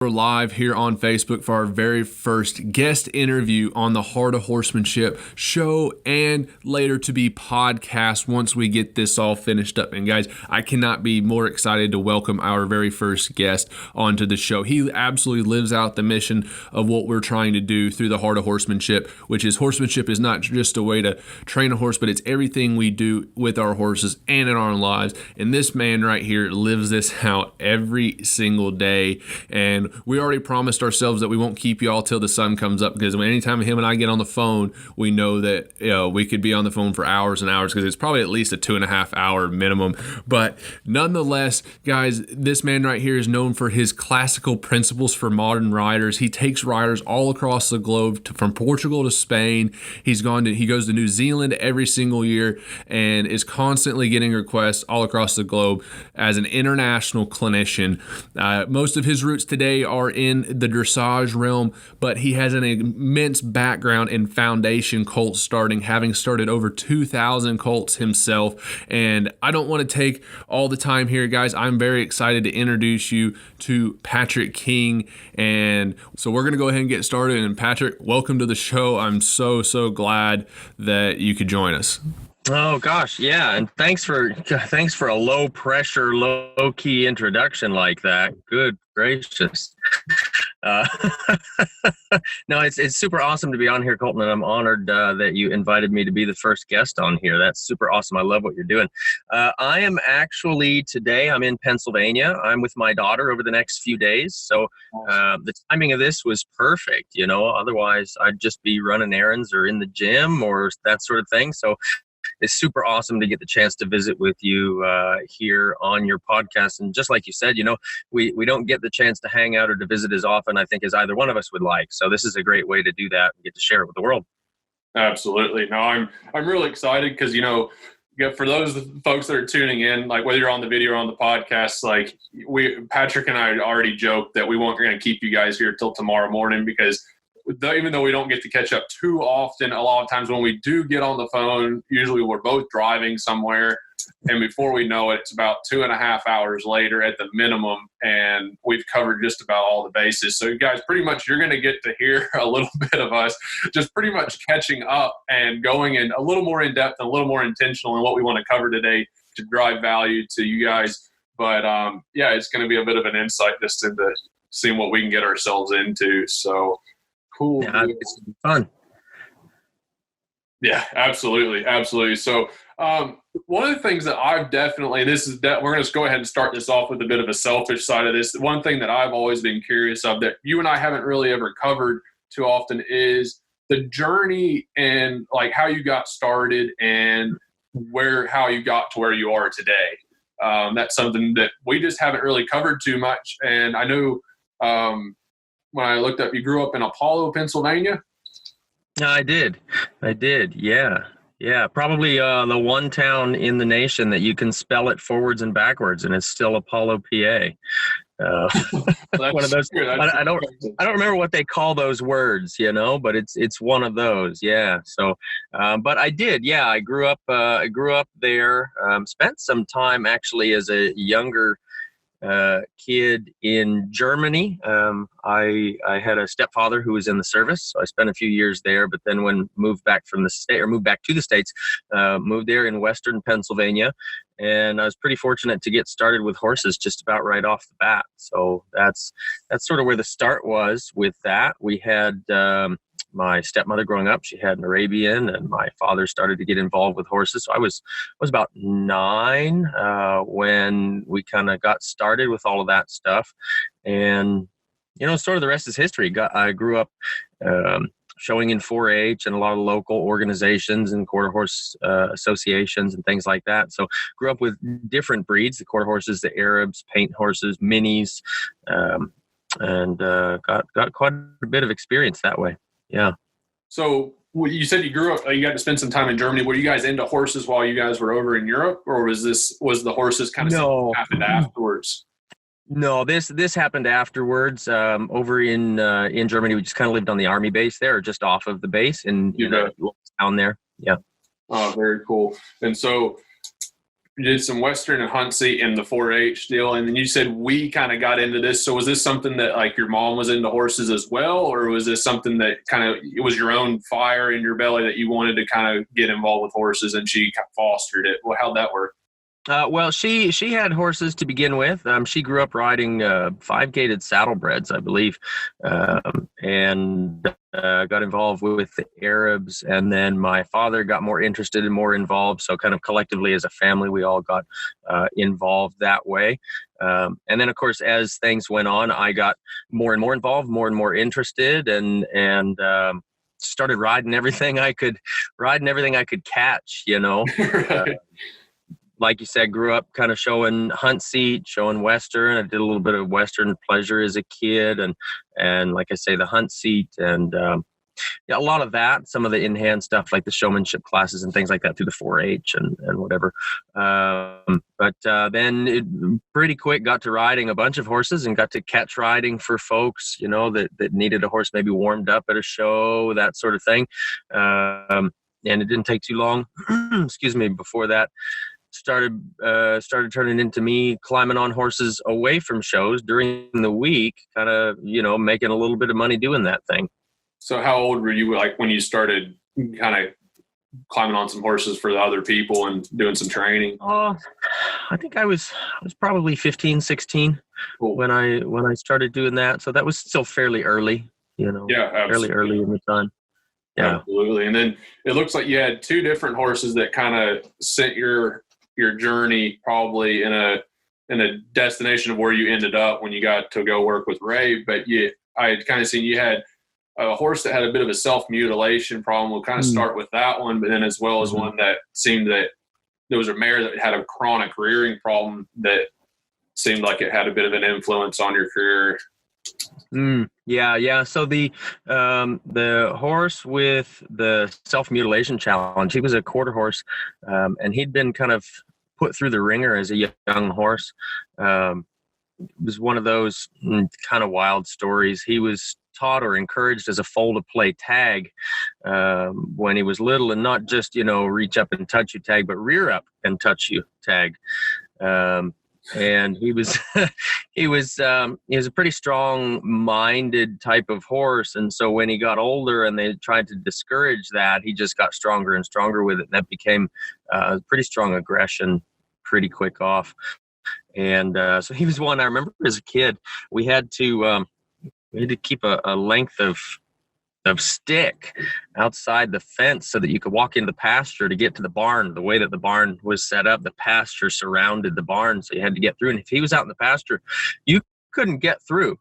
We're live here on Facebook for our very first guest interview on the Heart of Horsemanship show and later to be podcast once we get this all finished up. And guys, I cannot be more excited to welcome our very first guest onto the show. He absolutely lives out the mission of what we're trying to do through the Heart of Horsemanship, which is horsemanship is not just a way to train a horse, but it's everything we do with our horses and in our lives. And this man right here lives this out every single day. And we already promised ourselves that we won't keep you all till the sun comes up, because anytime him and I get on the phone, we know that we could be on the phone for hours and hours, because it's probably at least a 2.5 hour minimum. But nonetheless, guys, this man right here is known for his classical principles for modern riders. He takes riders all across the globe, from Portugal to Spain. He goes to New Zealand every single year and is constantly getting requests all across the globe as an international clinician. Most of his roots today are in the dressage realm, but he has an immense background in foundation colt starting, having started over 2,000 colts himself. And I don't want to take all the time here, guys. I'm very excited to introduce you to Patrick King. And so we're going to go ahead and get started. And Patrick, welcome to the show. I'm so glad that you could join us. Oh gosh, yeah, and thanks for a low pressure, low key introduction like that. Good gracious. No, it's super awesome to be on here, Colton, and I'm honored that you invited me to be the first guest on here. That's super awesome. I love what you're doing. I am actually today. I'm in Pennsylvania. I'm with my daughter over the next few days, so the timing of this was perfect. Otherwise I'd just be running errands or in the gym or that sort of thing. So it's super awesome to get the chance to visit with you here on your podcast. And just like you said, we don't get the chance to hang out or to visit as often, I think, as either one of us would like. So this is a great way to do that and get to share it with the world. Absolutely. No, I'm really excited because, for those folks that are tuning in, like whether you're on the video or on the podcast, like Patrick and I already joked that we weren't going to keep you guys here till tomorrow morning, because even though we don't get to catch up too often, a lot of times when we do get on the phone, usually we're both driving somewhere, and before we know it, it's about 2.5 hours later at the minimum, and we've covered just about all the bases. So you guys, pretty much you're going to get to hear a little bit of us just pretty much catching up and going in a little more in depth and a little more intentional in what we want to cover today to drive value to you guys. But it's going to be a bit of an insight just into seeing what we can get ourselves into. So cool. Yeah, it's fun. Yeah, absolutely. So one of the things that I've definitely, we're going to go ahead and start this off with a bit of a selfish side of this. One thing that I've always been curious of that you and I haven't really ever covered too often is the journey and like how you got started and how you got to where you are today. That's something that we just haven't really covered too much. And I know, when I looked up, you grew up in Apollo, Pennsylvania? I did. Yeah. Probably the one town in the nation that you can spell it forwards and backwards, and it's still Apollo, PA. One of those. I don't remember what they call those words, but it's one of those. Yeah. So, but I did. Yeah, I grew up there. Spent some time actually as a younger kid in Germany. I had a stepfather who was in the service, so I spent a few years there. But then moved back to the States, moved there in Western Pennsylvania, and I was pretty fortunate to get started with horses just about right off the bat. So that's sort of where the start was with that. We had my stepmother growing up, she had an Arabian, and my father started to get involved with horses. So I was about 9 when we kind of got started with all of that stuff. And, sort of the rest is history. I grew up showing in 4-H and a lot of local organizations and quarter horse associations and things like that. So grew up with different breeds, the quarter horses, the Arabs, paint horses, minis, and got quite a bit of experience that way. Yeah. So you said you grew up, you got to spend some time in Germany. Were you guys into horses while you guys were over in Europe, or was the horses kind of happened afterwards? No, this happened afterwards. Over in Germany, we just kind of lived on the army base there, or just off of the base in a little town there. Yeah. Oh, very cool. And so did some Western and hunt seat in the 4-H deal, and then you said we kind of got into this. So was this something that like your mom was into horses as well, or was this something that kind of it was your own fire in your belly that you wanted to kind of get involved with horses, and she fostered it? Well, how'd that work? Well, she had horses to begin with. She grew up riding 5-gated saddlebreds, I believe, and got involved with the Arabs. And then my father got more interested and more involved. So kind of collectively as a family, we all got involved that way. And then, of course, as things went on, I got more and more involved, more and more interested, and started riding everything I could catch, you know. Right. Like you said, grew up kind of showing hunt seat, showing Western. I did a little bit of Western pleasure as a kid, and like I say, the hunt seat, and yeah, a lot of that. Some of the in-hand stuff, like the showmanship classes and things like that, through the 4-H and whatever. But then it pretty quick got to riding a bunch of horses, and got to catch riding for folks, you know, that needed a horse maybe warmed up at a show, that sort of thing. And it didn't take too long, excuse me, before that started turning into me climbing on horses away from shows during the week, kind of, you know, making a little bit of money doing that thing. So how old were you like when you started kind of climbing on some horses for the other people and doing some training? I think I was probably 15, 16 Cool. when I started doing that. So that was still fairly early, you know. Yeah, absolutely. Fairly early in the time. Yeah. Absolutely. And then it looks like you had two different horses that kind of sent your journey probably in a destination of where you ended up when you got to go work with Ray. But I had kind of seen you had a horse that had a bit of a self-mutilation problem. We'll kind of start with that one, but then as well as one that seemed that there was a mare that had a chronic rearing problem that seemed like it had a bit of an influence on your career. Yeah. So the horse with the self-mutilation challenge, he was a quarter horse, and he'd been kind of put through the ringer as a young horse. It was one of those kind of wild stories. He was taught or encouraged as a foal to play tag when he was little, and not just, you know, reach up and touch you tag, but rear up and touch you tag. And he was he was a pretty strong-minded type of horse, and so when he got older and they tried to discourage that, he just got stronger and stronger with it, and that became pretty strong aggression pretty quick off. And so he was one I remember as a kid. We had to keep a length of stick outside the fence so that you could walk into the pasture to get to the barn. The way that the barn was set up, the pasture surrounded the barn, so you had to get through. And if he was out in the pasture, you couldn't get through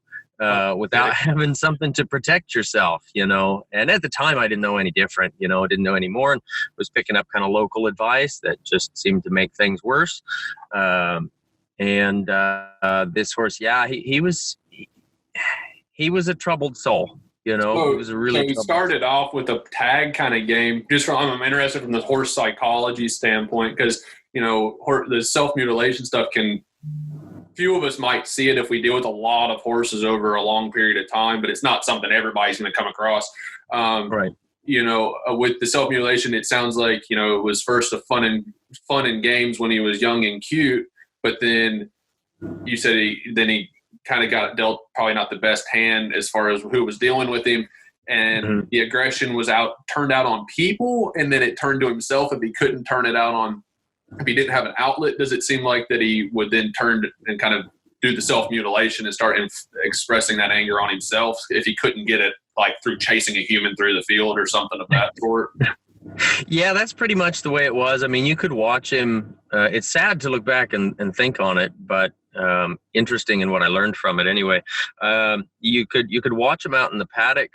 without having something to protect yourself, you know. And at the time, I didn't know any different, you know. I didn't know any more, and was picking up kind of local advice that just seemed to make things worse. And this horse, he was a troubled soul. You know, So, it was a really. so we started off with a tag kind of game. I'm interested from the horse psychology standpoint, because, you know, the self-mutilation stuff few of us might see it if we deal with a lot of horses over a long period of time, but it's not something everybody's going to come across. Right. You know, with the self-mutilation, it sounds like, you know, it was first a fun and games when he was young and cute, but then you said he kind of got dealt probably not the best hand as far as who was dealing with him, and the aggression was turned out on people, and then it turned to himself if he couldn't turn it out on, if he didn't have an outlet. Does it seem like that he would then turn and kind of do the self-mutilation and start expressing that anger on himself if he couldn't get it, like through chasing a human through the field or something of that sort? Yeah, that's pretty much the way it was. I mean, you could watch him. It's sad to look back and think on it, but interesting in what I learned from it anyway. You could watch him out in the paddock.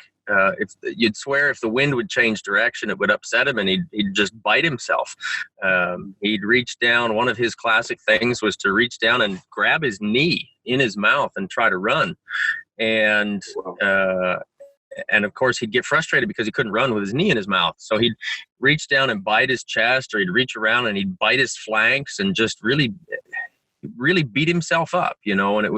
You'd swear if the wind would change direction, it would upset him, and he'd just bite himself. He'd reach down. One of his classic things was to reach down and grab his knee in his mouth and try to run. And of course, he'd get frustrated because he couldn't run with his knee in his mouth. So he'd reach down and bite his chest, or he'd reach around and he'd bite his flanks and just really, really beat himself up, you know. And it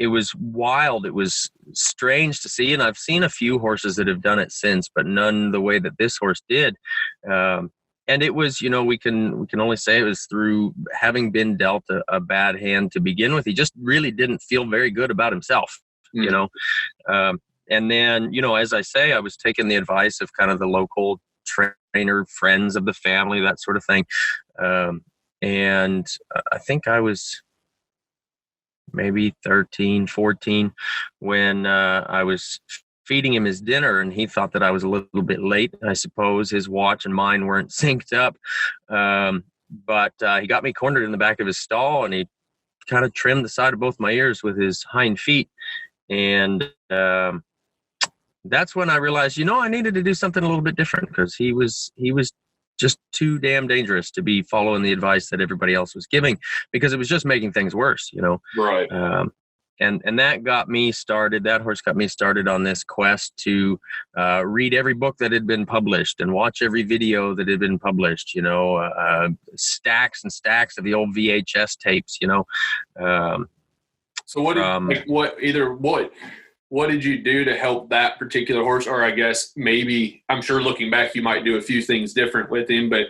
was wild. It was strange to see. And I've seen a few horses that have done it since, but none the way that this horse did. And And it was, we can only say it was through having been dealt a bad hand to begin with. He just really didn't feel very good about himself, and then, as I say, I was taking the advice of kind of the local trainer, friends of the family, that sort of thing. And I think I was maybe 13, 14 when I was feeding him his dinner, and he thought that I was a little bit late. I suppose his watch and mine weren't synced up. But he got me cornered in the back of his stall, and he kind of trimmed the side of both my ears with his hind feet. And that's when I realized, I needed to do something a little bit different, because he was just too damn dangerous to be following the advice that everybody else was giving, because it was just making things worse, Right. And that got me started. That horse got me started on this quest to read every book that had been published and watch every video that had been published, stacks and stacks of the old VHS tapes, So what did you do to help that particular horse? Or I guess maybe, I'm sure looking back, you might do a few things different with him, but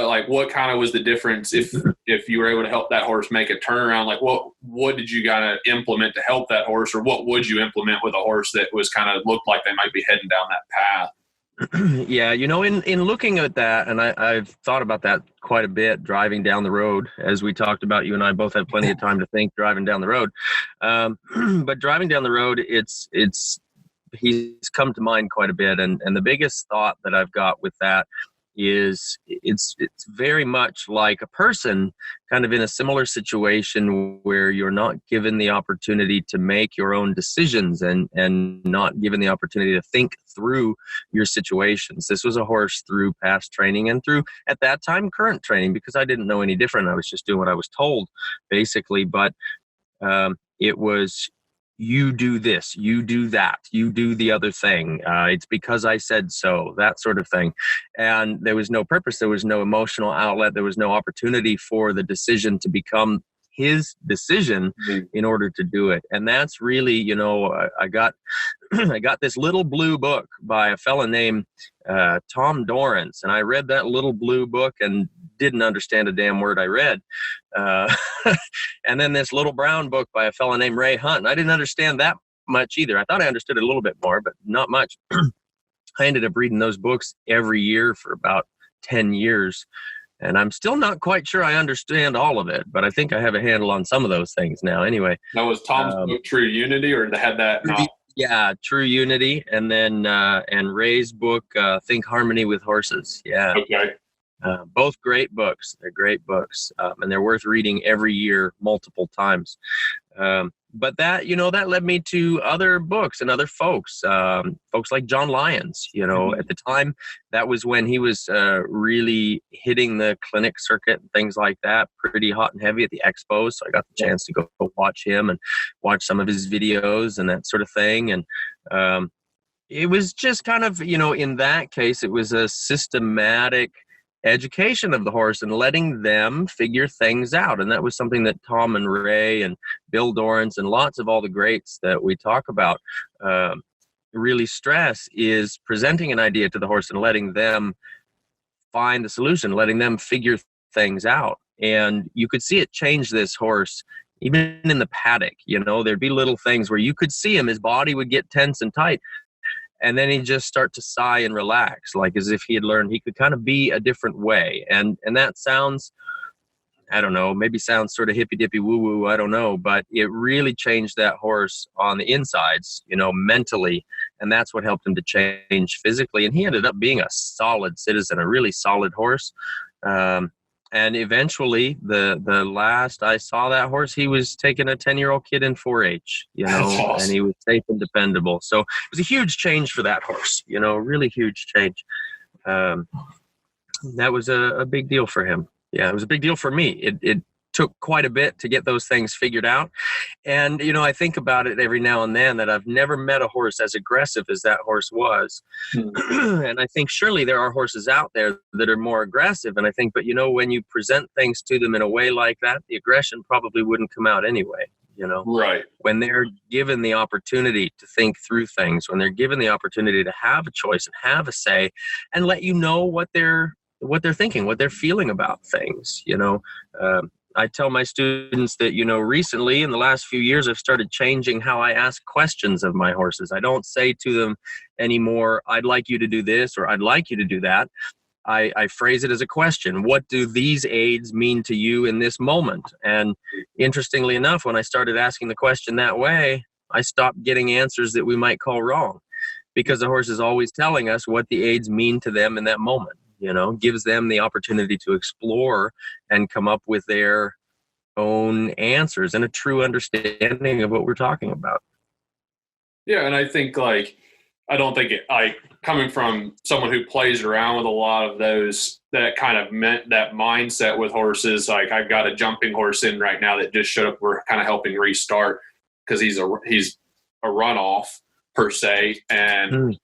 like what kind of was the difference if you were able to help that horse make a turnaround? Like what did you gotta implement to help that horse, or what would you implement with a horse that was kind of looked like they might be heading down that path? Yeah, in looking at that, and I've thought about that quite a bit driving down the road. As we talked about, you and I both have plenty of time to think driving down the road. But driving down the road, he's come to mind quite a bit. And the biggest thought that I've got with that is it's very much like a person kind of in a similar situation where you're not given the opportunity to make your own decisions and not given the opportunity to think through your situations. This was a horse through past training and through, at that time, current training, because I didn't know any different. I was just doing what I was told, basically. But it was, you do this, you do that, you do the other thing. It's because I said so, that sort of thing. And there was no purpose. There was no emotional outlet. There was no opportunity for the decision to become his decision in order to do it. And that's really, I got this little blue book by a fella named Tom Dorrance. And I read that little blue book and didn't understand a damn word I read. And then this little brown book by a fella named Ray Hunt. And I didn't understand that much either. I thought I understood it a little bit more, but not much. I ended up reading those books every year for about 10 years. And I'm still not quite sure I understand all of it, but I think I have a handle on some of those things now anyway. Now, was Tom's book True Unity, or had that? Yeah, True Unity. And then and Ray's book, Think Harmony with Horses. Yeah. Okay. Both great books. They're great books, and they're worth reading every year multiple times. But that, that led me to other books and other folks like John Lyons. At the time, that was when he was really hitting the clinic circuit and things like that, pretty hot and heavy at the expos. So I got the chance to go watch him and watch some of his videos and that sort of thing. And it was just kind of, in that case, it was a systematic education of the horse and letting them figure things out. And that was something that Tom and Ray and Bill Dorrance and lots of all the greats that we talk about really stress, is presenting an idea to the horse and letting them find the solution, letting them figure things out. And you could see it change this horse even in the paddock. There'd be little things where you could see him, his body would get tense and tight. And then he'd just start to sigh and relax, like as if he had learned he could kind of be a different way. And that sounds, I don't know, maybe sounds sort of hippy-dippy woo-woo, I don't know. But it really changed that horse on the insides, mentally. And that's what helped him to change physically. And he ended up being a solid citizen, a really solid horse. And eventually, the last I saw that horse, he was taking a 10-year-old kid in 4-H, awesome. And he was safe and dependable. So it was a huge change for that horse, really huge change. That was a big deal for him. Yeah, it was a big deal for me. It took quite a bit to get those things figured out. And, I think about it every now and then that I've never met a horse as aggressive as that horse was. And I think surely there are horses out there that are more aggressive. And I think, but when you present things to them in a way like that, the aggression probably wouldn't come out anyway, Right. When they're given the opportunity to think through things, when they're given the opportunity to have a choice and have a say, and let you know what they're thinking, what they're feeling about things. I tell my students that, recently in the last few years, I've started changing how I ask questions of my horses. I don't say to them anymore, I'd like you to do this, or I'd like you to do that. I phrase it as a question. What do these aids mean to you in this moment? And interestingly enough, when I started asking the question that way, I stopped getting answers that we might call wrong, because the horse is always telling us what the aids mean to them in that moment. Gives them the opportunity to explore and come up with their own answers and a true understanding of what we're talking about. Yeah, and I think coming from someone who plays around with a lot of those, that kind of meant that mindset with horses. Like, I've got a jumping horse in right now that just showed up. We're kind of helping restart because he's a runoff per se, and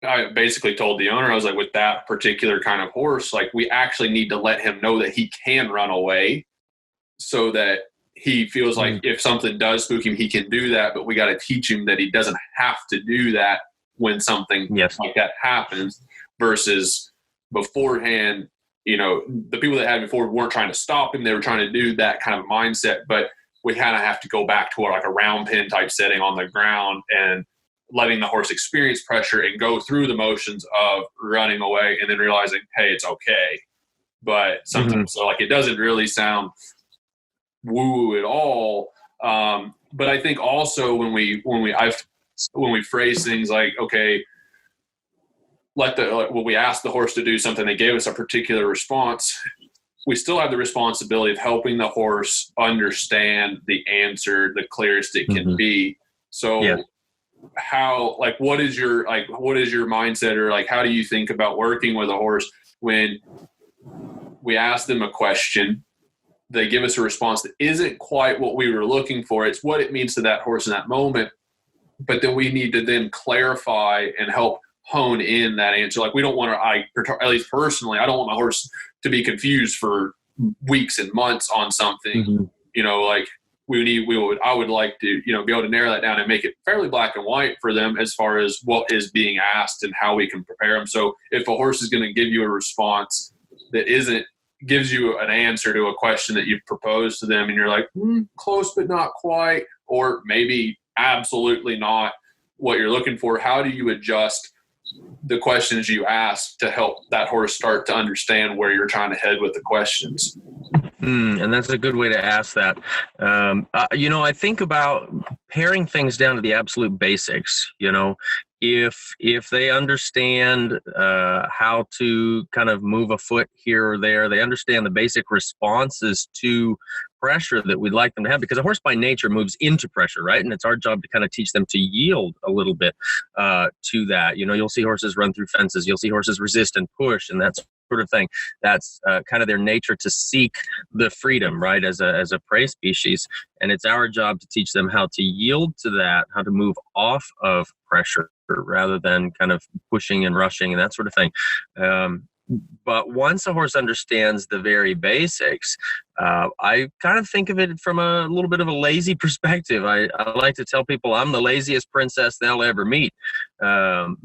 I basically told the owner, I was like, with that particular kind of horse, like, we actually need to let him know that he can run away, so that he feels like if something does spook him, he can do that. But we got to teach him that he doesn't have to do that when something like that happens, versus beforehand, the people that had before weren't trying to stop him. They were trying to do that kind of mindset, but we kind of have to go back to like a round pen type setting on the ground and letting the horse experience pressure and go through the motions of running away, and then realizing, hey, it's okay. But sometimes, so like, it doesn't really sound woo at all. But I think also when we phrase things like, okay, when we ask the horse to do something, they gave us a particular response, we still have the responsibility of helping the horse understand the answer the clearest it can be. So what is your mindset, or like, how do you think about working with a horse when we ask them a question, they give us a response that isn't quite what we were looking for? It's what it means to that horse in that moment, but then we need to then clarify and help hone in that answer. Like, we don't want to, at least personally, I don't want my horse to be confused for weeks and months on something. I would like to, be able to narrow that down and make it fairly black and white for them as far as what is being asked and how we can prepare them. So if a horse is going to give you a response that gives you an answer to a question that you've proposed to them, and you're like, close but not quite, or maybe absolutely not what you're looking for, how do you adjust the questions you ask to help that horse start to understand where you're trying to head with the questions? And that's a good way to ask that. I think about paring things down to the absolute basics. If they understand how to kind of move a foot here or there, they understand the basic responses to pressure that we'd like them to have, because a horse by nature moves into pressure, right? And it's our job to kind of teach them to yield a little bit to that. You'll see horses run through fences. You'll see horses resist and push, and that's sort of thing. That's kind of their nature to seek the freedom, right, as a prey species. And it's our job to teach them how to yield to that, how to move off of pressure rather than kind of pushing and rushing and that sort of thing. But once a horse understands the very basics, I kind of think of it from a little bit of a lazy perspective. I like to tell people I'm the laziest princess they'll ever meet,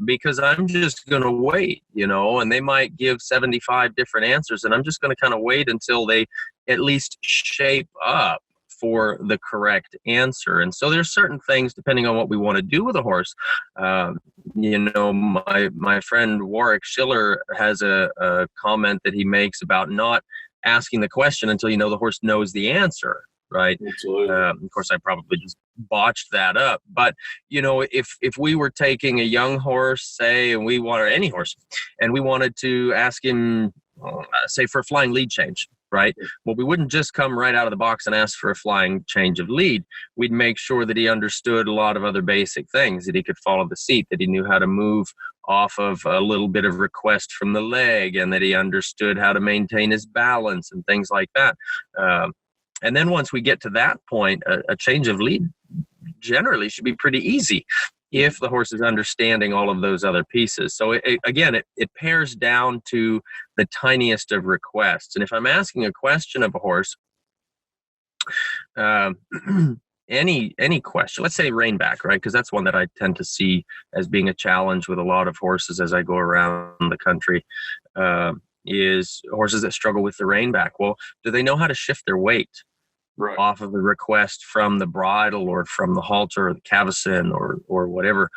because I'm just going to wait, and they might give 75 different answers, and I'm just going to kind of wait until they at least shape up for the correct answer. And so there's certain things, depending on what we want to do with a horse. My friend Warwick Schiller has a comment that he makes about not asking the question until the horse knows the answer, right? Absolutely. Of course, I probably just botched that up. But, if we were taking a young horse, say, and we wanted any horse, and we wanted to ask him, say, for a flying lead change, right? Well, we wouldn't just come right out of the box and ask for a flying change of lead. We'd make sure that he understood a lot of other basic things, that he could follow the seat, that he knew how to move off of a little bit of request from the leg, and that he understood how to maintain his balance and things like that. And then once we get to that point, a change of lead generally should be pretty easy if the horse is understanding all of those other pieces. So it pares down to the tiniest of requests. And if I'm asking a question of a horse, Um, any question, let's say reinback, right? Because that's one that I tend to see as being a challenge with a lot of horses as I go around the country, is horses that struggle with the reinback. Well, do they know how to shift their weight off of the request from the bridle or from the halter or the cavesson or whatever?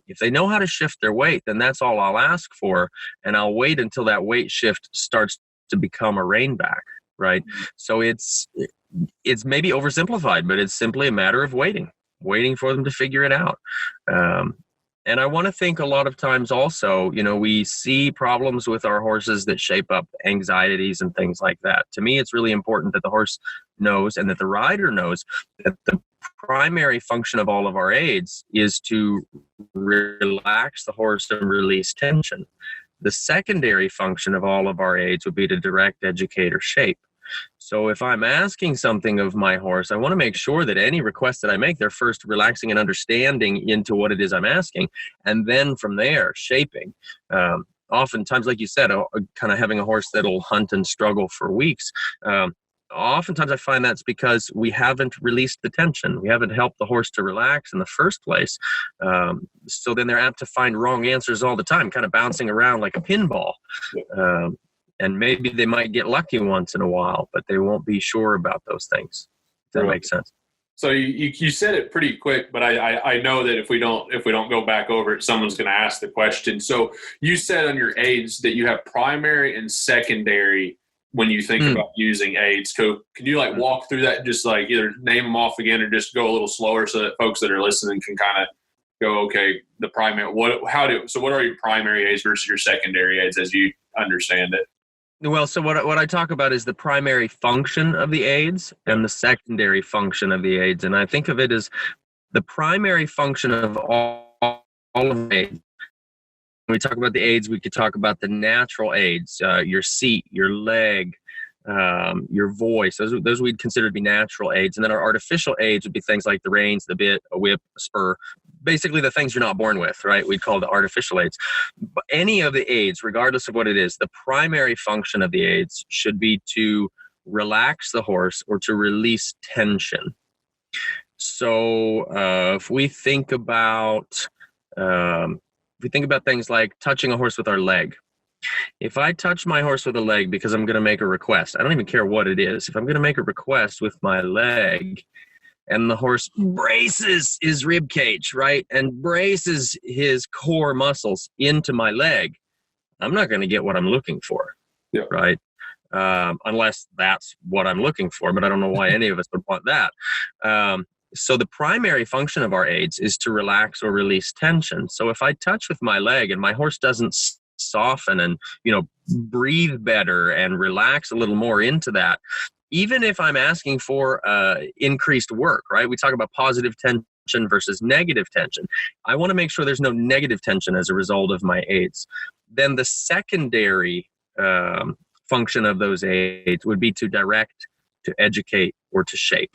If they know how to shift their weight, then that's all I'll ask for, and I'll wait until that weight shift starts to become a reinback, right? So it's maybe oversimplified, but it's simply a matter of waiting for them to figure it out. And I want to think a lot of times also, we see problems with our horses that shape up anxieties and things like that. To me, it's really important that the horse knows and that the rider knows that the primary function of all of our aids is to relax the horse and release tension. The secondary function of all of our aids would be to direct, educate, or shape. So if I'm asking something of my horse, I want to make sure that any request that I make, they're first relaxing and understanding into what it is I'm asking, and then from there, shaping. Oftentimes, like you said, kind of having a horse that'll hunt and struggle for weeks. Oftentimes I find that's because we haven't released the tension. We haven't helped the horse to relax in the first place. So then they're apt to find wrong answers all the time, kind of bouncing around like a pinball. And maybe they might get lucky once in a while, but they won't be sure about those things. Does that make sense? So you said it pretty quick, but I know that if we don't go back over it, someone's going to ask the question. So you said on your aids that you have primary and secondary when you think about using aids. So can you walk through that, just either name them off again or just go a little slower so that folks that are listening can kind of go, okay, the primary, what are your primary aids versus your secondary aids as you understand it? Well, so what I talk about is the primary function of the aids and the secondary function of the aids. And I think of it as the primary function of all of the aids. When we talk about the aids, we could talk about the natural aids, your seat, your leg, your voice. Those we'd consider to be natural aids. And then our artificial aids would be things like the reins, the bit, a whip, a spur. Basically the things you're not born with, right? We'd call the artificial aids. But any of the aids, regardless of what it is, the primary function of the aids should be to relax the horse or to release tension. So if we think about things like touching a horse with our leg. If I touch my horse with a leg because I'm going to make a request, I don't even care what it is. If I'm going to make a request with my leg, and the horse braces his rib cage, right, and braces his core muscles into my leg, I'm not going to get what I'm looking for, right? Unless that's what I'm looking for, but I don't know why any of us would want that. So the primary function of our aids is to relax or release tension. So if I touch with my leg and my horse doesn't soften and, breathe better and relax a little more into that, even if I'm asking for increased work, right? We talk about positive tension versus negative tension. I want to make sure there's no negative tension as a result of my aids. Then the secondary function of those aids would be to direct, to educate, or to shape.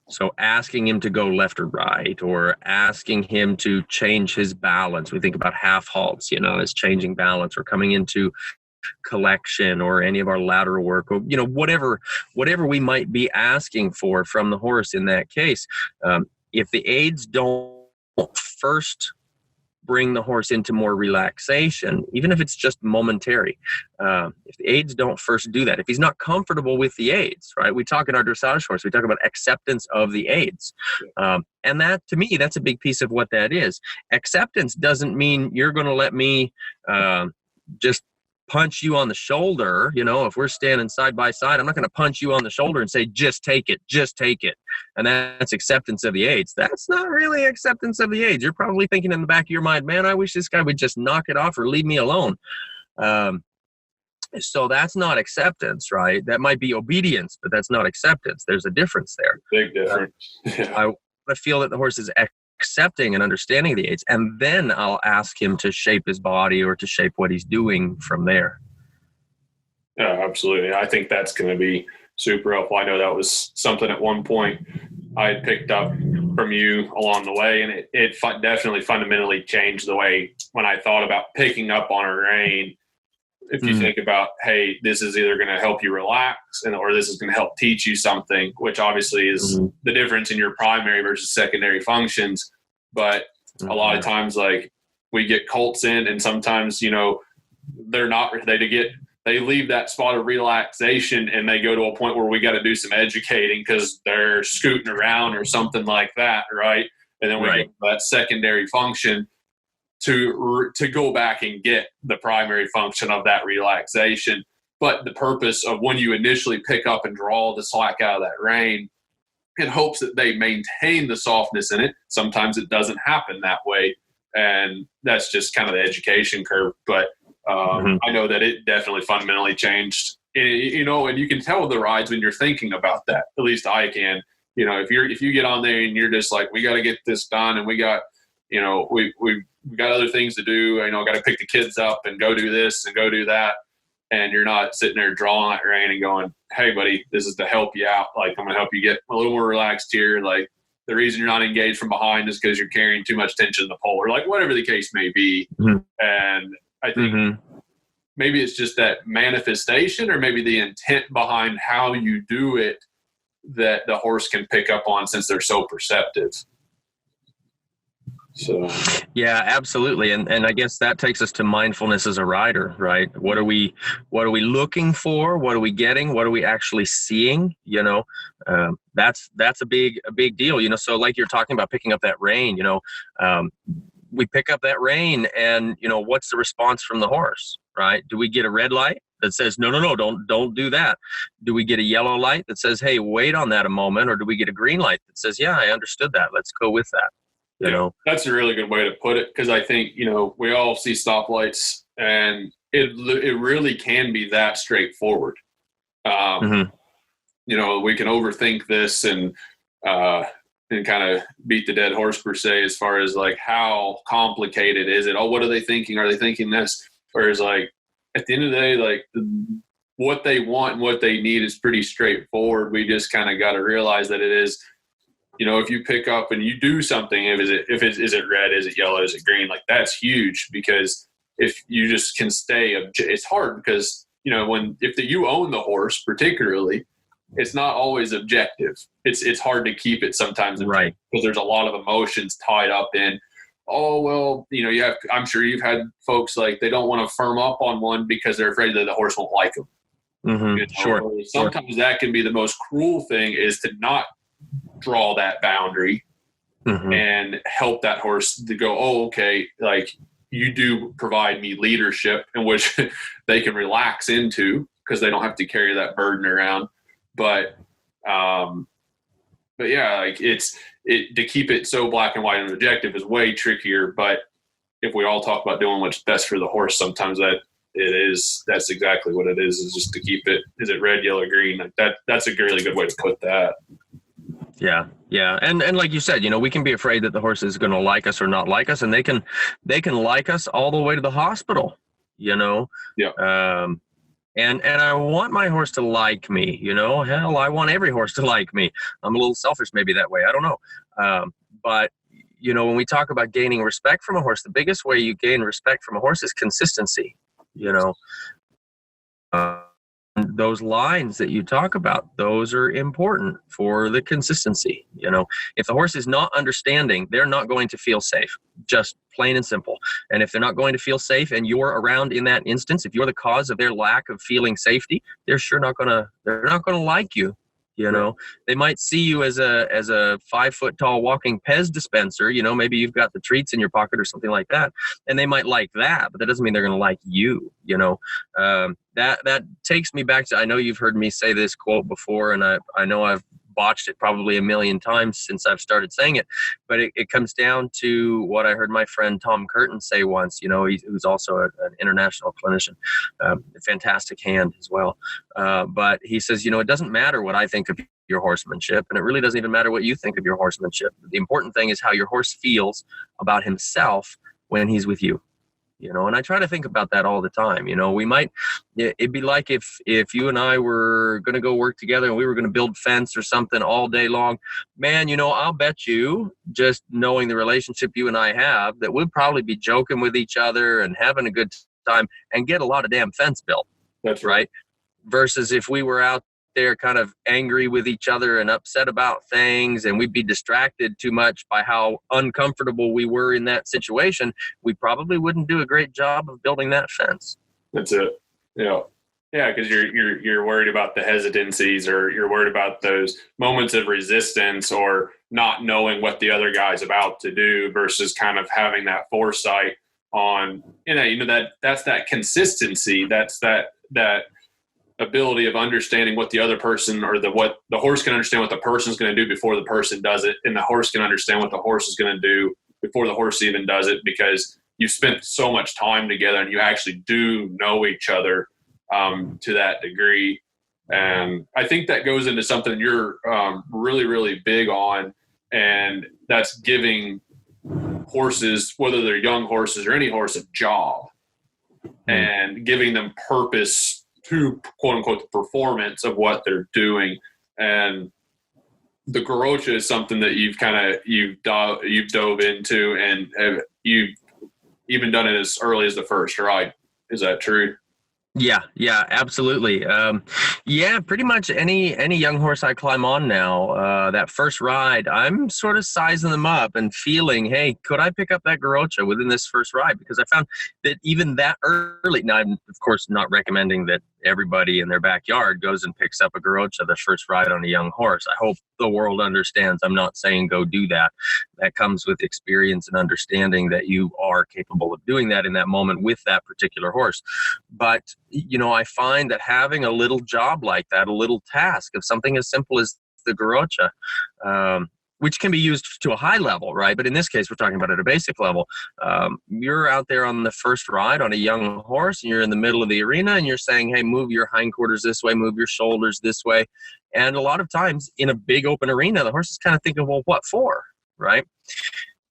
So asking him to go left or right, or asking him to change his balance. We think about half halts, as changing balance, or coming into collection, or any of our lateral work, or whatever we might be asking for from the horse in that case. If the aids don't first bring the horse into more relaxation, even if it's just momentary, if the aids don't first do that, if he's not comfortable with the aids, right? We talk in our dressage horse, we talk about acceptance of the aids. And that, to me, that's a big piece of what that is. Acceptance doesn't mean you're going to let me just punch you on the shoulder. If we're standing side by side, I'm not going to punch you on the shoulder and say, just take it. And that's acceptance of the aids. That's not really acceptance of the aids. You're probably thinking in the back of your mind, man, I wish this guy would just knock it off or leave me alone. So that's not acceptance, right? That might be obedience, but that's not acceptance. There's a difference there. Big difference. I want to feel that the horse is accepting and understanding the aids, and then I'll ask him to shape his body or to shape what he's doing from there. Yeah, absolutely. I think that's going to be super helpful. I know that was something at one point I had picked up from you along the way, and it definitely fundamentally changed the way when I thought about picking up on a rein. if you think about, hey, this is either going to help you relax or this is going to help teach you something, which obviously is the difference in your primary versus secondary functions. But a lot of times, like, we get colts in, and sometimes, they're not, they leave that spot of relaxation and they go to a point where we got to do some educating because they're scooting around or something like that. Right. And then we get that secondary function to go back and get the primary function of that relaxation. But the purpose of when you initially pick up and draw the slack out of that rein in hopes that they maintain the softness in it. Sometimes it doesn't happen that way. And that's just kind of the education curve. But I know that it definitely fundamentally changed, and you can tell the rides when you're thinking about that. At least I can. If you get on there and you're just like, we got to get this done, and we got, we got other things to do. I got to pick the kids up and go do this and go do that. And you're not sitting there drawing that rein and going, hey, buddy, this is to help you out. Like, I'm going to help you get a little more relaxed here. Like, the reason you're not engaged from behind is because you're carrying too much tension in the pole, or like whatever the case may be. And I think maybe it's just that manifestation, or maybe the intent behind how you do it that the horse can pick up on, since they're so perceptive. So yeah, absolutely. And I guess that takes us to mindfulness as a rider, right? What are we looking for? What are we getting? What are we actually seeing? That's a big deal, so like you're talking about picking up that rein, we pick up that rein, and what's the response from the horse, right? Do we get a red light that says, no, don't do that? Do we get a yellow light that says, hey, wait on that a moment? Or do we get a green light that says, yeah, I understood that, let's go with that? That's a really good way to put it, because I think, we all see stoplights, and it really can be that straightforward. We can overthink this and kind of beat the dead horse per se, as far as like how complicated is it? Oh, what are they thinking? Are they thinking this? Whereas, like, at the end of the day, like, what they want and what they need is pretty straightforward. We just kind of got to realize that it is. If you pick up and you do something, is it red, is it yellow, is it green? Like, that's huge, because if you just can stay, it's hard because, if you own the horse, particularly, it's not always objective. It's hard to keep it sometimes, right? Because there's a lot of emotions tied up in, oh, well, I'm sure you've had folks like, they don't want to firm up on one because they're afraid that the horse won't like them. Sure. Sometimes that can be the most cruel thing, is to not draw that boundary and help that horse to go, oh, okay, like, you do provide me leadership in which they can relax into, because they don't have to carry that burden around. But yeah, like, to keep it so black and white and objective is way trickier. But if we all talk about doing what's best for the horse, sometimes that's exactly what it is just to keep it. Is it red, yellow, green? Like that's a really good way to put that. Yeah. And like you said, we can be afraid that the horse is going to like us or not like us, and they can like us all the way to the hospital, Yeah. And I want my horse to like me, hell, I want every horse to like me. I'm a little selfish maybe that way, I don't know. But when we talk about gaining respect from a horse, the biggest way you gain respect from a horse is consistency. Those lines that you talk about, those are important for the consistency. If the horse is not understanding, they're not going to feel safe, just plain and simple. And if they're not going to feel safe and you're around in that instance, if you're the cause of their lack of feeling safety, they're not going to like you. They might see you as a 5 foot tall walking Pez dispenser, maybe you've got the treats in your pocket or something like that, and they might like that, but that doesn't mean they're going to like you. That takes me back to, I know you've heard me say this quote before, and I know I've botched it probably a million times since I've started saying it, but it comes down to what I heard my friend Tom Curtin say once, who's also an international clinician, a fantastic hand as well. But he says, it doesn't matter what I think of your horsemanship, and it really doesn't even matter what you think of your horsemanship. The important thing is how your horse feels about himself when he's with you. And I try to think about that all the time. It'd be like if you and I were going to go work together and we were going to build fence or something all day long, man, I'll bet you, just knowing the relationship you and I have, that we'd probably be joking with each other and having a good time and get a lot of damn fence built. That's right. Versus if we were out there kind of angry with each other and upset about things, and we'd be distracted too much by how uncomfortable we were in that situation, we probably wouldn't do a great job of building that fence. That's it. Yeah. Yeah, because you're worried about the hesitancies, or you're worried about those moments of resistance or not knowing what the other guy's about to do, versus kind of having that foresight on, that's that consistency. That's that ability of understanding what the other person, or what the horse can understand what the person's going to do before the person does it, and the horse can understand what the horse is going to do before the horse even does it, because you've spent so much time together and you actually do know each other to that degree. And I think that goes into something you're really, really big on, and that's giving horses, whether they're young horses or any horse, a job, and giving them purpose to, quote unquote, the performance of what they're doing. And the Garocha is something that you've dove into, and you've even done it as early as the first ride. Is that true? Yeah, absolutely. Pretty much any young horse I climb on now, that first ride, I'm sort of sizing them up and feeling, hey, could I pick up that Garocha within this first ride? Because I found that even that early, now I'm of course not recommending that everybody in their backyard goes and picks up a Garocha the first ride on a young horse. I hope the world understands. I'm not saying go do that. That comes with experience and understanding that you are capable of doing that in that moment with that particular horse. But, I find that having a little job like that, a little task of something as simple as the Garocha, which can be used to a high level, right? But in this case, we're talking about at a basic level. You're out there on the first ride on a young horse, and you're in the middle of the arena, and you're saying, hey, move your hindquarters this way, move your shoulders this way. And a lot of times in a big open arena, the horse is kind of thinking, well, what for, right?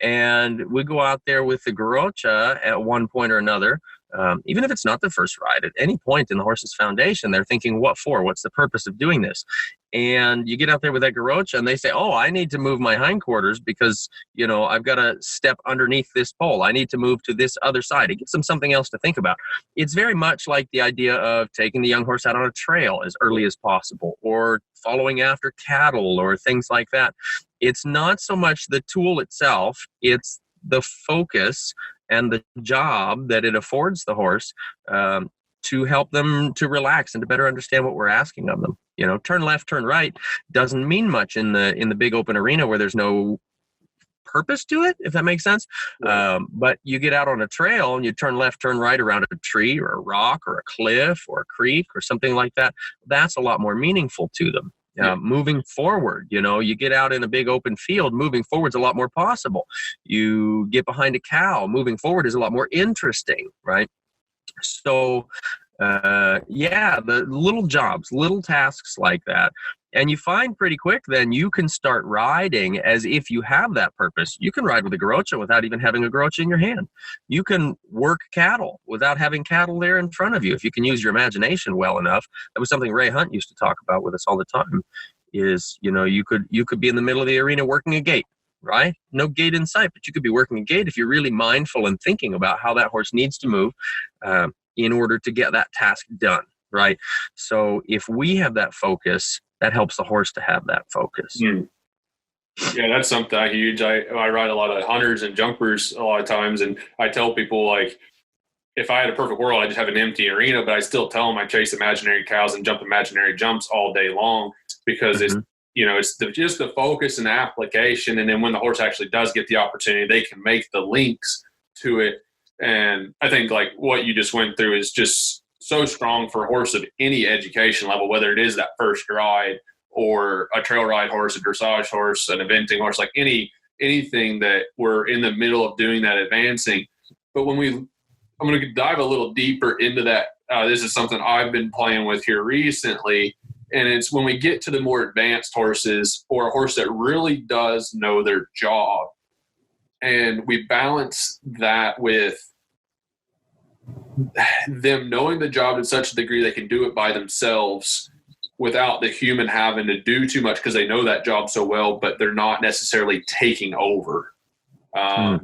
And we go out there with the Garocha at one point or another. Even if it's not the first ride, at any point in the horse's foundation, they're thinking, what for? What's the purpose of doing this? And you get out there with that Garocha and they say, oh, I need to move my hindquarters because, I've got to step underneath this pole. I need to move to this other side. It gives them something else to think about. It's very much like the idea of taking the young horse out on a trail as early as possible, or following after cattle or things like that. It's not so much the tool itself, it's the focus and the job that it affords the horse to help them to relax and to better understand what we're asking of them. Turn left, turn right doesn't mean much in the big open arena where there's no purpose to it, if that makes sense. Yeah. But you get out on a trail and you turn left, turn right around a tree or a rock or a cliff or a creek or something like that. That's a lot more meaningful to them. Moving forward, you get out in a big open field, moving forward is a lot more possible. You get behind a cow, moving forward is a lot more interesting, right? So, the little jobs, little tasks like that. And you find pretty quick then you can start riding as if you have that purpose. You can ride with a Garocha without even having a Garocha in your hand. You can work cattle without having cattle there in front of you. If you can use your imagination well enough. That was something Ray Hunt used to talk about with us all the time, is, you could be in the middle of the arena working a gate, right? No gate in sight, but you could be working a gate if you're really mindful and thinking about how that horse needs to move in order to get that task done, right? So if we have that focus, that helps the horse to have that focus. Yeah, that's something huge. I ride a lot of hunters and jumpers a lot of times, and I tell people, like, if I had a perfect world, I just have an empty arena, but I still tell them I chase imaginary cows and jump imaginary jumps all day long, because it's just the focus and the application. And then when the horse actually does get the opportunity, they can make the links to it. And I think like what you just went through is just so strong for a horse of any education level, whether it is that first ride or a trail ride horse, a dressage horse, an eventing horse, like anything that we're in the middle of doing that advancing. But I'm going to dive a little deeper into that. This is something I've been playing with here recently. And it's when we get to the more advanced horses, or a horse that really does know their job, and we balance that with them knowing the job in such a degree they can do it by themselves without the human having to do too much, because they know that job so well, but they're not necessarily taking over. I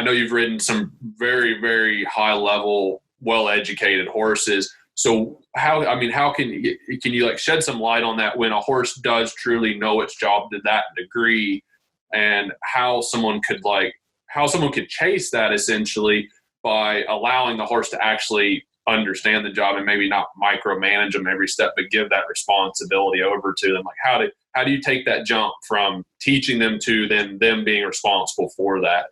know you've ridden some very, very high level well-educated horses. So how can you like shed some light on that when a horse does truly know its job to that degree, and how someone could chase that essentially by allowing the horse to actually understand the job and maybe not micromanage them every step, but give that responsibility over to them? Like how do you take that jump from teaching them to then them being responsible for that?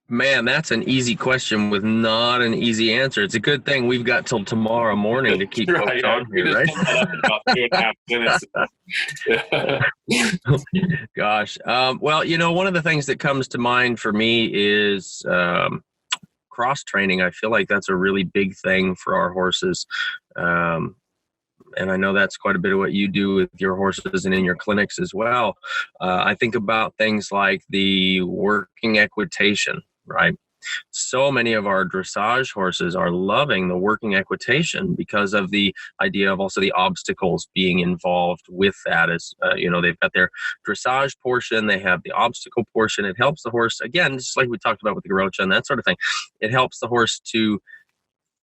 Man, that's an easy question with not an easy answer. It's a good thing we've got till tomorrow morning to keep folks on here, right? About 2.5 minutes. Gosh. Well, one of the things that comes to mind for me is cross training. I feel like that's a really big thing for our horses. And I know that's quite a bit of what you do with your horses and in your clinics as well. I think about things like the working equitation, right? So many of our dressage horses are loving the working equitation because of the idea of also the obstacles being involved with that. As they've got their dressage portion, they have the obstacle portion. It helps the horse, again, just like we talked about with the Garocha and that sort of thing. It helps the horse to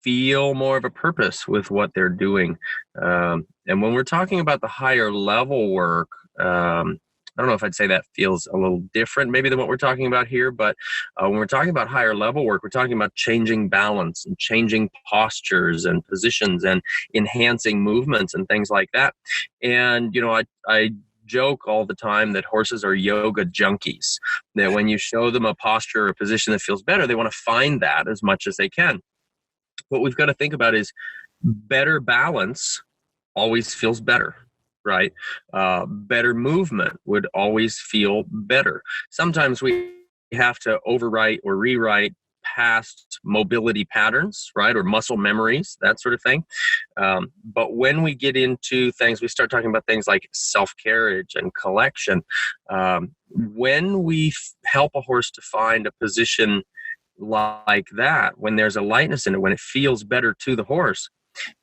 feel more of a purpose with what they're doing. And when we're talking about the higher level work, I don't know if I'd say that feels a little different maybe than what we're talking about here, but when we're talking about higher level work, we're talking about changing balance and changing postures and positions and enhancing movements and things like that. And, I joke all the time that horses are yoga junkies, that when you show them a posture or a position that feels better, they want to find that as much as they can. What we've got to think about is better balance always feels better, right? Better movement would always feel better. Sometimes we have to overwrite or rewrite past mobility patterns, right? Or muscle memories, that sort of thing. But when we get into things, we start talking about things like self-carriage and collection. When we help a horse to find a position like that, when there's a lightness in it, when it feels better to the horse,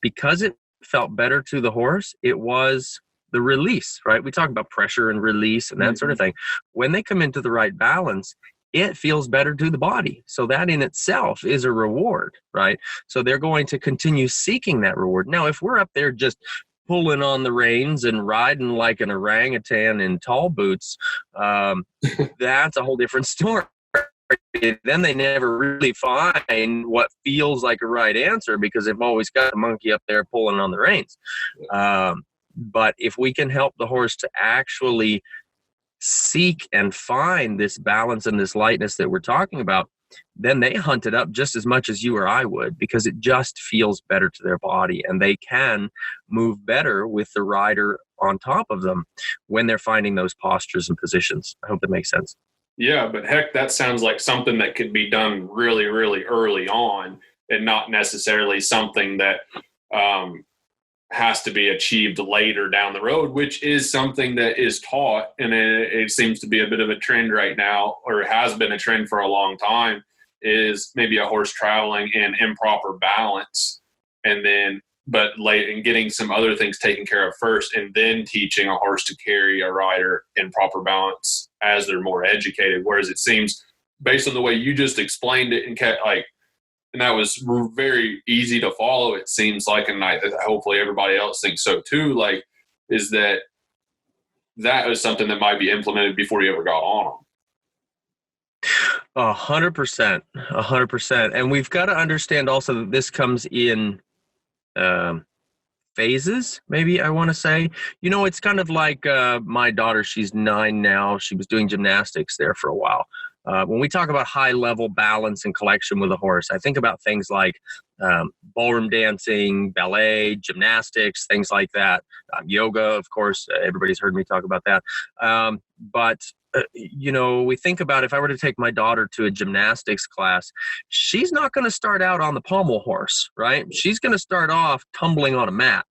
because it felt better to the horse, it was the release, right? We talk about pressure and release and that sort of thing. When they come into the right balance, it feels better to the body. So that in itself is a reward, right? So they're going to continue seeking that reward. Now, if we're up there just pulling on the reins and riding like an orangutan in tall boots, that's a whole different story. Then they never really find what feels like a right answer because they've always got the monkey up there pulling on the reins. But if we can help the horse to actually seek and find this balance and this lightness that we're talking about, then they hunt it up just as much as you or I would, because it just feels better to their body and they can move better with the rider on top of them when they're finding those postures and positions. I hope that makes sense. Yeah, but heck, that sounds like something that could be done really, really early on and not necessarily something that has to be achieved later down the road, which is something that is taught. And it seems to be a bit of a trend right now, or it has been a trend for a long time, is maybe a horse traveling in improper balance but late and getting some other things taken care of first, and then teaching a horse to carry a rider in proper balance as they're more educated. Whereas it seems, based on the way you just explained it, and that was very easy to follow, it seems like, and hopefully everybody else thinks so too, is that was something that might be implemented before you ever got on them. 100%. And we've got to understand also that this comes in phases, maybe I want to say. It's kind of like my daughter, she's 9 now. She was doing gymnastics there for a while. When we talk about high level balance and collection with a horse, I think about things like ballroom dancing, ballet, gymnastics, things like that. Yoga, of course, everybody's heard me talk about that. But we think about, if I were to take my daughter to a gymnastics class, she's not going to start out on the pommel horse, right? She's going to start off tumbling on a mat,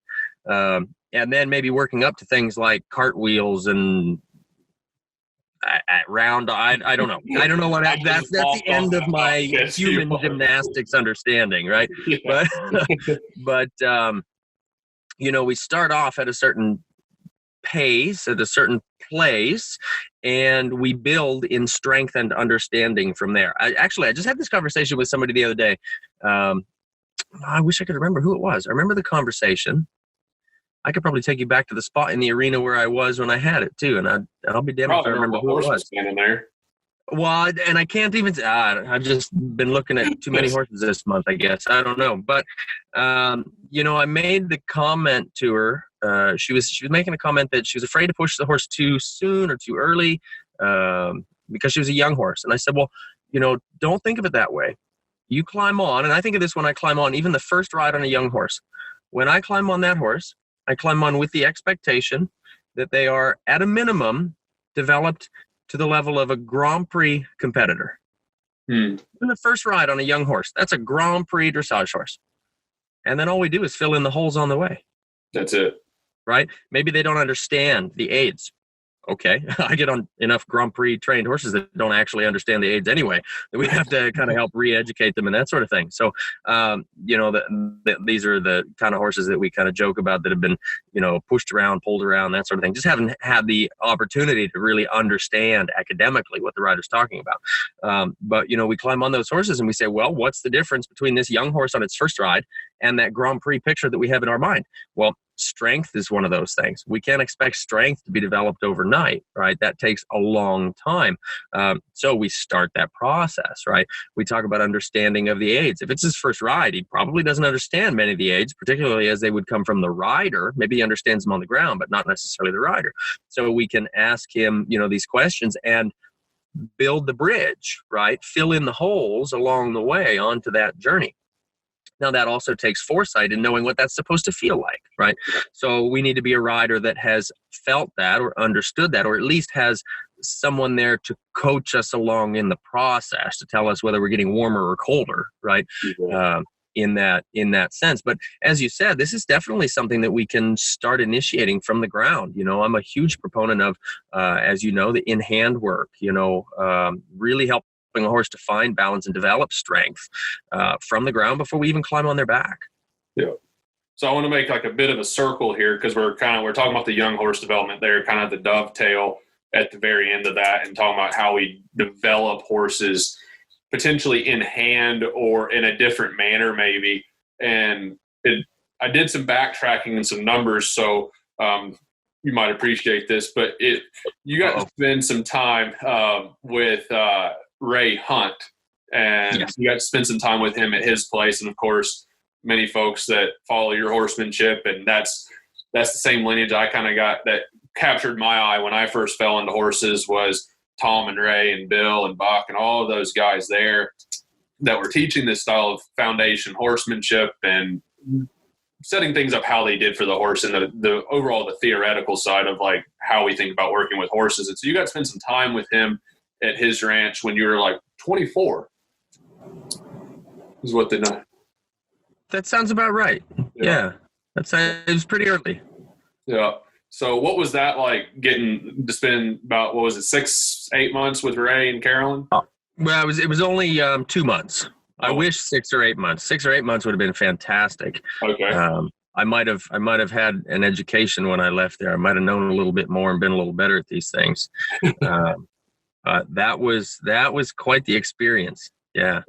and then maybe working up to things like cartwheels and round. I don't know. I don't know what that's the end of my human gymnastics understanding, right? Yeah. But we start off at a certain pace at a certain place, and we build in strength and understanding from there. I just had this conversation with somebody the other day. I wish I could remember who it was. I remember the conversation. I could probably take you back to the spot in the arena where I was when I had it too, and I'll be damned if I remember who it was. Standing there. Well, and I can't even. I've just been looking at too many horses this month, I guess. I don't know, but I made the comment to her. She was making a comment that she was afraid to push the horse too soon or too early because she was a young horse. And I said, well, don't think of it that way. You climb on, and I think of this when I climb on, even the first ride on a young horse. When I climb on that horse, I climb on with the expectation that they are, at a minimum, developed to the level of a Grand Prix competitor. In the first ride on a young horse, that's a Grand Prix dressage horse. And then all we do is fill in the holes on the way. That's it. Right? Maybe they don't understand the aids. Okay, I get on enough Grand Prix trained horses that don't actually understand the aids anyway, that we have to kind of help re-educate them and that sort of thing. So, these are the kind of horses that we kind of joke about that have been, pushed around, pulled around, that sort of thing. Just haven't had the opportunity to really understand academically what the rider's talking about. But we climb on those horses and we say, well, what's the difference between this young horse on its first ride and that Grand Prix picture that we have in our mind? Well, strength is one of those things. We can't expect strength to be developed overnight, right? That takes a long time. So we start that process, right? We talk about understanding of the aids. If it's his first ride, he probably doesn't understand many of the aids, particularly as they would come from the rider. Maybe he understands them on the ground, but not necessarily the rider. So we can ask him, these questions and build the bridge, right? Fill in the holes along the way onto that journey. Now, that also takes foresight in knowing what that's supposed to feel like, right? So we need to be a rider that has felt that or understood that, or at least has someone there to coach us along in the process, to tell us whether we're getting warmer or colder, right? In that sense. But as you said, this is definitely something that we can start initiating from the ground. I'm a huge proponent of, as you know, the in-hand work, really help a horse to find balance and develop strength from the ground before we even climb on their back. Yeah. So I want to make like a bit of a circle here because we're talking about the young horse development there, kind of the dovetail at the very end of that, and talking about how we develop horses potentially in hand or in a different manner maybe. And I did some backtracking and some numbers, so you might appreciate this, but you got to spend some time with Ray Hunt, and you got to spend some time with him at his place. And of course, many folks that follow your horsemanship, and that's the same lineage I kind of got that captured my eye when I first fell into horses was Tom and Ray and Bill and Buck and all of those guys there that were teaching this style of foundation horsemanship and setting things up how they did for the horse and the overall the theoretical side of like how we think about working with horses. And so you got to spend some time with him at his ranch when you were like 24 is what they know. That sounds about right. Yeah. It was pretty early. Yeah. So what was that like getting to spend about, 6-8 months with Ray and Carolyn? Well, it was only 2 months. I wish 6 or 8 months. 6 or 8 months would have been fantastic. Okay. I might have had an education when I left there. I might have known a little bit more and been a little better at these things. That was quite the experience. Yeah.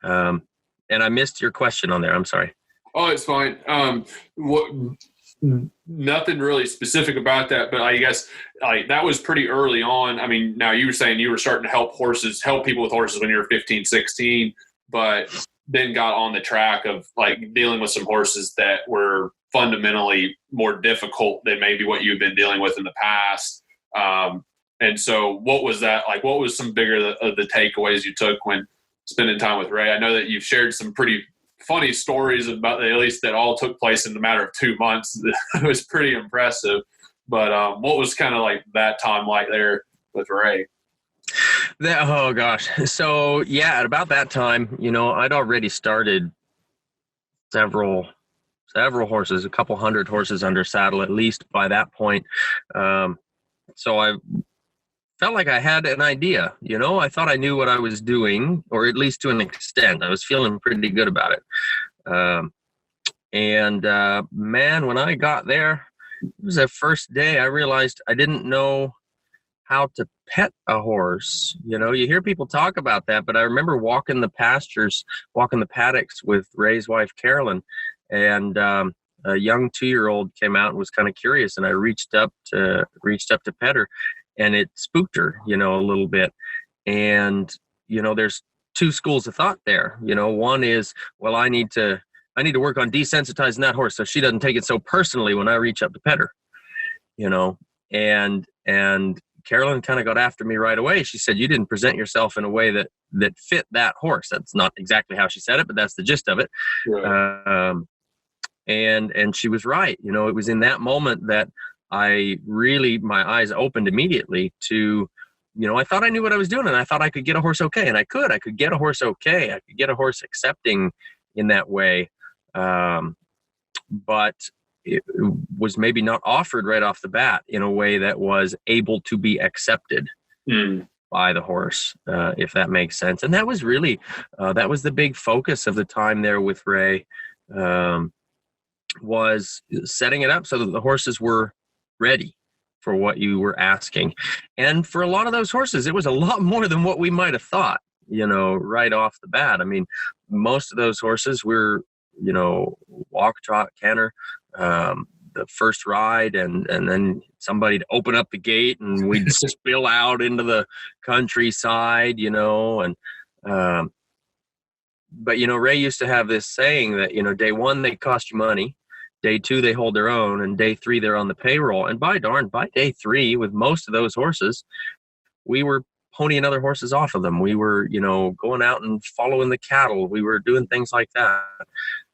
And I missed your question on there. I'm sorry. Oh, it's fine. Nothing really specific about that, but I guess like that was pretty early on. I mean, now you were saying you were starting to help people with horses when you were 15, 16, but then got on the track of like dealing with some horses that were fundamentally more difficult than maybe what you've been dealing with in the past. And so what was that like? What was some bigger of the takeaways you took when spending time with Ray? I know that you've shared some pretty funny stories about at least that all took place in a matter of 2 months. It was pretty impressive. But what was kind of like that time like there with Ray? Oh gosh. So yeah, at about that time, I'd already started several horses, a couple hundred horses under saddle at least by that point. So I felt like I had an idea, I thought I knew what I was doing, or at least to an extent. I was feeling pretty good about it. Man, when I got there, was that first day I realized I didn't know how to pet a horse. You know, you hear people talk about that, but I remember walking the paddocks with Ray's wife, Carolyn, and a young 2-year-old came out and was kind of curious, and I reached up to pet her, and it spooked her, you know, a little bit. And, you know, there's 2 schools of thought there. You know, one is, well, I need to work on desensitizing that horse so she doesn't take it so personally when I reach up to pet her, you know. And Carolyn kind of got after me right away. She said, you didn't present yourself in a way that fit that horse. That's not exactly how she said it, but that's the gist of it. Right. And she was right. You know, it was in that moment that my eyes opened immediately to, you know, I thought I knew what I was doing, and I thought I could get a horse okay. And I could get a horse okay. I could get a horse accepting in that way. But it was maybe not offered right off the bat in a way that was able to be accepted by the horse, if that makes sense. And that was really, that was the big focus of the time there with Ray, was setting it up so that the horses were ready for what you were asking. And for a lot of those horses, it was a lot more than what we might have thought, you know, right off the bat. I mean, most of those horses were, you know, walk, trot, canter, the first ride, and then somebody to open up the gate and we'd spill out into the countryside, you know. And but, you know, Ray used to have this saying that, you know, day 1, they cost you money. Day 2, they hold their own. And day 3, they're on the payroll. And by day 3, with most of those horses, we were ponying other horses off of them. We were, you know, going out and following the cattle. We were doing things like that.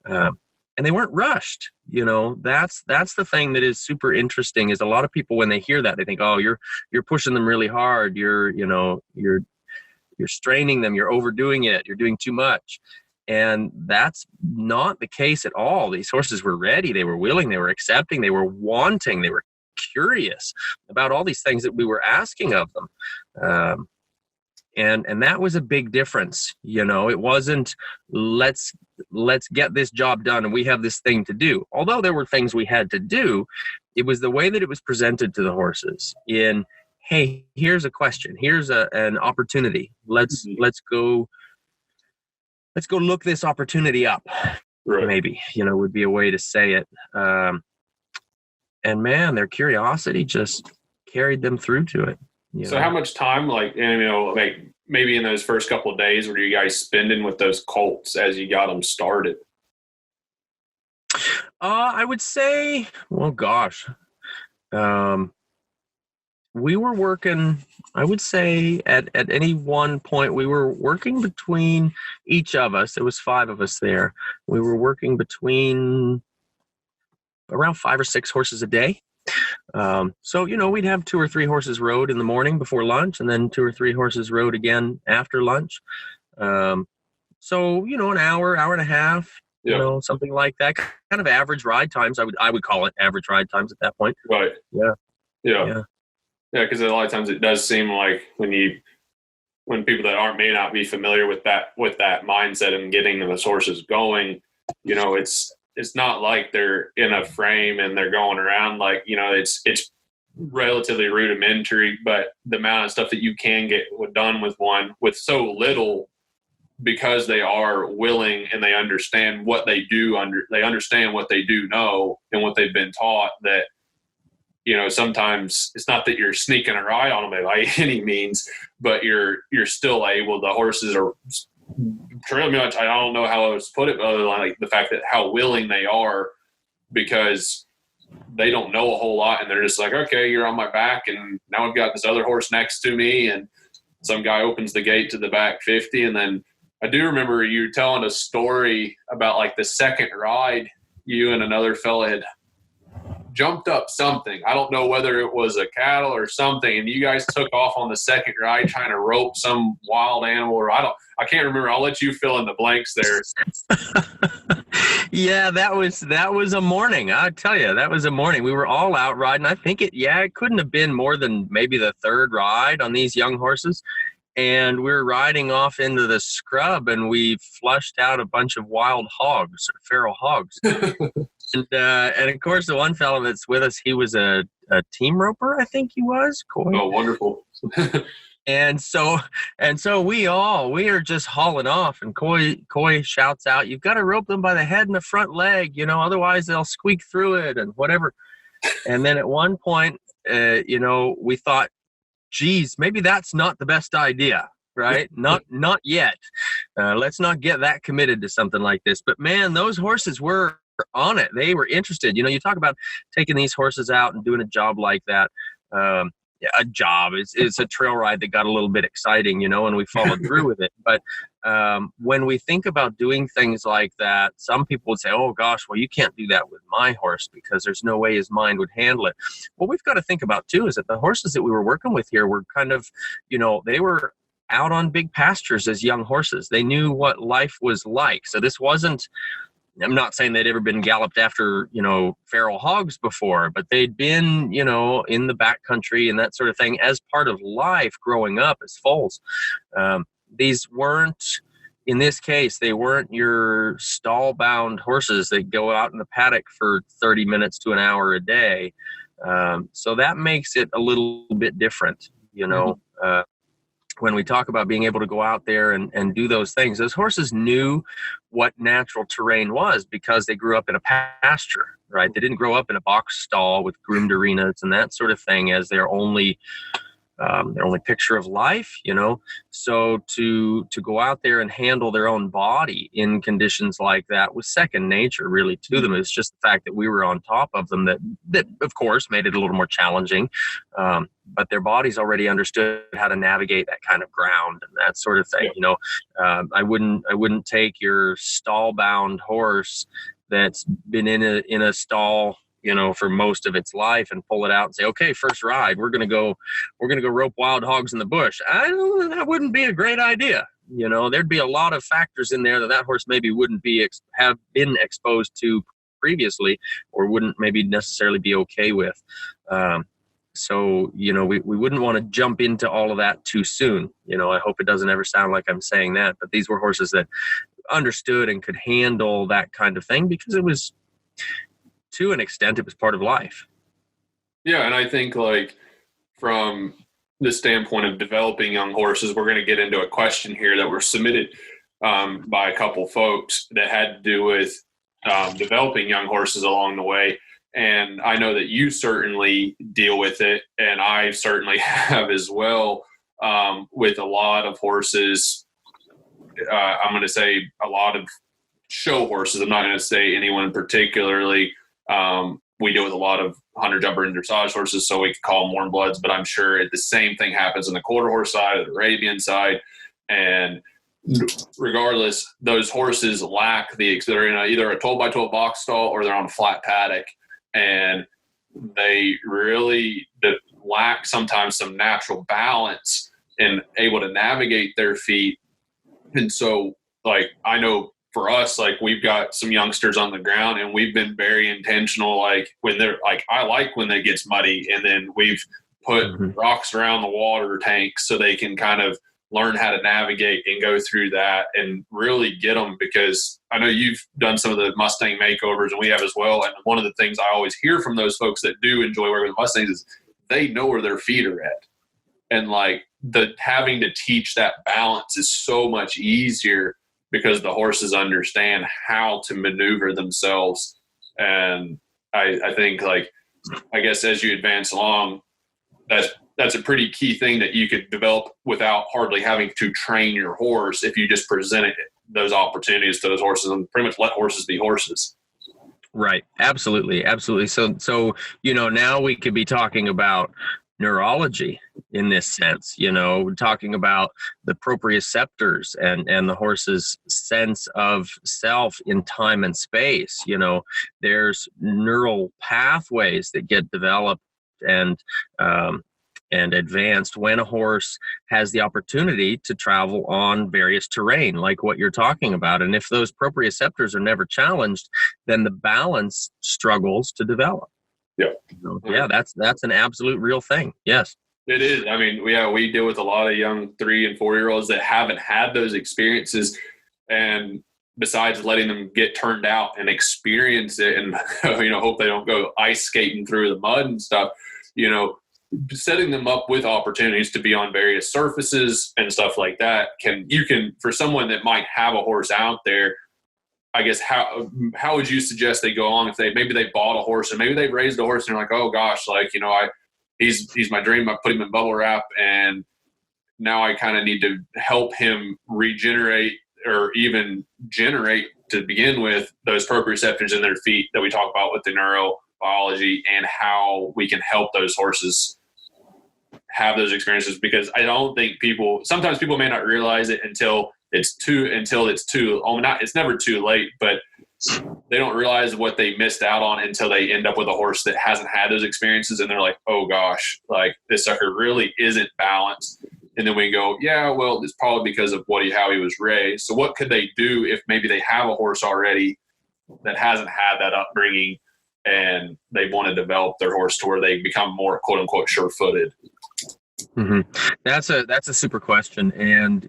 And they weren't rushed. You know, that's the thing that is super interesting, is a lot of people, when they hear that, they think, oh, you're pushing them really hard. You're straining them. You're overdoing it. You're doing too much. And that's not the case at all. These horses were ready. They were willing. They were accepting. They were wanting. They were curious about all these things that we were asking of them. And that was a big difference. You know, it wasn't let's get this job done and we have this thing to do. Although there were things we had to do, it was the way that it was presented to the horses in, hey, here's a question. Here's an opportunity. Let's go look this opportunity up. Right. Maybe, you know, would be a way to say it. And man, their curiosity just carried them through to it. So how much time, like, you know, like maybe in those first couple of days, were you guys spending with those colts as you got them started? I would say, well, gosh, we were working, I would say at any one point, we were working between each of us. There was 5 of us there. We were working between around 5 or 6 horses a day. So, you know, we'd have 2 or 3 horses rode in the morning before lunch, and then 2 or 3 horses rode again after lunch. So, you know, an hour and a half, you know, something like that. Kind of average ride times. I would call it average ride times at that point. Right. Yeah. Yeah, because a lot of times it does seem like when people that may not be familiar with that mindset and getting those horses going, you know, it's not like they're in a frame and they're going around, like, you know, it's relatively rudimentary, but the amount of stuff that you can get done with one with so little, because they are willing and they understand what they do, they understand what they do know and what they've been taught, that, you know, sometimes it's not that you're sneaking a ride on them by any means, but you're still able, the horses are pretty much, I don't know how else to put it, other than like the fact that how willing they are, because they don't know a whole lot and they're just like, okay, you're on my back and now I've got this other horse next to me, and some guy opens the gate to the back 50. And then I do remember you telling a story about like the second ride, you and another fella had jumped up something. I don't know whether it was a cattle or something, and you guys took off on the second ride trying to rope some wild animal, or I can't remember. I'll let you fill in the blanks there. Yeah, that was a morning. I tell you, that was a morning. We were all out riding. I think it couldn't have been more than maybe the 3rd ride on these young horses. And we were riding off into the scrub, and we flushed out a bunch of wild hogs, or feral hogs. And of course, the one fellow that's with us, he was a team roper, I think he was. Coy. Oh, wonderful. And so we are just hauling off, and Coy shouts out, "You've got to rope them by the head and the front leg, otherwise they'll squeak through it," and whatever. And then at one point, we thought, geez, maybe that's not the best idea, right? Not yet. Let's not get that committed to something like this. But man, those horses were on it. They were interested. You talk about taking these horses out and doing a job like that. A job. It's a trail ride that got a little bit exciting, and we followed through with it. But when we think about doing things like that, some people would say, oh gosh, well, you can't do that with my horse because there's no way his mind would handle it. What we've got to think about too is that the horses that we were working with here were kind of, they were out on big pastures as young horses. They knew what life was like. So this wasn't, I'm not saying they'd ever been galloped after, feral hogs before, but they'd been, in the backcountry and that sort of thing as part of life growing up as foals. These weren't, in this case, they weren't your stall-bound horses that go out in the paddock for 30 minutes to an hour a day. So that makes it a little bit different, when we talk about being able to go out there and do those things. Those horses knew what natural terrain was because they grew up in a pasture, right? They didn't grow up in a box stall with groomed arenas and that sort of thing as their only picture of life, So to go out there and handle their own body in conditions like that was second nature really to them. It's just the fact that we were on top of them that of course made it a little more challenging. But their bodies already understood how to navigate that kind of ground and that sort of thing. I wouldn't take your stall-bound horse that's been in a stall, for most of its life and pull it out and say, okay, first ride, we're going to go rope wild hogs in the bush. That wouldn't be a great idea. There'd be a lot of factors in there that horse maybe wouldn't have been exposed to previously or wouldn't maybe necessarily be okay with. So, we wouldn't want to jump into all of that too soon. I hope it doesn't ever sound like I'm saying that, but these were horses that understood and could handle that kind of thing because it was, to an extent, it was part of life. Yeah, and I think from the standpoint of developing young horses, we're going to get into a question here that were submitted by a couple folks that had to do with developing young horses along the way. And I know that you certainly deal with it, and I certainly have as well, with a lot of horses. I'm going to say a lot of show horses. I'm not going to say anyone particularly. We deal with a lot of hunter, jumper, and dressage horses, so we could call them warm bloods, but I'm sure the same thing happens on the quarter horse side or the Arabian side. And regardless, those horses lack they're in either a 12x12 box stall or they're on a flat paddock, and they really lack sometimes some natural balance and able to navigate their feet. And so, I know for us, we've got some youngsters on the ground and we've been very intentional. When they're I like when it gets muddy, and then we've put rocks around the water tanks so they can kind of learn how to navigate and go through that and really get them, because I know you've done some of the Mustang makeovers and we have as well. And one of the things I always hear from those folks that do enjoy working with Mustangs is they know where their feet are at. And having to teach that balance is so much easier because the horses understand how to maneuver themselves. And I think I guess as you advance along, that's a pretty key thing that you could develop without hardly having to train your horse if you just presented those opportunities to those horses and pretty much let horses be horses. Right. Absolutely. Absolutely. So, now we could be talking about neurology in this sense, talking about the proprioceptors and the horse's sense of self in time and space. There's neural pathways that get developed and advanced when a horse has the opportunity to travel on various terrain, like what you're talking about. And if those proprioceptors are never challenged, then the balance struggles to develop. Yeah. Yeah, that's an absolute real thing. Yes. It is. I mean, we deal with a lot of young 3 and 4 year olds that haven't had those experiences. And besides letting them get turned out and experience it and, hope they don't go ice skating through the mud and stuff, setting them up with opportunities to be on various surfaces and stuff like that for someone that might have a horse out there, I guess, how would you suggest they go on if maybe they bought a horse and maybe they've raised a horse and they're like, oh gosh, like, he's my dream. I put him in bubble wrap and now I kind of need to help him regenerate or even generate to begin with those proprioceptors in their feet that we talk about with the neurobiology and how we can help those horses have those experiences. Because I don't think sometimes people may not realize it until it's never too late, but they don't realize what they missed out on until they end up with a horse that hasn't had those experiences. And they're like, oh gosh, like this sucker really isn't balanced. And then we go, yeah, well, it's probably because of how he was raised. So what could they do if maybe they have a horse already that hasn't had that upbringing and they want to develop their horse to where they become more quote unquote sure-footed? Mm-hmm. That's a super question. And,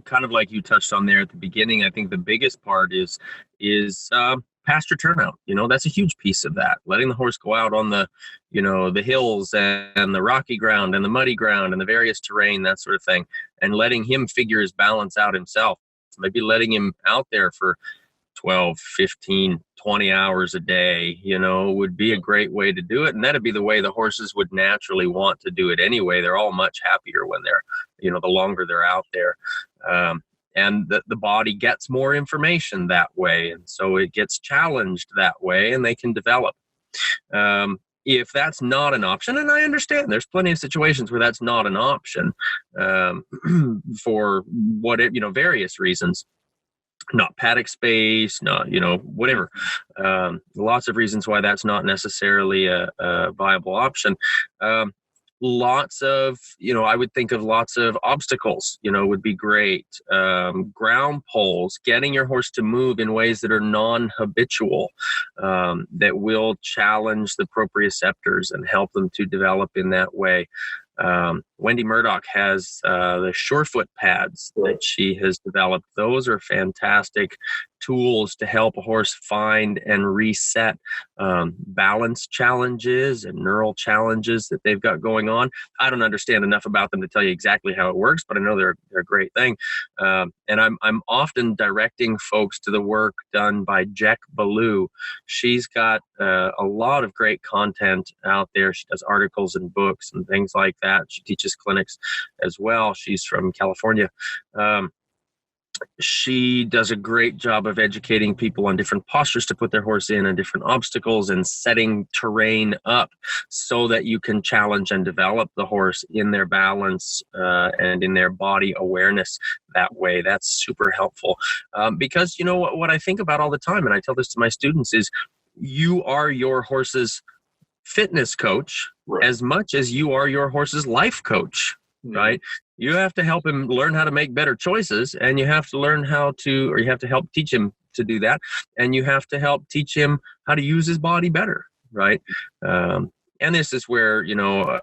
kind of like you touched on there at the beginning, I think the biggest part is pasture turnout. That's a huge piece of that. Letting the horse go out on the hills and the rocky ground and the muddy ground and the various terrain, that sort of thing, and letting him figure his balance out himself. Maybe letting him out there for 12, 15, 20 hours a day, would be a great way to do it. And that'd be the way the horses would naturally want to do it anyway. They're all much happier when they're, the longer they're out there. And the body gets more information that way. And so it gets challenged that way and they can develop. If that's not an option, and I understand there's plenty of situations where that's not an option for various reasons. Not paddock space, not, whatever. Lots of reasons why that's not necessarily a viable option. Lots of, I would think of lots of obstacles, would be great. Ground poles, getting your horse to move in ways that are non-habitual, that will challenge the proprioceptors and help them to develop in that way. Wendy Murdoch has the Surefoot pads that she has developed. Those are fantastic tools to help a horse find and reset balance challenges and neural challenges that they've got going on. I don't understand enough about them to tell you exactly how it works, but I know they're a great thing. And I'm often directing folks to the work done by Jack Ballou. She's got a lot of great content out there. She does articles and books and things like that. She teaches clinics as well. She's from California. She does a great job of educating people on different postures to put their horse in and different obstacles and setting terrain up so that you can challenge and develop the horse in their balance and in their body awareness that way. That's super helpful because what I think about all the time, and I tell this to my students, is you are your horse's fitness coach as much as you are your horse's life coach, right? You have to help him learn how to make better choices, and you have to you have to help teach him to do that, and you have to help teach him how to use his body better, right? And this is where,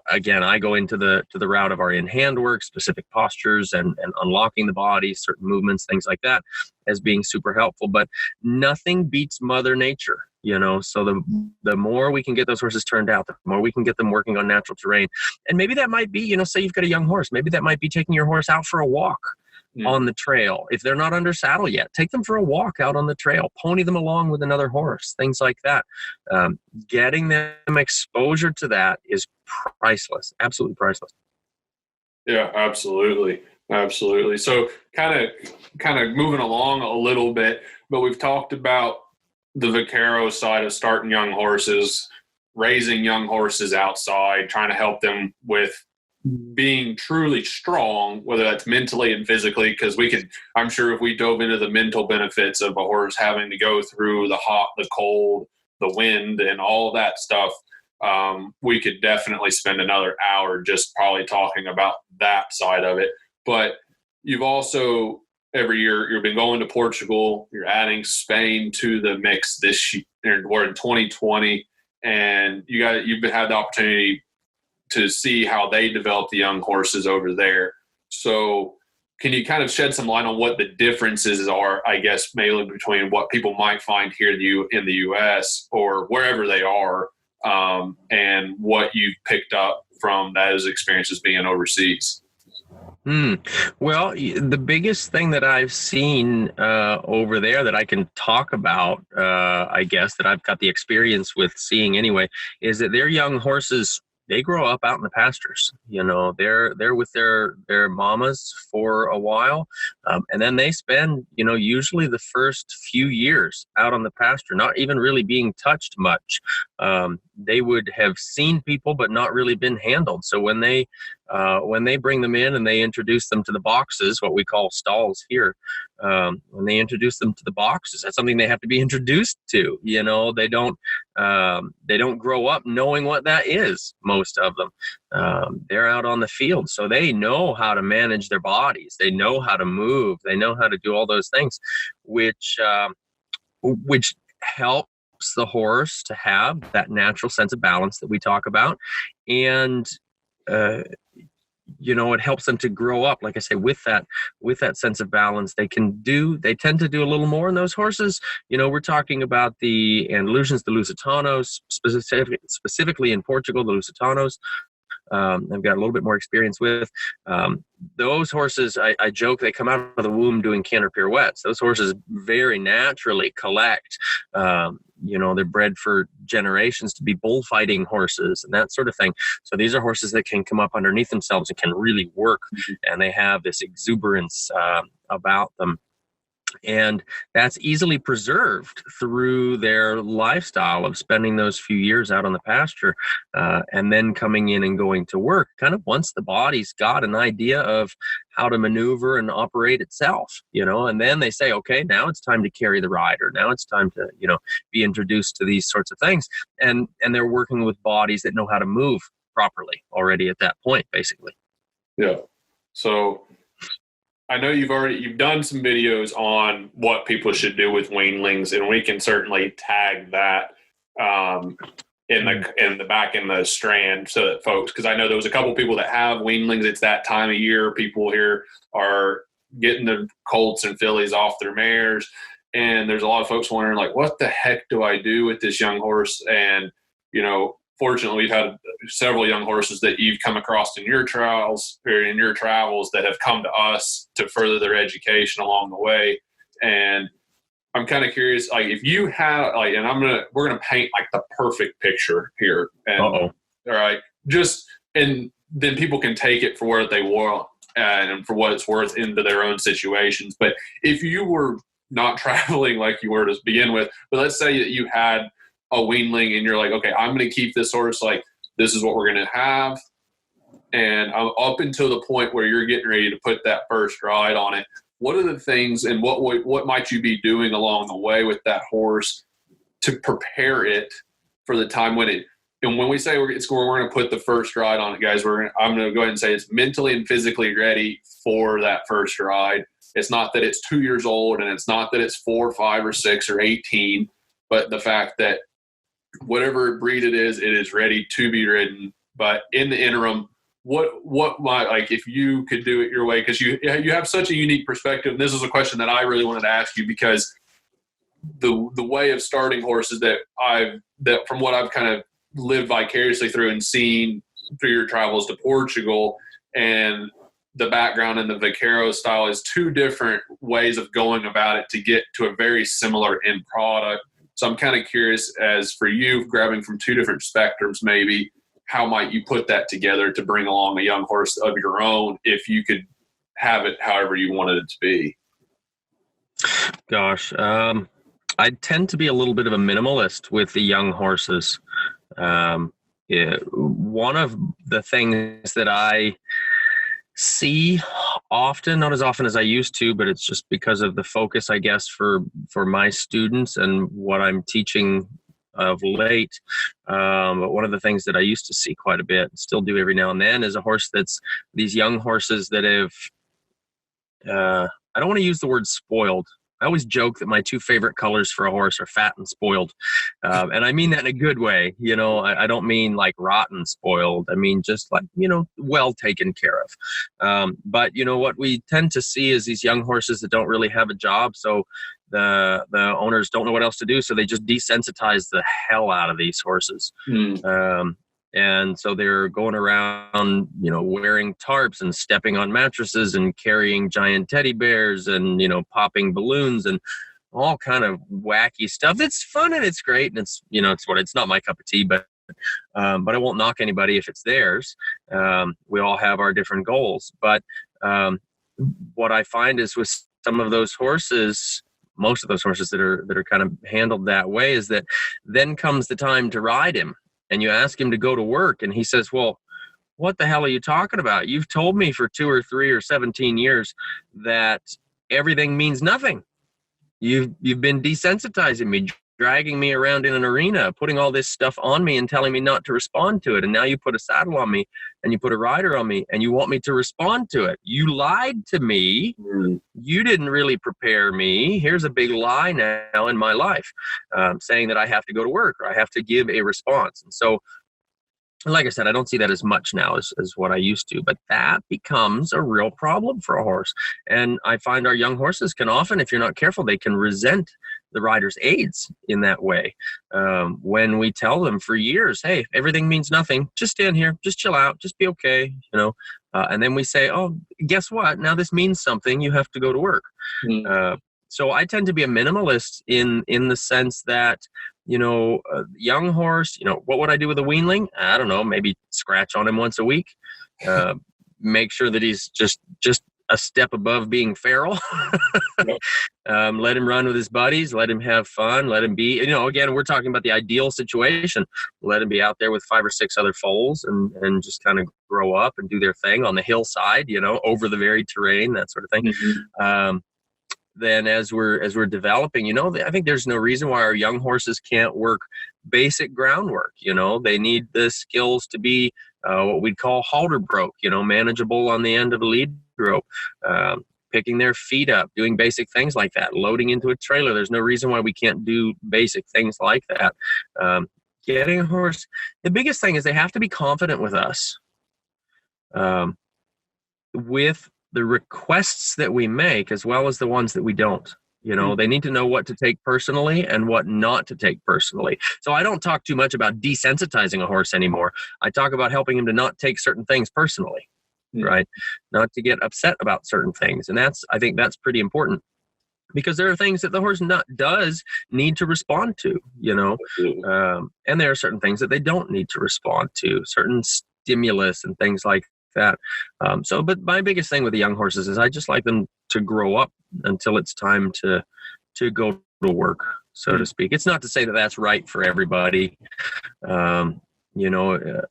again, I go into the route of our in-hand work, specific postures and unlocking the body, certain movements, things like that, as being super helpful. But nothing beats Mother Nature, so the more we can get those horses turned out, the more we can get them working on natural terrain. And maybe that might be, say you've got a young horse, maybe that might be taking your horse out for a walk on the trail. If they're not under saddle yet, take them for a walk out on the trail, pony them along with another horse, things like that. Getting them exposure to that is priceless, absolutely priceless. Yeah, absolutely. Absolutely. So kind of moving along a little bit, but we've talked about the vaquero side of starting young horses, raising young horses outside, trying to help them with being truly strong, whether that's mentally and physically, because I'm sure if we dove into the mental benefits of a horse having to go through the hot, the cold, the wind, and all that stuff, we could definitely spend another hour just probably talking about that side of it. But you've also, every year, you've been going to Portugal, you're adding Spain to the mix this year. We're in 2020, and you've had the opportunity to see how they develop the young horses over there. So can you kind of shed some light on what the differences are, I guess, mainly between what people might find here in the U.S. or wherever they are, and what you've picked up from those experiences being overseas? Well, the biggest thing that I've seen over there that I can talk about, I guess, that I've got the experience with seeing anyway, is that their young horses, they grow up out in the pastures. They're with their mamas for a while, and then they spend, usually the first few years out on the pasture, not even really being touched much. They would have seen people, but not really been handled. So when they bring them in and they introduce them to the boxes, what we call stalls here, when they introduce them to the boxes, that's something they have to be introduced to. They don't grow up knowing what that is. Most of them, they're out on the field, so they know how to manage their bodies. They know how to move. They know how to do all those things, which helps the horse to have that natural sense of balance that we talk about, and it helps them to grow up, like I say, with that sense of balance. They tend to do a little more in those horses. We're talking about the Andalusians, the Lusitanos, specifically in Portugal, the Lusitanos. I've got a little bit more experience with those horses. I joke they come out of the womb doing canter pirouettes. Those horses very naturally collect. They're bred for generations to be bullfighting horses and that sort of thing. So these are horses that can come up underneath themselves and can really work, and they have this exuberance about them. And that's easily preserved through their lifestyle of spending those few years out on the pasture, and then coming in and going to work. Kind of once the body's got an idea of how to maneuver and operate itself, and then they say, okay, now it's time to carry the rider. Now it's time to, be introduced to these sorts of things. And they're working with bodies that know how to move properly already at that point, basically. Yeah. So I know you've done some videos on what people should do with weanlings, and we can certainly tag that in the back in the strand so that folks, because I know there was a couple people that have weanlings. It's that time of year. People here are getting the colts and fillies off their mares, and there's a lot of folks wondering, like, what the heck do I do with this young horse? And fortunately, we've had several young horses that you've come across in your travels that have come to us to further their education along the way. And I'm kind of curious, like, if you have, like, and we're gonna paint like the perfect picture here. And, all right, and then people can take it for what they want and for what it's worth into their own situations. But if you were not traveling like you were to begin with, but let's say that you had a weanling and you're like, okay, I'm going to keep this horse, like, this is what we're going to have. And up until the point where you're getting ready to put that first ride on it, what are the things and what might you be doing along the way with that horse to prepare it for the time and when we say we're going to put the first ride on it, guys, I'm going to go ahead and say it's mentally and physically ready for that first ride. It's not that it's 2 years old, and it's not that it's 4, 5, or 6, or 18, but the fact that whatever breed it is ready to be ridden. But in the interim, what might, like, if you could do it your way, because you have such a unique perspective. And this is a question that I really wanted to ask you, because the way of starting horses that from what I've kind of lived vicariously through and seen through your travels to Portugal, and the background in the vaquero style is two different ways of going about it to get to a very similar end product. So I'm kind of curious, as for you, grabbing from two different spectrums, maybe, how might you put that together to bring along a young horse of your own if you could have it however you wanted it to be? Gosh, I tend to be a little bit of a minimalist with the young horses. One of the things that I see often, not as often as I used to, but it's just because of the focus, I guess, for my students and what I'm teaching of late. But one of the things that I used to see quite a bit, and still do every now and then, is a horse that's these young horses that have, I don't want to use the word spoiled. I always joke that my two favorite colors for a horse are fat and spoiled. And I mean that in a good way. You know, I don't mean like rotten spoiled. I mean, just like, you know, well taken care of. But, you know, what we tend to see is these young horses that don't really have a job. So the owners don't know what else to do. So they just desensitize the hell out of these horses. And so they're going around, you know, wearing tarps and stepping on mattresses and carrying giant teddy bears and, you know, popping balloons and all kind of wacky stuff. It's fun and it's great. And it's, you know, it's not my cup of tea, but I won't knock anybody if it's theirs. We all have our different goals. But what I find is with some of those horses, most of those horses that are kind of handled that way, is that then comes the time to ride him. And you ask him to go to work and he says, well, what the hell are you talking about? You've told me for 2 or 3 or 17 years that everything means nothing. You've been desensitizing me, dragging me around in an arena, putting all this stuff on me and telling me not to respond to it. And now you put a saddle on me and you put a rider on me and you want me to respond to it. You lied to me. You didn't really prepare me. Here's a big lie now in my life, saying that I have to go to work or I have to give a response. And so, like I said, I don't see that as much now as what I used to, but that becomes a real problem for a horse. And I find our young horses can often, if you're not careful, they can resent the rider's aids in that way. When we tell them for years, hey, everything means nothing, just stand here, just chill out, just be okay, you know. And then we say, oh, guess what? Now this means something. You have to go to work. So I tend to be a minimalist in the sense that, you know, a young horse, you know, what would I do with a weanling? I don't know, maybe scratch on him once a week. Make sure that he's just a step above being feral. Let him run with his buddies, let him have fun, let him be, you know, again, we're talking about the ideal situation. Let him be out there with 5 or 6 other foals and just kind of grow up and do their thing on the hillside, you know, over the varied terrain, that sort of thing. Then as we're developing, you know, I think there's no reason why our young horses can't work basic groundwork. You know, they need the skills to be what we'd call halter broke, you know, manageable on the end of a lead rope, picking their feet up, doing basic things like that, loading into a trailer. There's no reason why we can't do basic things like that. Getting a horse, the biggest thing is they have to be confident with us. With the requests that we make as well as the ones that we don't. You know, they need to know what to take personally and what not to take personally. So I don't talk too much about desensitizing a horse anymore. I talk about helping him to not take certain things personally, right? Not to get upset about certain things. And I think that's pretty important because there are things that the horse does need to respond to, you know, and there are certain things that they don't need to respond to, certain stimulus and things like that. But my biggest thing with the young horses is I just like them to grow up until it's time to go to work, so to speak. It's not to say that that's right for everybody. You know,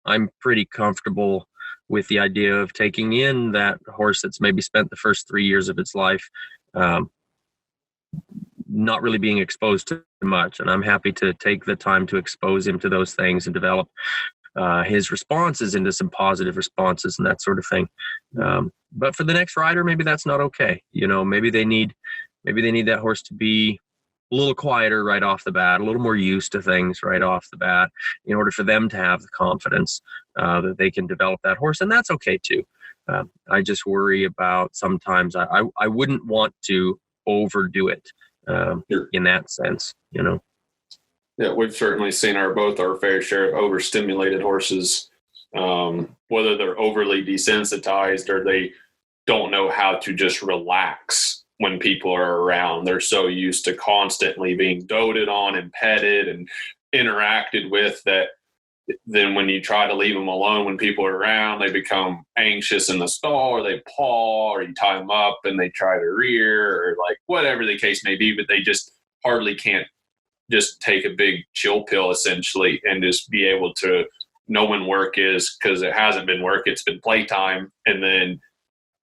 I'm pretty comfortable with the idea of taking in that horse that's maybe spent the first 3 years of its life not really being exposed to much. And I'm happy to take the time to expose him to those things and develop his responses into some positive responses and that sort of thing. But for the next rider, maybe that's not okay. You know, maybe they need that horse to be a little quieter right off the bat, a little more used to things right off the bat in order for them to have the confidence that they can develop that horse. And that's okay too. I just worry about sometimes I wouldn't want to overdo it in that sense, you know. Yeah, we've certainly seen both our fair share of overstimulated horses, whether they're overly desensitized or they don't know how to just relax when people are around. They're so used to constantly being doted on and petted and interacted with that then when you try to leave them alone when people are around, they become anxious in the stall, or they paw, or you tie them up and they try to rear, or like whatever the case may be, but they just hardly can't just take a big chill pill essentially and just be able to know when work is, because it hasn't been work, it's been playtime, and then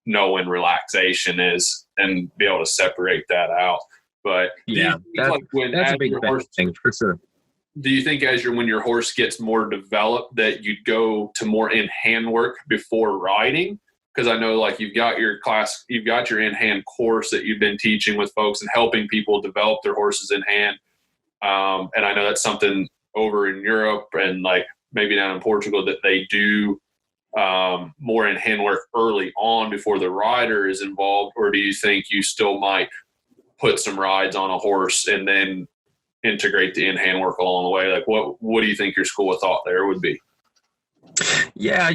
know when relaxation is and be able to separate that out. But yeah, that's a big thing for sure. Do you think when your horse gets more developed that you'd go to more in hand work before riding? because I know like you've got your class, you've got your in-hand course that you've been teaching with folks and helping people develop their horses in hand. And I know that's something over in Europe and like maybe down in Portugal that they do more in hand work early on before the rider is involved? Or do you think you still might put some rides on a horse and then integrate the in-hand work along the way? Like what do you think your school of thought there would be? Yeah,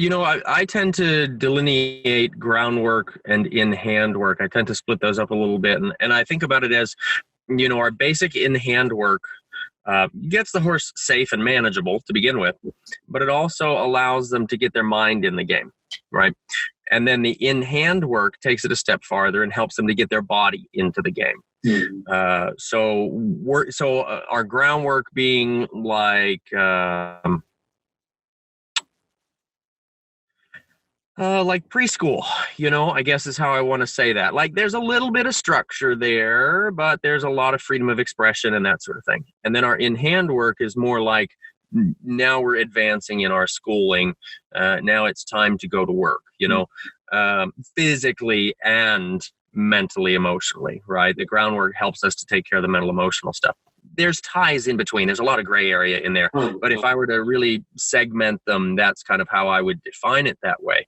I tend to delineate groundwork and in-hand work. I tend to split those up a little bit. And I think about it as, our basic in-hand work gets the horse safe and manageable to begin with, but it also allows them to get their mind in the game, right? And then the in-hand work takes it a step farther and helps them to get their body into the game. Mm-hmm. So our groundwork being like preschool, I guess is how I want to say that. Like there's a little bit of structure there, but there's a lot of freedom of expression and that sort of thing. And then our in-hand work is more like, now we're advancing in our schooling. Now it's time to go to work, physically and mentally, emotionally, right? The groundwork helps us to take care of the mental, emotional stuff. There's ties in between. There's a lot of gray area in there. But if I were to really segment them, that's kind of how I would define it that way.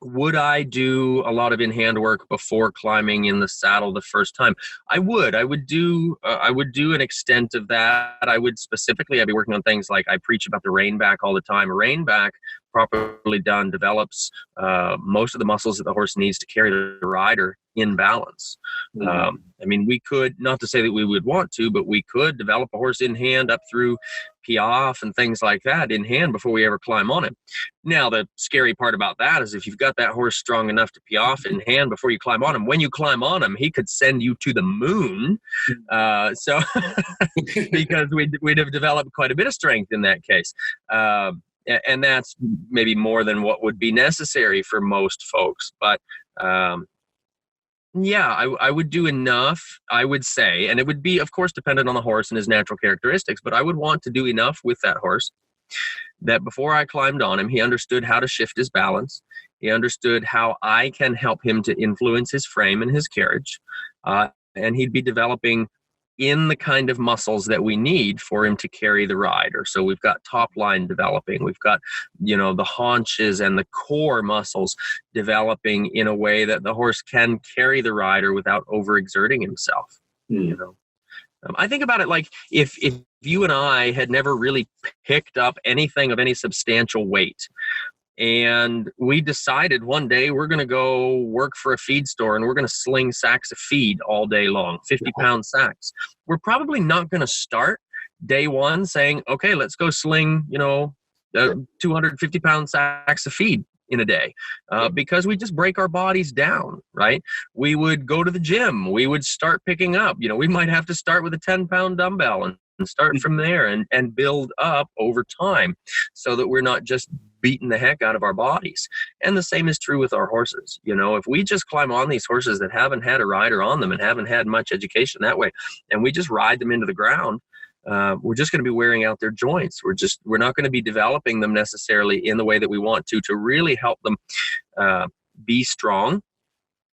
Would I do a lot of in-hand work before climbing in the saddle the first time? I would do an extent of that. I'd be working on things like I preach about the rein back all the time. Rein back, properly done, develops most of the muscles that the horse needs to carry the rider in balance. We could, not to say that we would want to, but we could develop a horse in hand up through piaffe and things like that in hand before we ever climb on him. Now, the scary part about that is if you've got that horse strong enough to piaffe in hand before you climb on him, when you climb on him, he could send you to the moon. Because we'd have developed quite a bit of strength in that case. And that's maybe more than what would be necessary for most folks. But I would do enough, I would say, and it would be, of course, dependent on the horse and his natural characteristics, but I would want to do enough with that horse that before I climbed on him, he understood how to shift his balance. He understood how I can help him to influence his frame and his carriage. And he'd be developing in the kind of muscles that we need for him to carry the rider. So we've got top line developing. We've got, the haunches and the core muscles developing in a way that the horse can carry the rider without overexerting himself. I think about it like if you and I had never really picked up anything of any substantial weight, and we decided one day we're going to go work for a feed store and we're going to sling sacks of feed all day long, 50-pound sacks. We're probably not going to start day one saying, okay, let's go sling, 250-pound sacks of feed in a day, because we just break our bodies down, right? We would go to the gym. We would start picking up, we might have to start with a 10-pound dumbbell and start from there and build up over time so that we're not just beating the heck out of our bodies. And the same is true with our horses. If we just climb on these horses that haven't had a rider on them and haven't had much education that way, and we just ride them into the ground, we're just going to be wearing out their joints. We're not going to be developing them necessarily in the way that we want to really help them be strong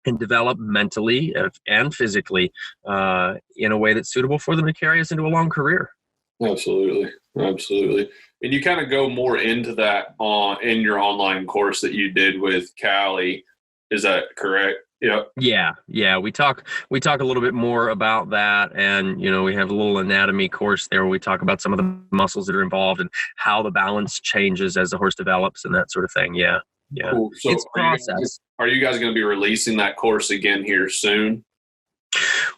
and develop mentally and physically in a way that's suitable for them to carry us into a long career. Absolutely. And you kind of go more into that in your online course that you did with Callie. Is that correct? Yeah. Yeah. We talk a little bit more about that. And, we have a little anatomy course there where we talk about some of the muscles that are involved and how the balance changes as the horse develops and that sort of thing. Yeah. Cool. So it's process. Are you guys going to be releasing that course again here soon?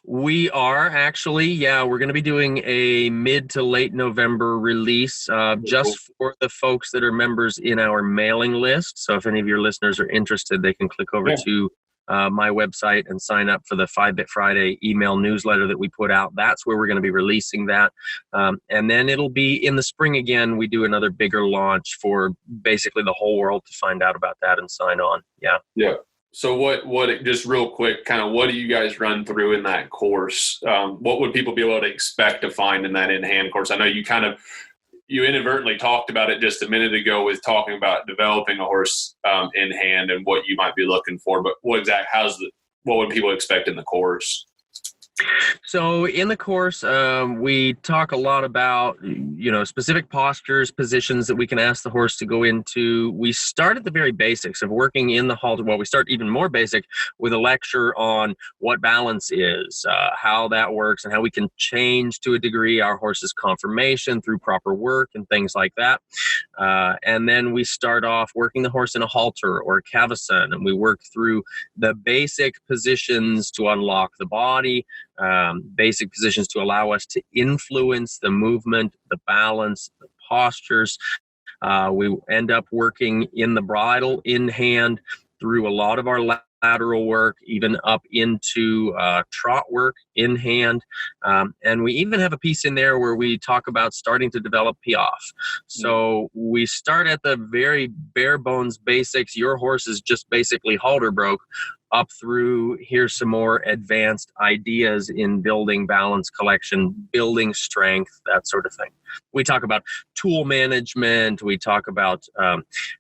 We are actually, we're going to be doing a mid to late November release just for the folks that are members in our mailing list. So if any of your listeners are interested, they can click over to my website and sign up for the 5-Bit Friday email newsletter that we put out. That's where we're going to be releasing that. And then it'll be in the spring again. We do another bigger launch for basically the whole world to find out about that and sign on. Yeah. So what just real quick, kind of what do you guys run through in that course? What would people be able to expect to find in that in-hand course? I know you you inadvertently talked about it just a minute ago with talking about developing a horse in hand and what you might be looking for. But what would people expect in the course? So in the course, we talk a lot about, specific postures, positions that we can ask the horse to go into. We start at the very basics of working in the halter. Well, we start even more basic with a lecture on what balance is, how that works, and how we can change to a degree our horse's conformation through proper work and things like that. And then we start off working the horse in a halter or a cavesson, and we work through the basic positions to unlock the body, basic positions to allow us to influence the movement, the balance, the postures. We end up working in the bridle in hand through a lot of our lateral work, even up into trot work in hand. And we even have a piece in there where we talk about starting to develop piaffe. So we start at the very bare bones basics. Your horse is just basically halter broke, up through here's some more advanced ideas in building balance collection, building strength, that sort of thing. We talk about tool management. We talk about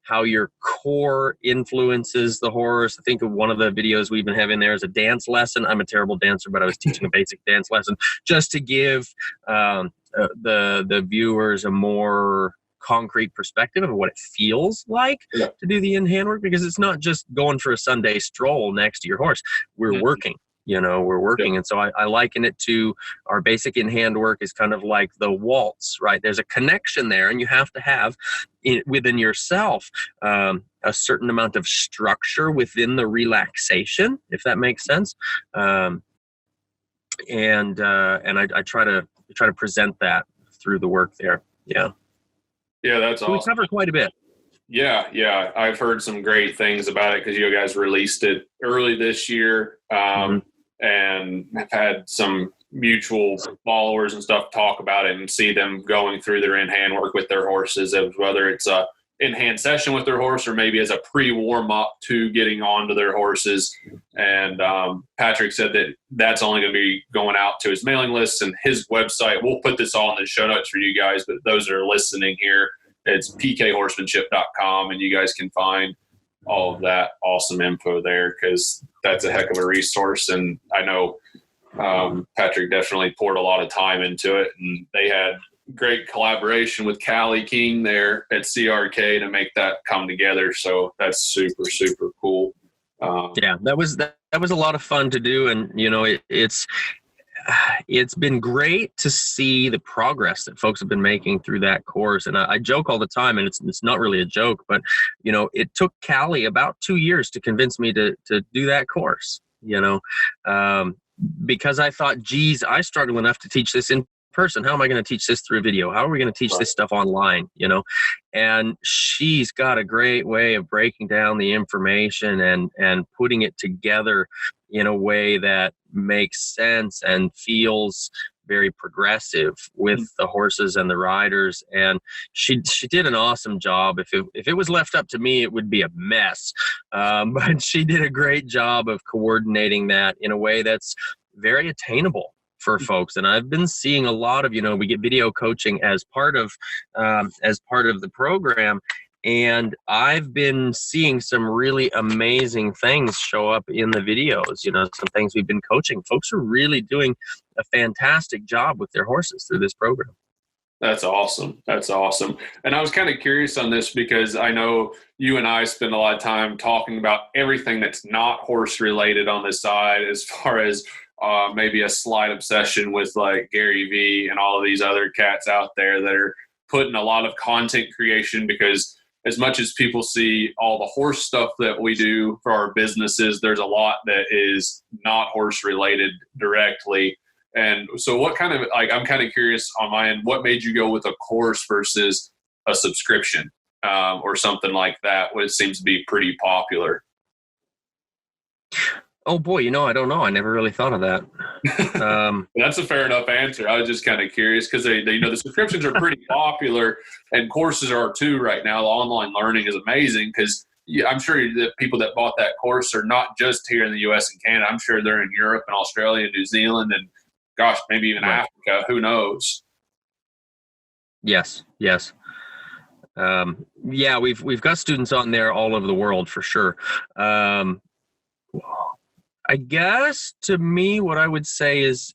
how your core influences the horse. I think one of the videos we even have in there is a dance lesson. I'm a terrible dancer, but I was teaching a basic dance lesson just to give the viewers a more concrete perspective of what it feels like to do the in-hand work, because it's not just going for a Sunday stroll next to your horse. We're working. We're working. And so I liken it to our basic in-hand work is kind of like the waltz, right? There's a connection there, and you have to have within yourself a certain amount of structure within the relaxation, if that makes sense. And I try to present that through the work there. Yeah, that's awesome. We cover quite a bit. Yeah. I've heard some great things about it because you guys released it early this year, and have had some mutual followers and stuff talk about it and see them going through their in-hand work with their horses, whether it's a in-hand session with their horse or maybe as a pre-warm-up to getting onto their horses. And Patrick said that that's only going to be going out to his mailing lists and his website. We'll put this all in the show notes for you guys, but those that are listening here, it's pkhorsemanship.com, and you guys can find all of that awesome info there because that's a heck of a resource. And I know Patrick definitely poured a lot of time into it, and they had great collaboration with Callie King there at CRK to make that come together. So that's super, super cool. That was a lot of fun to do. And, it's been great to see the progress that folks have been making through that course. And I joke all the time, and it's not really a joke, but, it took Callie about 2 years to convince me to do that course, because I thought, geez, I struggle enough to teach this in person. How am I going to teach this through a video? How are we going to teach this stuff online? And she's got a great way of breaking down the information and putting it together in a way that makes sense and feels very progressive with the horses and the riders. And she did an awesome job. If it was left up to me, it would be a mess. But she did a great job of coordinating that in a way that's very attainable for folks. And I've been seeing a lot of, we get video coaching as part of the program. And I've been seeing some really amazing things show up in the videos, some things we've been coaching. Folks are really doing a fantastic job with their horses through this program. That's awesome. And I was kind of curious on this because I know you and I spend a lot of time talking about everything that's not horse related on this side, as far as maybe a slight obsession with like Gary Vee and all of these other cats out there that are putting a lot of content creation, because as much as people see all the horse stuff that we do for our businesses, there's a lot that is not horse related directly. And so what kind of, I'm kind of curious on my end, what made you go with a course versus a subscription or something like that, which seems to be pretty popular? Oh boy, I don't know. I never really thought of that. That's a fair enough answer. I was just kind of curious because they the subscriptions are pretty popular, and courses are too right now. The online learning is amazing because I'm sure that people that bought that course are not just here in the U.S. and Canada. I'm sure they're in Europe and Australia, New Zealand, and gosh, maybe even Africa. Who knows? Yes. Yeah, we've got students on there all over the world for sure. I guess to me, what I would say is,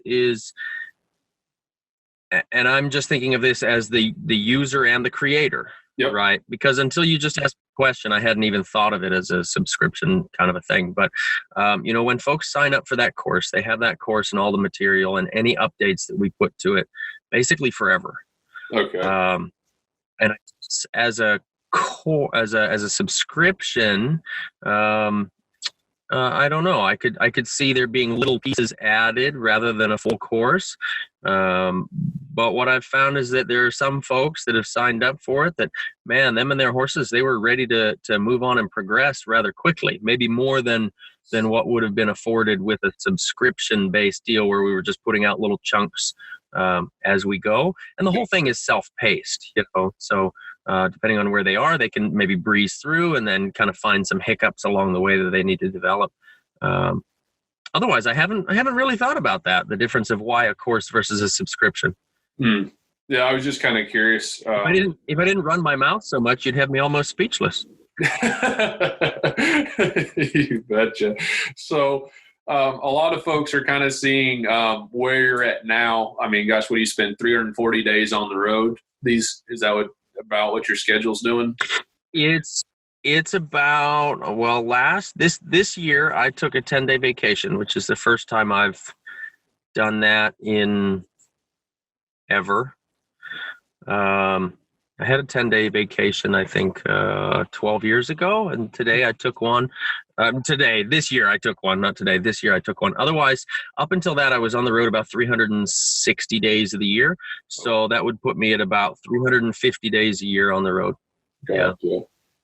and I'm just thinking of this as the user and the creator, Yep. right? Because until you just asked the question, I hadn't even thought of it as a subscription kind of a thing. But, when folks sign up for that course, they have that course and all the material and any updates that we put to it, basically forever. Okay. And as a subscription, I don't know. I could see there being little pieces added rather than a full course. But what I've found is that there are some folks that have signed up for it that, man, them and their horses, they were ready to move on and progress rather quickly, maybe more than what would have been afforded with a subscription-based deal where we were just putting out little chunks as we go. And the whole thing is self-paced, so depending on where they are, they can maybe breeze through and then kind of find some hiccups along the way that they need to develop. Otherwise, I haven't really thought about that, the difference of why a course versus a subscription. Yeah, I was just kind of curious. If I didn't run my mouth so much, you'd have me almost speechless. You betcha. So a lot of folks are kind of seeing where you're at now. I mean, gosh, what do you spend 340 days on the road? Is that about what your schedule's doing? It's about, this year I took a 10-day vacation, which is the first time I've done that in ever. I had a 10-day vacation, I think, 12 years ago. And today I took one. This year I took one, not today. This year I took one. Otherwise, up until that, I was on the road about 360 days of the year. So that would put me at about 350 days a year on the road. Gotcha. Yeah.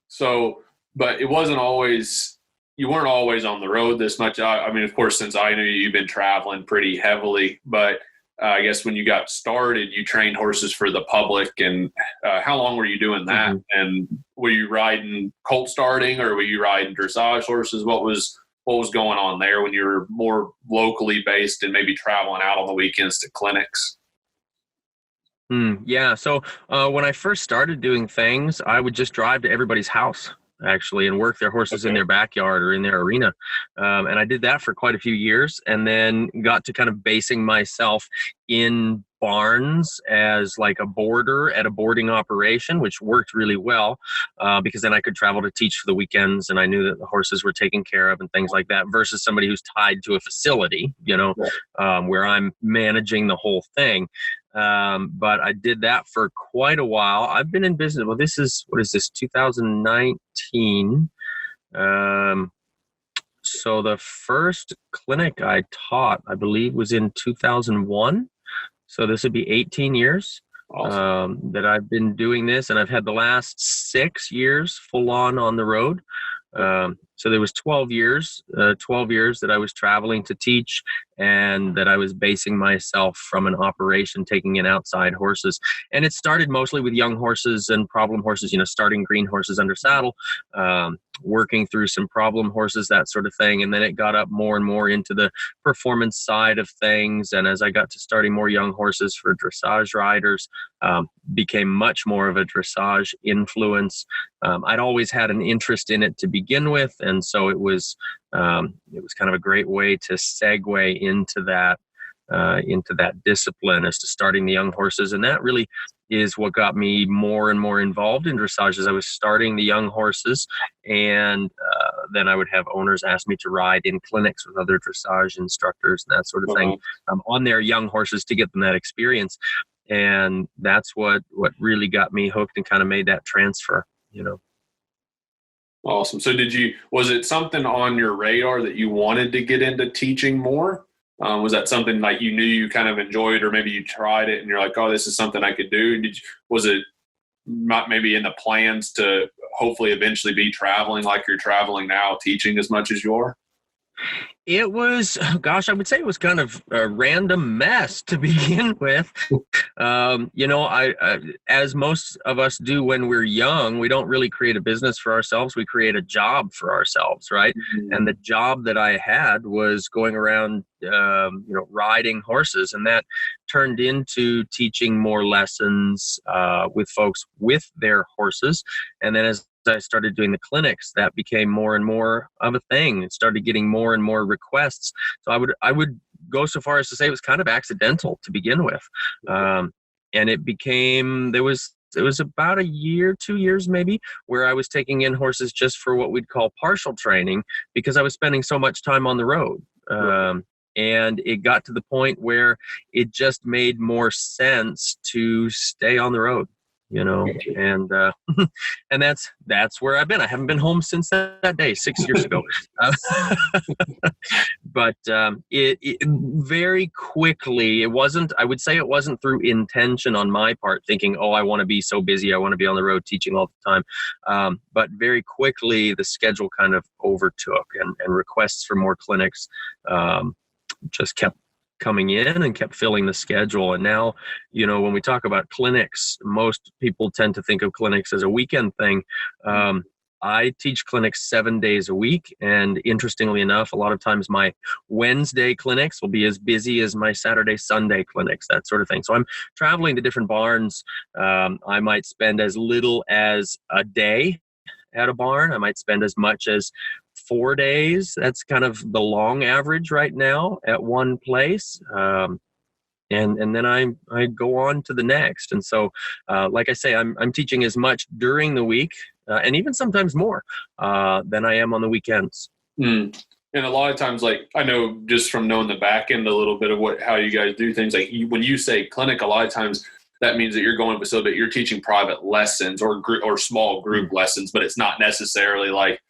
So, but it wasn't always, you weren't always on the road this much. I mean, of course, since I knew you, you've been traveling pretty heavily, but I guess when you got started, you trained horses for the public. And how long were you doing that? Mm-hmm. And were you riding colt starting, or were you riding dressage horses? What was going on there when you were more locally based and maybe traveling out on the weekends to clinics? Yeah. So when I first started doing things, I would just drive to everybody's house, actually, and work their horses in their backyard or in their arena. And I did that for quite a few years, and then got to kind of basing myself in barns as like a boarder at a boarding operation, which worked really well because then I could travel to teach for the weekends, and I knew that the horses were taken care of and things like that, versus somebody who's tied to a facility, where I'm managing the whole thing. But I did that for quite a while. I've been in business. Well, this is 2019. So the first clinic I taught, I believe, was in 2001. So this would be 18 years. Awesome. That I've been doing this, and I've had the last 6 years full on the road. So there was 12 years that I was traveling to teach, and that I was basing myself from an operation, taking in outside horses. And it started mostly with young horses and problem horses, starting green horses under saddle, working through some problem horses, that sort of thing. And then it got up more and more into the performance side of things. And as I got to starting more young horses for dressage riders, became much more of a dressage influence. I'd always had an interest in it to begin with. And so it was kind of a great way to segue into that discipline as to starting the young horses. And that really is what got me more and more involved in dressage as I was starting the young horses. And then I would have owners ask me to ride in clinics with other dressage instructors and that sort of thing on their young horses to get them that experience. And that's what really got me hooked and kind of made that transfer, Awesome. So was it something on your radar that you wanted to get into teaching more? Was that something like you knew you kind of enjoyed, or maybe you tried it and you're like, oh, this is something I could do? Was it maybe in the plans to hopefully eventually be traveling like you're traveling now, teaching as much as you are? It was, gosh, I would say it was kind of a random mess to begin with. As most of us do when we're young, we don't really create a business for ourselves. We create a job for ourselves, right? Mm-hmm. And the job that I had was going around, riding horses, and that turned into teaching more lessons with folks with their horses. And then as I started doing the clinics, that became more and more of a thing. It started getting more and more requests. So I would go so far as to say it was kind of accidental to begin with. And it became, there was about a year, 2 years maybe, where I was taking in horses just for what we'd call partial training because I was spending so much time on the road. And it got to the point where it just made more sense to stay on the road. And that's where I've been. I haven't been home since that day, 6 years ago. But it very quickly, I would say it wasn't through intention on my part, thinking, I want to be so busy, I want to be on the road teaching all the time. But very quickly, the schedule kind of overtook, and requests for more clinics just kept coming in and kept filling the schedule. And now, when we talk about clinics, most people tend to think of clinics as a weekend thing. I teach clinics 7 days a week. And interestingly enough, a lot of times my Wednesday clinics will be as busy as my Saturday, Sunday clinics, that sort of thing. So I'm traveling to different barns. I might spend as little as a day at a barn. I might spend as much as 4 days. That's kind of the long average right now at one place. And then I go on to the next. And so, like I say, I'm teaching as much during the week, and even sometimes more than I am on the weekends. And a lot of times, like I know just from knowing the back end a little bit of how you guys do things, like when you say clinic, a lot of times that means that you're going to facilitate, you're teaching private lessons or small group lessons, but it's not necessarily like,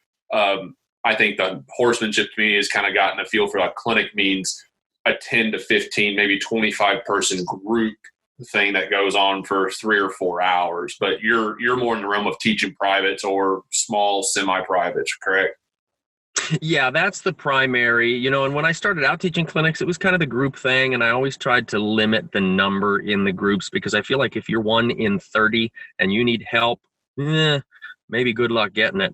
I think the horsemanship to me has kind of gotten a feel for like clinic means a 10 to 15, maybe 25 person group thing that goes on for 3 or 4 hours. But you're more in the realm of teaching privates or small semi-privates, correct? Yeah, that's the primary, and when I started out teaching clinics, it was kind of the group thing. And I always tried to limit the number in the groups because I feel like if you're 1 in 30 and you need help, maybe good luck getting it.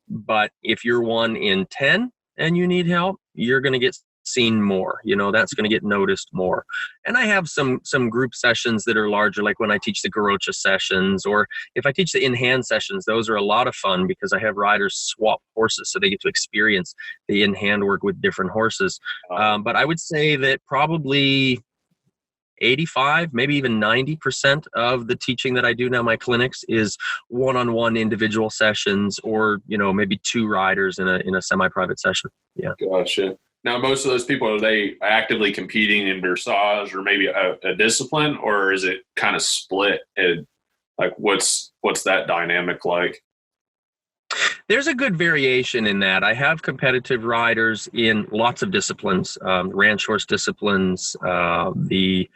But if you're 1 in 10 and you need help, you're going to get seen more, that's going to get noticed more. And I have some group sessions that are larger, like when I teach the Garocha sessions, or if I teach the in-hand sessions, those are a lot of fun because I have riders swap horses so they get to experience the in-hand work with different horses. But I would say that probably 85, maybe even 90% of the teaching that I do now, my clinics, is one-on-one individual sessions, or maybe 2 riders in a semi-private session. Yeah. Gotcha. Now, most of those people, are they actively competing in dressage or maybe a discipline, or is it kind of split? Like, what's that dynamic like? There's a good variation in that. I have competitive riders in lots of disciplines, ranch horse disciplines, the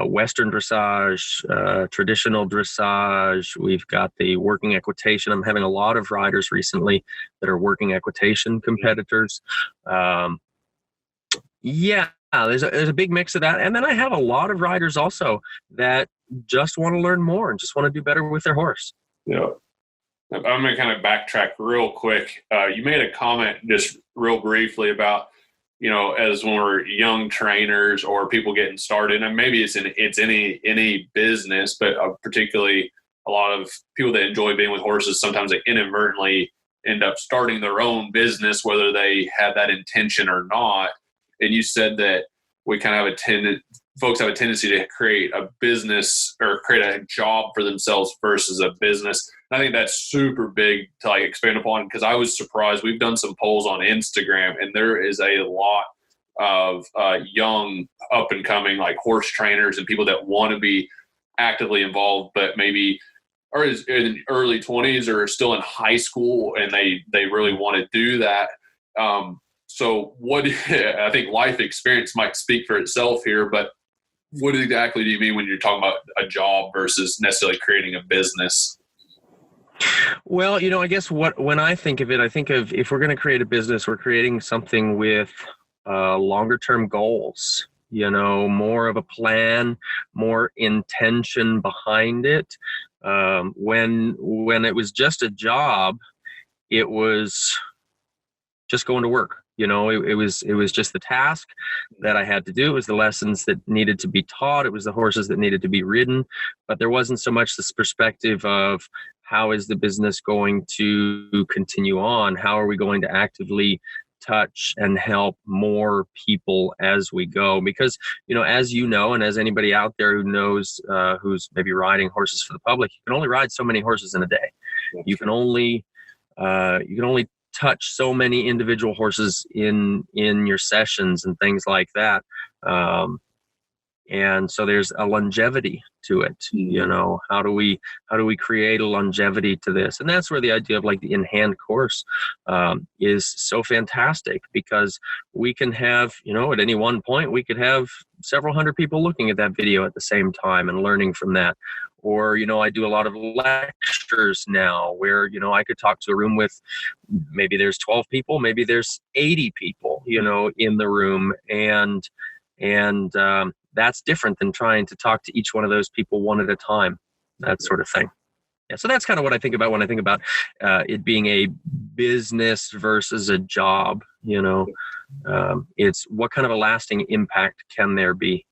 Western dressage, traditional dressage. We've got the working equitation. I'm having a lot of riders recently that are working equitation competitors. There's a big mix of that. And then I have a lot of riders also that just want to learn more and just want to do better with their horse. Yeah. I'm going to kind of backtrack real quick. You made a comment just real briefly about, as when we're young trainers or people getting started, and maybe it's any business, but particularly a lot of people that enjoy being with horses, sometimes they inadvertently end up starting their own business, whether they have that intention or not. And you said that we kind of folks have a tendency to create a business or create a job for themselves versus a business. And I think that's super big to expand upon, because I was surprised. We've done some polls on Instagram, and there is a lot of young up and coming horse trainers and people that want to be actively involved, but maybe are in early 20s or still in high school, and they really want to do that. So I think life experience might speak for itself here, but what exactly do you mean when you're talking about a job versus necessarily creating a business? Well, I guess when I think of it, I think of, if we're going to create a business, we're creating something with longer term goals, more of a plan, more intention behind it. When it was just a job, it was just going to work. It was just the task that I had to do. It was the lessons that needed to be taught. It was the horses that needed to be ridden. But there wasn't so much this perspective of, how is the business going to continue on? How are we going to actively touch and help more people as we go? Because, as and as anybody out there who knows, who's maybe riding horses for the public, you can only ride so many horses in a day. You can only touch so many individual horses in your sessions and things like that. And so there's a longevity to it. How do we create a longevity to this? And that's where the idea of like the in-hand course is so fantastic, because we can have, at any one point, we could have several hundred people looking at that video at the same time and learning from that. Or, I do a lot of lectures now where, I could talk to a room with, maybe there's 12 people, maybe there's 80 people, in the room. And that's different than trying to talk to each one of those people one at a time, that sort of thing. Yeah, so that's kind of what I think about when I think about it being a business versus a job. It's what kind of a lasting impact can there be?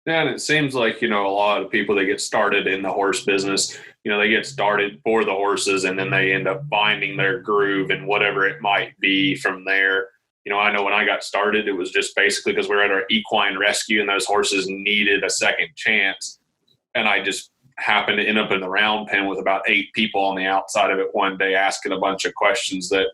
Yeah, and it seems like, a lot of people that get started in the horse business, they get started for the horses, and then they end up finding their groove and whatever it might be from there. I know when I got started, it was just basically because we were at our equine rescue and those horses needed a second chance. And I just happened to end up in the round pen with about 8 people on the outside of it one day, asking a bunch of questions that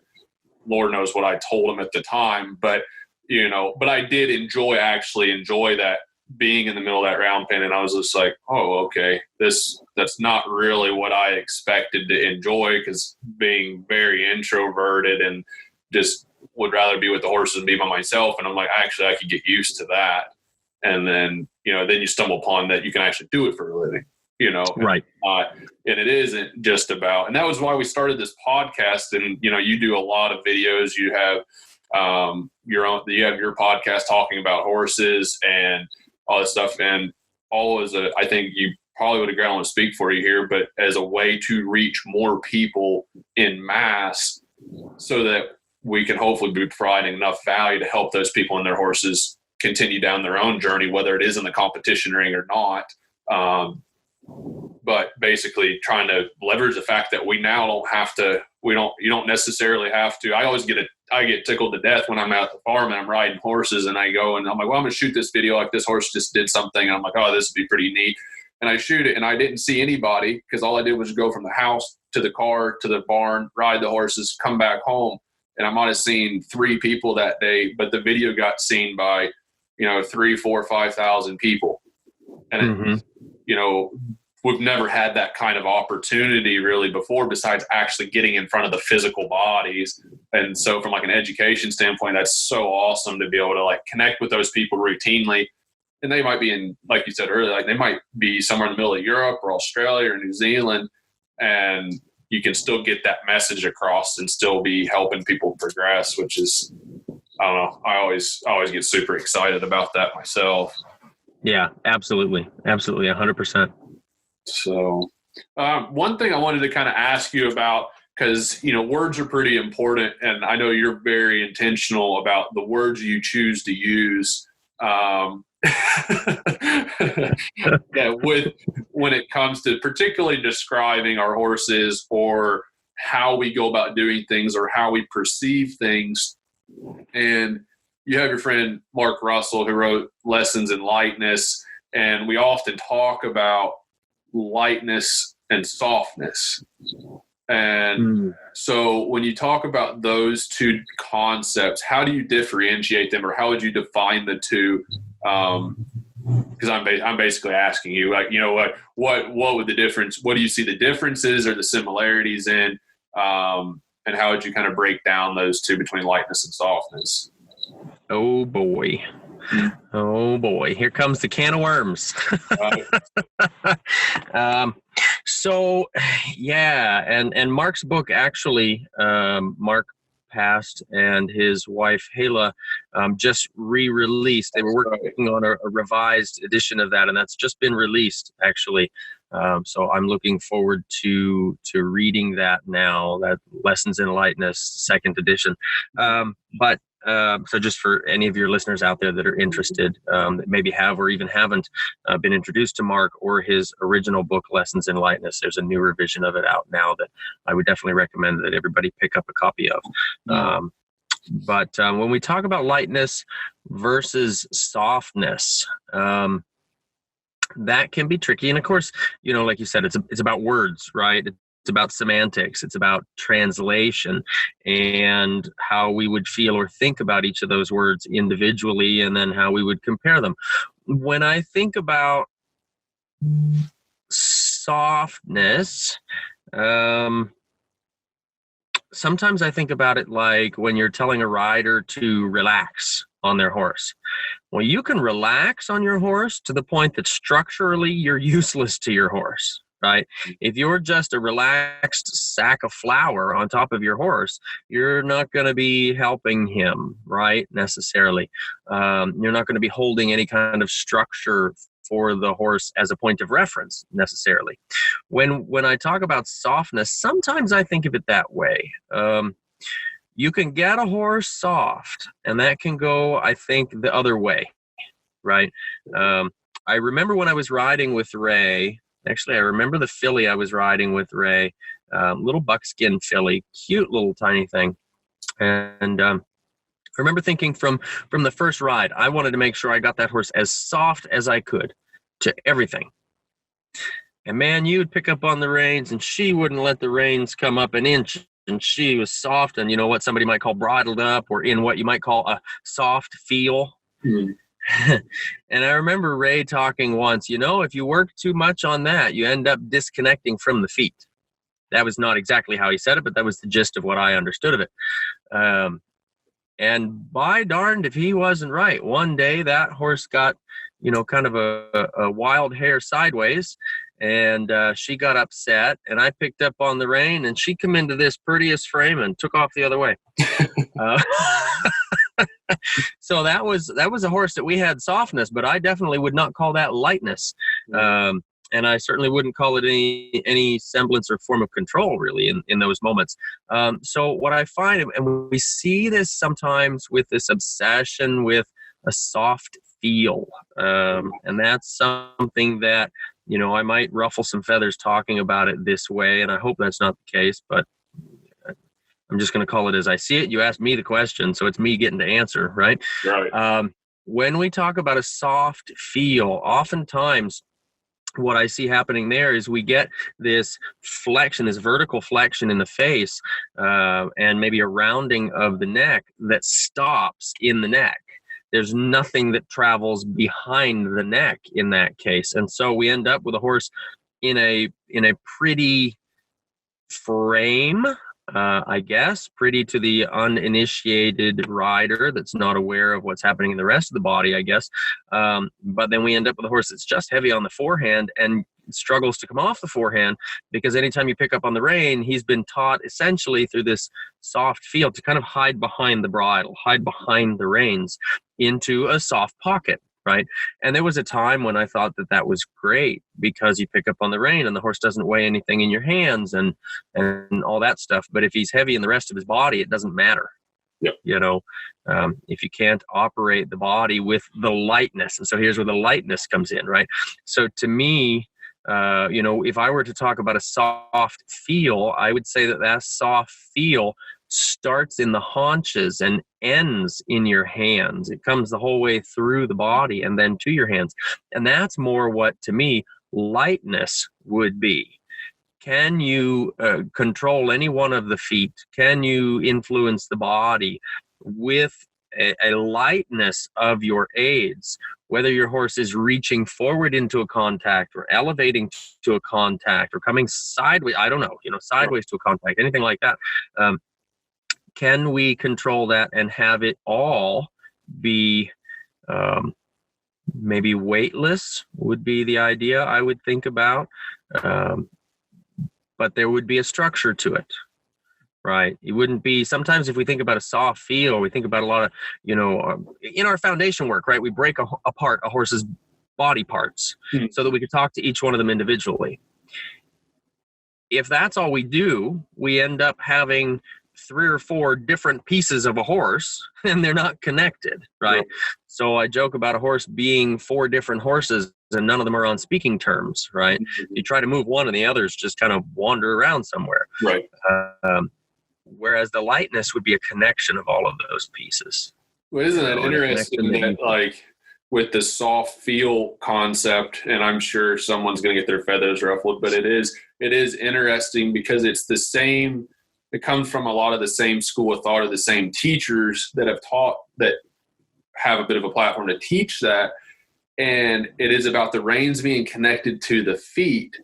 Lord knows what I told them at the time. But, but I did enjoy that, being in the middle of that round pen. And I was just like, oh, okay, that's not really what I expected to enjoy, because being very introverted and just would rather be with the horses and be by myself. And I'm like, actually, I could get used to that. And then, then you stumble upon that you can actually do it for a living, Right. And it isn't just about, and that was why we started this podcast. And, you do a lot of videos. You have you have your podcast talking about horses and all this stuff. And I think you probably would agree, I don't want to speak for you here, but as a way to reach more people in mass, so that we can hopefully be providing enough value to help those people and their horses continue down their own journey, whether it is in the competition ring or not. But basically trying to leverage the fact that we now don't have to, you don't necessarily have to. I get tickled to death when I'm out at the farm and I'm riding horses, and I go and I'm like, well, I'm going to shoot this video like this horse just did something. And I'm like, oh, this would be pretty neat. And I shoot it, and I didn't see anybody, because all I did was go from the house to the car to the barn, ride the horses, come back home. And I might have seen 3 people that day, but the video got seen by, 3, 4, 5,000 people. And, we've never had that kind of opportunity really before, besides actually getting in front of the physical bodies. And so from like an education standpoint, that's so awesome to be able to like connect with those people routinely. And they might be in, like you said earlier, like they might be somewhere in the middle of Europe or Australia or New Zealand, and you can still get that message across and still be helping people progress, which is, I don't know, I always get super excited about that myself. Yeah, absolutely. Absolutely. 100%. So one thing I wanted to kind of ask you about, because, words are pretty important, and I know you're very intentional about the words you choose to use. When it comes to particularly describing our horses or how we go about doing things or how we perceive things. And you have your friend Mark Russell, who wrote Lessons in Lightness, and we often talk about lightness and softness. And so when you talk about those two concepts, how do you differentiate them, or how would you define the two? Because I'm basically asking you, like, what would the difference? What do you see the differences or the similarities in? And how would you kind of break down those two between lightness and softness? Oh boy. Oh boy, here comes the can of worms. So yeah, and Mark's book actually, Mark passed and his wife Hala just re-released. They were working on a revised edition of that, and that's just been released actually. So I'm looking forward to reading that now, that Lessons in Lightness, second edition. So just for any of your listeners out there that are interested, that maybe have or even haven't been introduced to Mark or his original book, Lessons in Lightness, there's a new revision of it out now that I would definitely recommend that everybody pick up a copy of. But when we talk about lightness versus softness, that can be tricky. And of course, like you said, it's about words, right? It's about semantics. It's about translation and how we would feel or think about each of those words individually, and then how we would compare them. When I think about softness, sometimes I think about it like when you're telling a rider to relax on their horse. Well, you can relax on your horse to the point that structurally you're useless to your horse. Right? If you're just a relaxed sack of flour on top of your horse, you're not going to be helping him, right? Necessarily. You're not going to be holding any kind of structure for the horse as a point of reference necessarily. When I talk about softness, sometimes I think of it that way. You can get a horse soft, and that can go, I think, the other way, right? I remember when I was riding with Ray. Actually, I remember the filly I was riding with Ray, little buckskin filly, cute little tiny thing. And I remember thinking from the first ride, I wanted to make sure I got that horse as soft as I could to everything. And man, you would pick up on the reins, and she wouldn't let the reins come up an inch. And she was soft and, what somebody might call bridled up, or in what you might call a soft feel. Mm-hmm. And I remember Ray talking once, if you work too much on that, you end up disconnecting from the feet. That was not exactly how he said it, but that was the gist of what I understood of it. And by darned if he wasn't right. One day that horse got, kind of a wild hair sideways, and she got upset, and I picked up on the rein, and she come into this prettiest frame and took off the other way. So that was a horse that we had softness, but I definitely would not call that lightness. And I certainly wouldn't call it any semblance or form of control really in those moments. So what I find, and we see this sometimes with this obsession with a soft feel, and that's something that, I might ruffle some feathers talking about it this way, and I hope that's not the case, but I'm just going to call it as I see it. You asked me the question, so it's me getting to answer, right? Right. When we talk about a soft feel, oftentimes what I see happening there is we get this flexion, this vertical flexion in the face, and maybe a rounding of the neck that stops in the neck. There's nothing that travels behind the neck in that case. And so we end up with a horse in a pretty frame, I guess, pretty to the uninitiated rider that's not aware of what's happening in the rest of the body, I guess. But then we end up with a horse that's just heavy on the forehand and struggles to come off the forehand, because anytime you pick up on the rein, he's been taught essentially through this soft feel to kind of hide behind the bridle, hide behind the reins into a soft pocket. Right. And there was a time when I thought that was great, because you pick up on the rein and the horse doesn't weigh anything in your hands and all that stuff. But if he's heavy in the rest of his body, it doesn't matter. Yep. If you can't operate the body with the lightness. And so here's where the lightness comes in. Right. So to me, if I were to talk about a soft feel, I would say that soft feel starts in the haunches and ends in your hands. It comes the whole way through the body and then to your hands. And that's more what, to me, lightness would be. Can you control any one of the feet? Can you influence the body with a lightness of your aids, whether your horse is reaching forward into a contact or elevating to a contact or coming sideways, I don't know, sideways to a contact, anything like that. Can we control that and have it all be Maybe weightless would be the idea I would think about. But there would be a structure to it, right? It wouldn't be, sometimes if we think about a soft feel, we think about a lot of, in our foundation work, right? We break apart a horse's body parts so that we could talk to each one of them individually. If that's all we do, we end up having 3 or 4 different pieces of a horse and they're not connected, right? Yep. So I joke about a horse being 4 different horses and none of them are on speaking terms, right? Mm-hmm. You try to move one and the others just kind of wander around somewhere. Right. Whereas the lightness would be a connection of all of those pieces. Well, isn't that interesting that, like, with the soft feel concept, and I'm sure someone's going to get their feathers ruffled, but it is interesting because it's the same. It comes from a lot of the same school of thought, or the same teachers that have taught, that have a bit of a platform to teach that. And it is about the reins being connected to the feet.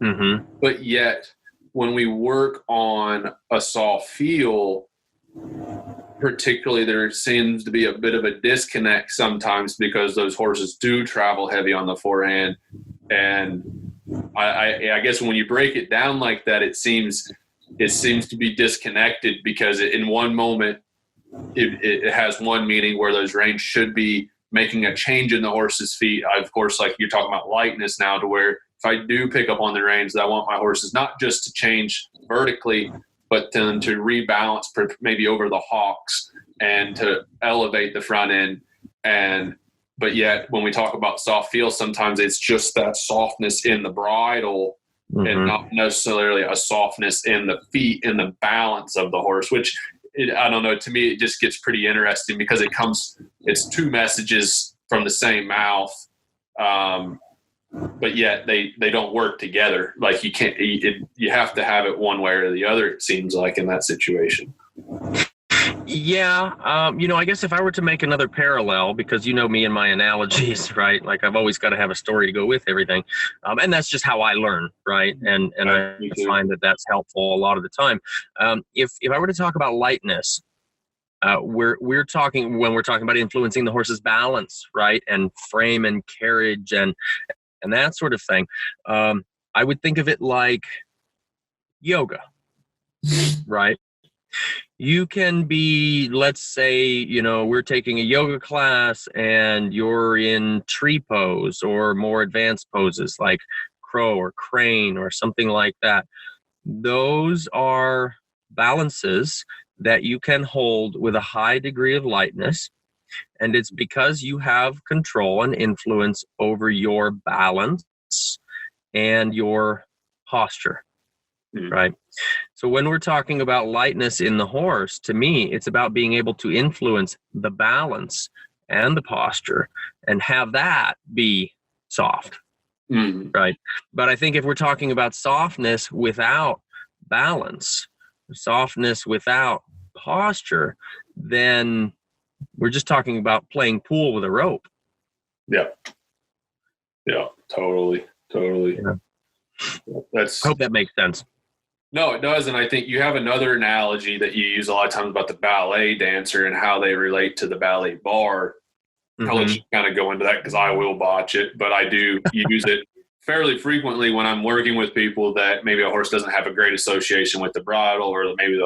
Mm-hmm. But yet, when we work on a soft feel, particularly, there seems to be a bit of a disconnect sometimes because those horses do travel heavy on the forehand. And I guess when you break it down like that, it seems to be disconnected because in one moment it has one meaning where those reins should be making a change in the horse's feet. Of course, like you're talking about lightness now, to where if I do pick up on the reins, I want my horses not just to change vertically, but then to rebalance maybe over the hocks and to elevate the front end. But yet when we talk about soft feel, sometimes it's just that softness in the bridle, mm-hmm. and not necessarily a softness in the feet, in the balance of the horse, which I don't know, to me, it just gets pretty interesting because it's 2 messages from the same mouth. But yet they don't work together. Like you have to have it one way or the other, it seems like, in that situation. Yeah. I guess if I were to make another parallel, because you know me and my analogies, right? Like I've always got to have a story to go with everything. And that's just how I learn, right? And I find that that's helpful a lot of the time. If I were to talk about lightness, we're talking, when we're talking about influencing the horse's balance, right? And frame and carriage and that sort of thing. I would think of it like yoga, right? You can be, let's say, we're taking a yoga class and you're in tree pose or more advanced poses like crow or crane or something like that. Those are balances that you can hold with a high degree of lightness. And it's because you have control and influence over your balance and your posture, right? So when we're talking about lightness in the horse, to me, it's about being able to influence the balance and the posture and have that be soft, right? But I think if we're talking about softness without balance, softness without posture, then we're just talking about playing pool with a rope. Yeah, totally. Yeah. I hope that makes sense. No, it does. And I think you have another analogy that you use a lot of times about the ballet dancer and how they relate to the ballet bar. Mm-hmm. I'll let you kind of go into that because I will botch it, but I do use it fairly frequently when I'm working with people that maybe a horse doesn't have a great association with the bridle, or maybe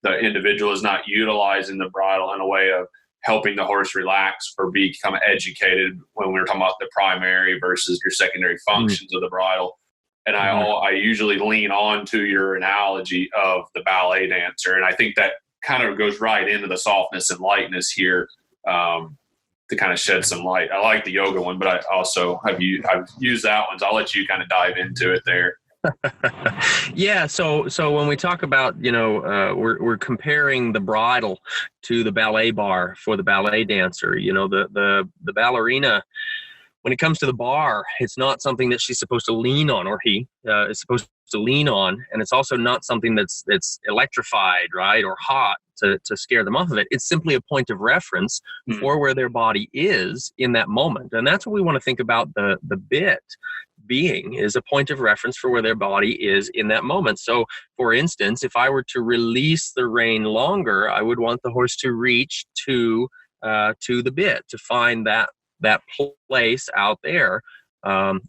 the individual is not utilizing the bridle in a way of helping the horse relax or become educated when we're talking about the primary versus your secondary functions of the bridle. And I usually lean on to your analogy of the ballet dancer. And I think that kind of goes right into the softness and lightness here, to kind of shed some light. I like the yoga one, but I also I've used that one. So I'll let you kind of dive into it there. Yeah. So when we talk about, we're comparing the bridle to the ballet bar for the ballet dancer, the ballerina, when it comes to the bar, it's not something that she's supposed to lean on, or he is supposed to lean on. And it's also not something that's electrified, right, or hot to scare them off of it. It's simply a point of reference for where their body is in that moment. And that's what we want to think about the bit being, is a point of reference for where their body is in that moment. So, for instance, if I were to release the rein longer, I would want the horse to reach to to the bit, to find that place out there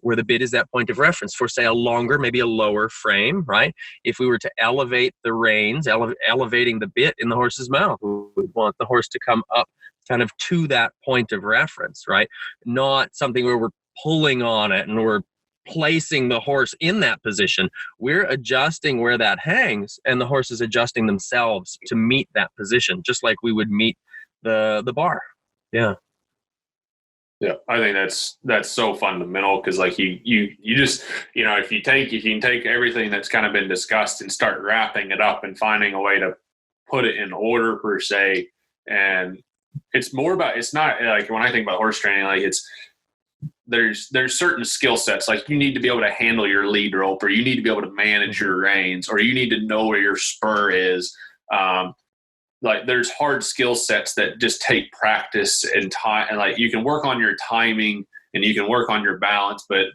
where the bit is that point of reference for, say, a longer, maybe a lower frame, right? If we were to elevate the reins, elevating the bit in the horse's mouth, we would want the horse to come up kind of to that point of reference, right? Not something where we're pulling on it and we're placing the horse in that position. We're adjusting where that hangs, and the horse is adjusting themselves to meet that position, just like we would meet the bar. Yeah. Yeah, I think that's so fundamental, because like you just, if you can take everything that's kind of been discussed and start wrapping it up and finding a way to put it in order per se. And it's more about, it's not like when I think about horse training, like there's certain skill sets, like you need to be able to handle your lead rope, or you need to be able to manage your reins, or you need to know where your spur is. Like there's hard skill sets that just take practice and time, and like you can work on your timing and you can work on your balance, but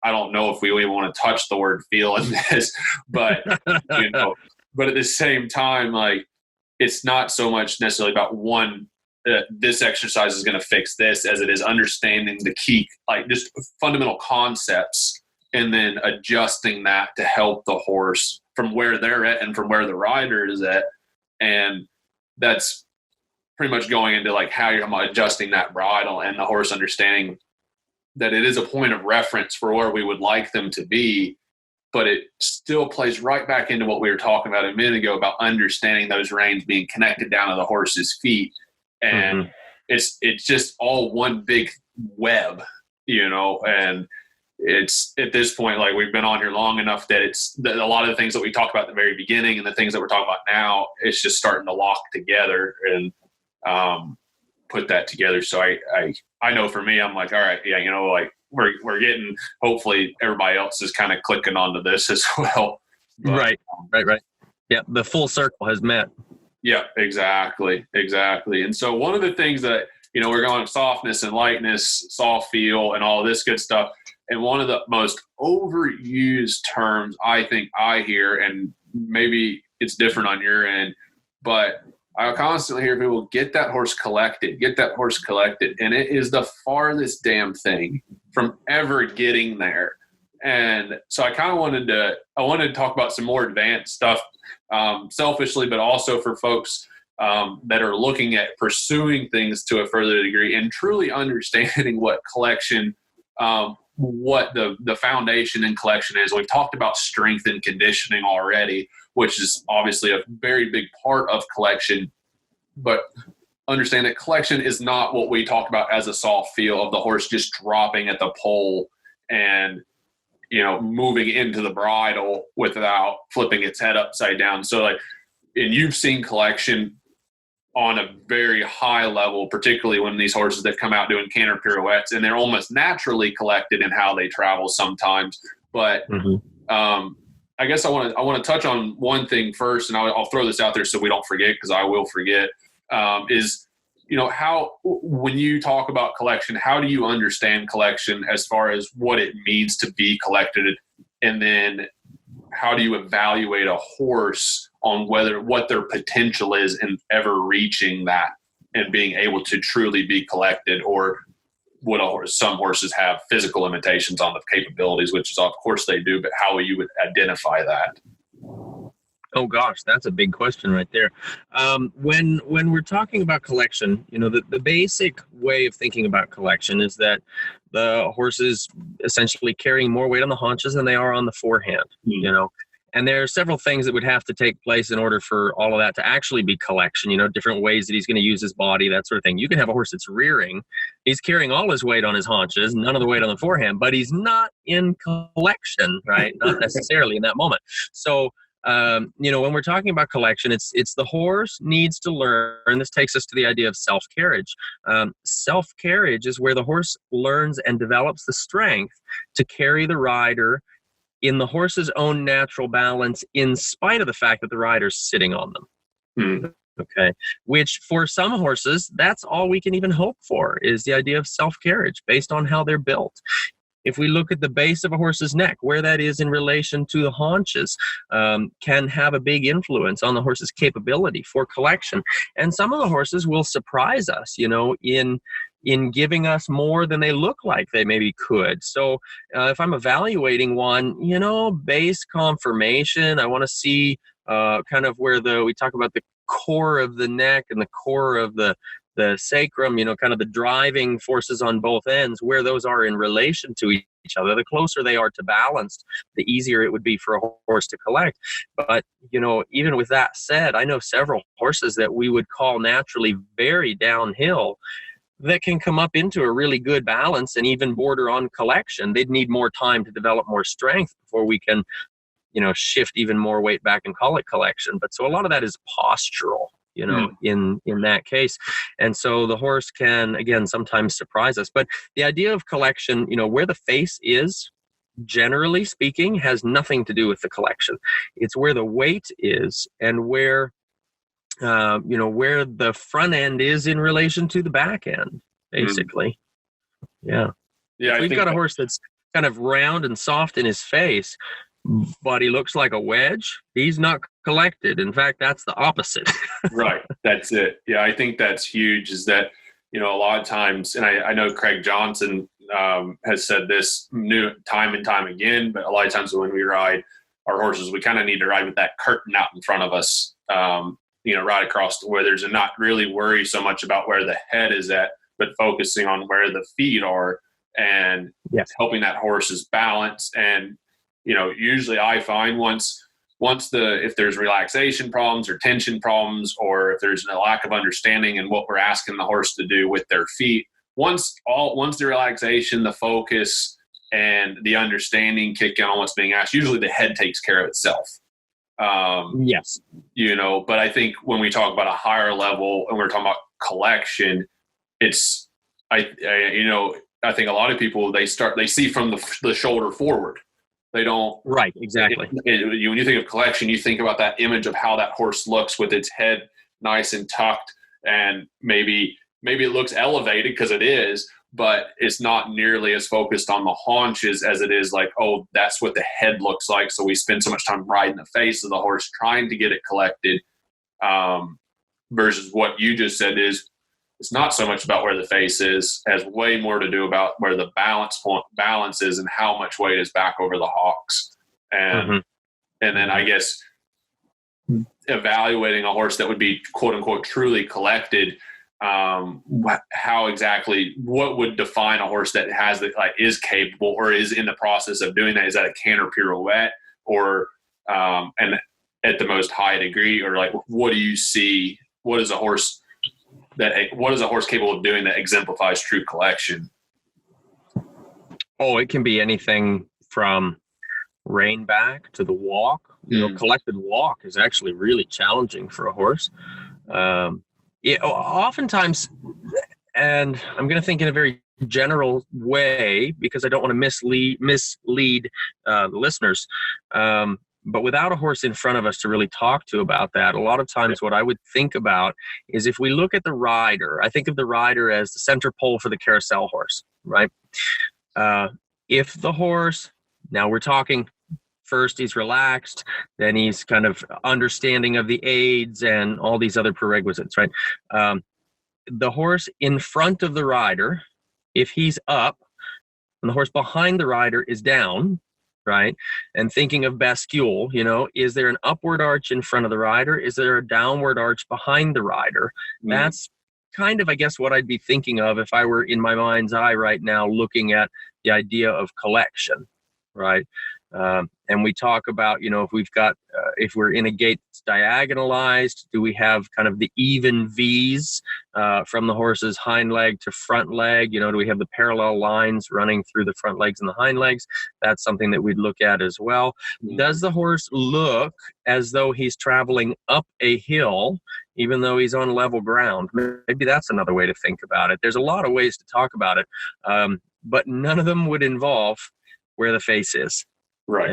I don't know if we even want to touch the word feel in this, but but at the same time, like it's not so much necessarily about one, this exercise is going to fix this, as it is understanding the key, like just fundamental concepts, and then adjusting that to help the horse from where they're at and from where the rider is at. And that's pretty much going into like how you're adjusting that bridle, and the horse understanding that it is a point of reference for where we would like them to be, but it still plays right back into what we were talking about a minute ago about understanding those reins being connected down to the horse's feet. And it's just all one big web, and it's at this point, like we've been on here long enough that a lot of the things that we talked about at the very beginning and the things that we're talking about now, it's just starting to lock together and put that together. So I know for me, I'm like, all right, yeah, like we're getting, hopefully everybody else is kind of clicking onto this as well. But, right. Yeah. The full circle has met. Yeah, exactly. And so one of the things that, we're going softness and lightness, soft feel and all this good stuff. And one of the most overused terms I think I hear, and maybe it's different on your end, but I constantly hear people get that horse collected. And it is the farthest damn thing from ever getting there. And so I kind of wanted to talk about some more advanced stuff, selfishly, but also for folks that are looking at pursuing things to a further degree and truly understanding what collection, what the foundation in collection is. We've talked about strength and conditioning already, which is obviously a very big part of collection, but understand that collection is not what we talked about as a soft feel of the horse just dropping at the pole and moving into the bridle without flipping its head upside down. So and you've seen collection on a very high level, particularly when these horses that come out doing canter pirouettes, and they're almost naturally collected in how they travel sometimes. But I guess I want to touch on one thing first, and I'll throw this out there so we don't forget, because I will forget, is how, when you talk about collection, how do you understand collection as far as what it means to be collected? And then how do you evaluate a horse on what their potential is in ever reaching that and being able to truly be collected? Or some horses have physical limitations on the capabilities, which is of course they do, but how you would identify that? Oh gosh, that's a big question right there. When we're talking about collection, the basic way of thinking about collection is that the horse is essentially carrying more weight on the haunches than they are on the forehand, And there are several things that would have to take place in order for all of that to actually be collection, different ways that he's going to use his body, that sort of thing. You can have a horse that's rearing. He's carrying all his weight on his haunches, none of the weight on the forehand, but he's not in collection, right? Not necessarily in that moment. So, when we're talking about collection, it's the horse needs to learn. This takes us to the idea of self-carriage. Self-carriage is where the horse learns and develops the strength to carry the rider in the horse's own natural balance, in spite of the fact that the rider's sitting on them. Okay. Which for some horses, that's all we can even hope for, is the idea of self-carriage based on how they're built. if we look at the base of a horse's neck, where that is in relation to the haunches, can have a big influence on the horse's capability for collection. And some of the horses will surprise us, in giving us more than they look like they maybe could. So if I'm evaluating one, base conformation, I want to see kind of where we talk about the core of the neck and the core of the sacrum, kind of the driving forces on both ends, where those are in relation to each other. The closer they are to balanced, the easier it would be for a horse to collect. But, even with that said, I know several horses that we would call naturally very downhill that can come up into a really good balance and even border on collection. They'd need more time to develop more strength before we can, shift even more weight back and call it collection. But so a lot of that is postural, in that case. And so the horse can, again, sometimes surprise us. But the idea of collection, where the face is, generally speaking, has nothing to do with the collection. It's where the weight is and where where the front end is in relation to the back end, basically. Yeah. Yeah. We've got a horse that's kind of round and soft in his face, but he looks like a wedge. He's not collected. In fact, that's the opposite. Right. That's it. Yeah. I think that's huge, is that, a lot of times, and I know Craig Johnson has said this time and time again, but a lot of times when we ride our horses, we kind of need to ride with that curtain out in front of us, right across to where there's not really worry so much about where the head is at, but focusing on where the feet are and helping that horse's balance. And, usually I find once if there's relaxation problems or tension problems, or if there's a lack of understanding in what we're asking the horse to do with their feet, once the relaxation, the focus, and the understanding kick in on what's being asked, usually the head takes care of itself. Yes. But I think when we talk about a higher level and we're talking about collection, it's, I think a lot of people, they see from the shoulder forward. They don't. Right. Exactly. When you think of collection, you think about that image of how that horse looks with its head nice and tucked, and maybe it looks elevated because it is, but it's not nearly as focused on the haunches as it is like, oh, that's what the head looks like. So we spend so much time riding the face of the horse trying to get it collected, versus what you just said is, it's not so much about where the face is, has way more to do about where the balance is and how much weight is back over the hocks. And then I guess evaluating a horse that would be quote unquote truly collected, how exactly, what would define a horse that has is capable or is in the process of doing that? Is that a canter pirouette or and at the most high degree, or what do you see? What is a horse capable of doing that exemplifies true collection? Oh, it can be anything from rein back to the walk. Collected walk is actually really challenging for a horse. Oftentimes, and I'm going to think in a very general way because I don't want to mislead the listeners. But without a horse in front of us to really talk to about that, a lot of times what I would think about is, if we look at the rider, I think of the rider as the center pole for the carousel horse, right? If the horse, now we're talking, first he's relaxed, then he's kind of understanding of the aids and all these other prerequisites, right? The horse in front of the rider, if he's up, and the horse behind the rider is down, right? And thinking of bascule, is there an upward arch in front of the rider? Is there a downward arch behind the rider? That's kind of, I guess, what I'd be thinking of if I were in my mind's eye right now looking at the idea of collection, right? And we talk about, if we've got, if we're in a gait that's diagonalized, do we have kind of the even V's from the horse's hind leg to front leg? Do we have the parallel lines running through the front legs and the hind legs? That's something that we'd look at as well. Does the horse look as though he's traveling up a hill, even though he's on level ground? Maybe that's another way to think about it. There's a lot of ways to talk about it, but none of them would involve where the face is. Right.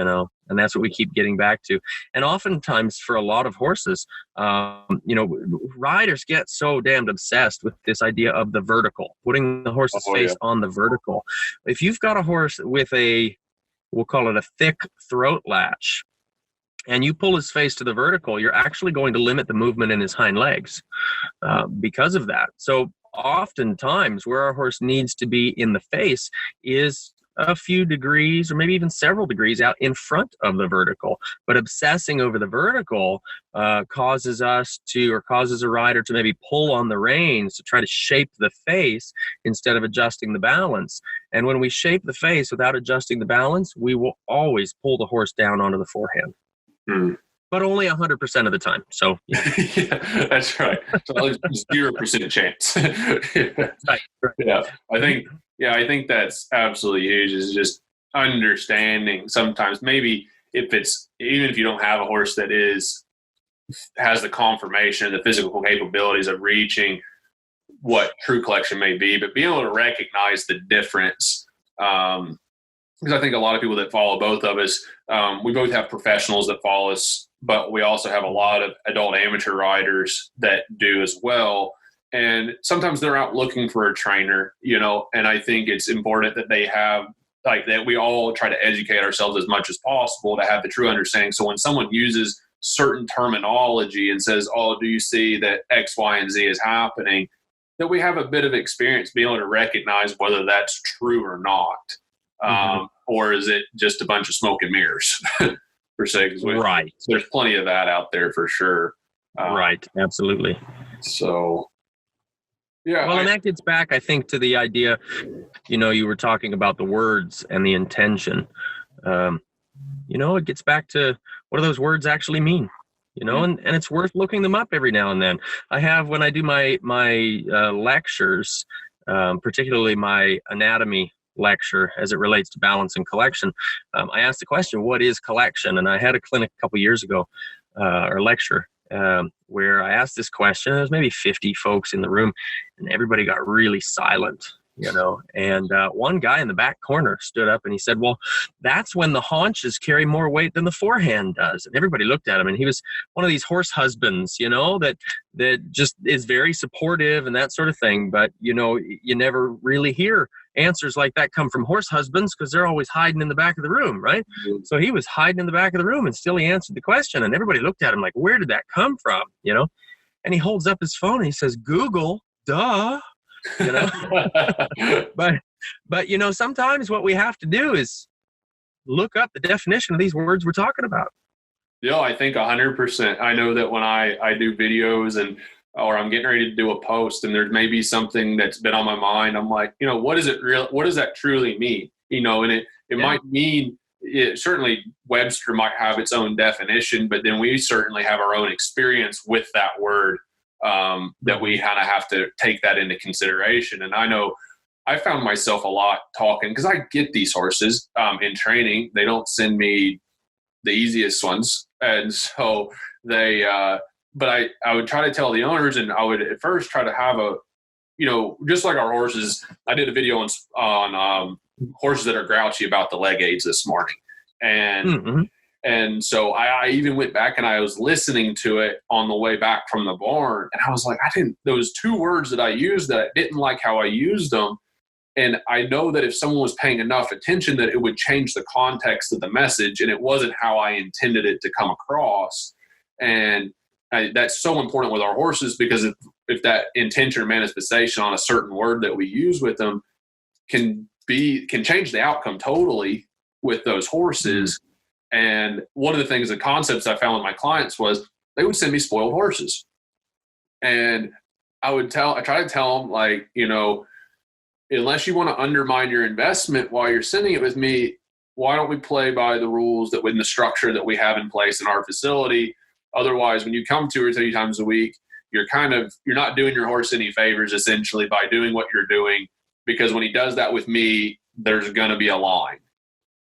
And that's what we keep getting back to. And oftentimes for a lot of horses, riders get so damned obsessed with this idea of the vertical, putting the horse's face on the vertical. If you've got a horse with we'll call it a thick throat latch, and you pull his face to the vertical, you're actually going to limit the movement in his hind legs because of that. So oftentimes where our horse needs to be in the face is a few degrees or maybe even several degrees out in front of the vertical. But obsessing over the vertical causes a rider to maybe pull on the reins to try to shape the face instead of adjusting the balance. And when we shape the face without adjusting the balance, we will always pull the horse down onto the forehand. But only 100% of the time. So yeah, that's right. So 0% chance. Right. Yeah, I think that's absolutely huge. Is just understanding sometimes maybe even if you don't have a horse that has the conformation, the physical capabilities of reaching what true collection may be, but being able to recognize the difference. Because I think a lot of people that follow both of us, we both have professionals that follow us, but we also have a lot of adult amateur riders that do as well. And sometimes they're out looking for a trainer, and I think it's important that they have, that we all try to educate ourselves as much as possible to have the true understanding. So when someone uses certain terminology and says, oh, do you see that X, Y, and Z is happening, that we have a bit of experience being able to recognize whether that's true or not. Or is it just a bunch of smoke and mirrors per se? Right. There's plenty of that out there for sure. Right. Absolutely. So, yeah. Well, and that gets back, I think, to the idea, you were talking about the words and the intention. It gets back to what do those words actually mean? And it's worth looking them up every now and then. I have, when I do my lectures, particularly my anatomy lecture as it relates to balance and collection, I asked the question, what is collection? And I had a clinic a couple years ago, or lecture, where I asked this question. There was maybe 50 folks in the room, and everybody got really silent, and one guy in the back corner stood up and he said, well, that's when the haunches carry more weight than the forehand does. And everybody looked at him, and he was one of these horse husbands, that just is very supportive and that sort of thing. But, you never really hear answers like that come from horse husbands because they're always hiding in the back of the room, right? Mm-hmm. So he was hiding in the back of the room, and still he answered the question, and everybody looked at him like, where did that come from? And he holds up his phone and he says, Google, duh. But sometimes what we have to do is look up the definition of these words we're talking about. Yeah, I think 100%. I know that when I do videos or I'm getting ready to do a post and there's maybe something that's been on my mind, I'm like, what does that truly mean? And it might mean, certainly Webster might have its own definition, but then we certainly have our own experience with that word. That we kind of have to take that into consideration. And I know I found myself a lot talking, because I get these horses in training. They don't send me the easiest ones. And so but I would try to tell the owners, and I would at first try to have just like our horses. I did a video on horses that are grouchy about the leg aids this morning. And And so I even went back and I was listening to it on the way back from the barn. And I was like, those two words that I used that I didn't like how I used them. And I know that if someone was paying enough attention that it would change the context of the message, and it wasn't how I intended it to come across. And that's so important with our horses, because if that intention or manifestation on a certain word that we use with them can change the outcome totally with those horses. And one of the concepts I found with my clients was they would send me spoiled horses. And I try to tell them, like, unless you want to undermine your investment while you're sending it with me, why don't we play by the rules that within the structure that we have in place in our facility? Otherwise, when you come 2 or 3 times a week, you're not doing your horse any favors, essentially, by doing what you're doing, because when he does that with me, there's going to be a line.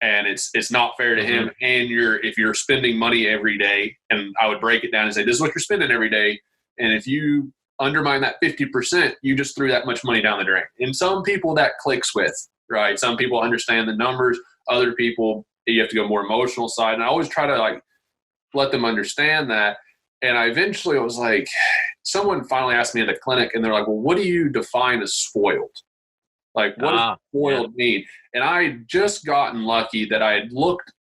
And it's not fair to him. And if you're spending money every day, and I would break it down and say, this is what you're spending every day. And if you undermine that 50%, you just threw that much money down the drain. And some people that clicks with, right? Some people understand the numbers. Other people, you have to go more emotional side. And I always try to like let them understand that. And I eventually was like, someone finally asked me in the clinic, and they're like, well, what do you define as spoiled? Like, what does spoiled mean? And I had just gotten lucky that I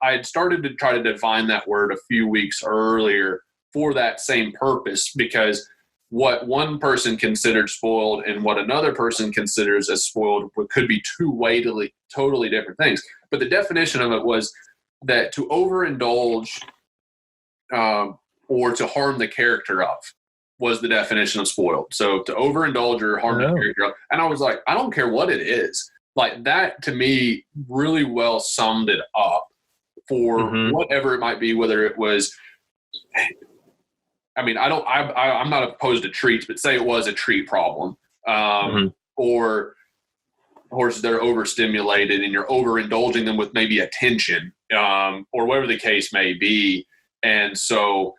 had started to try to define that word a few weeks earlier for that same purpose, because what one person considered spoiled and what another person considers as spoiled could be two totally different things. But the definition of it was that to overindulge or to harm the character of was the definition of spoiled. So to overindulge or harm the character of. And I was like, I don't care what it is. Like that to me really well summed it up for whatever it might be, whether it was, I mean, I'm not opposed to treats, but say it was a treat problem, or horses that are overstimulated and you're overindulging them with maybe attention, or whatever the case may be. And so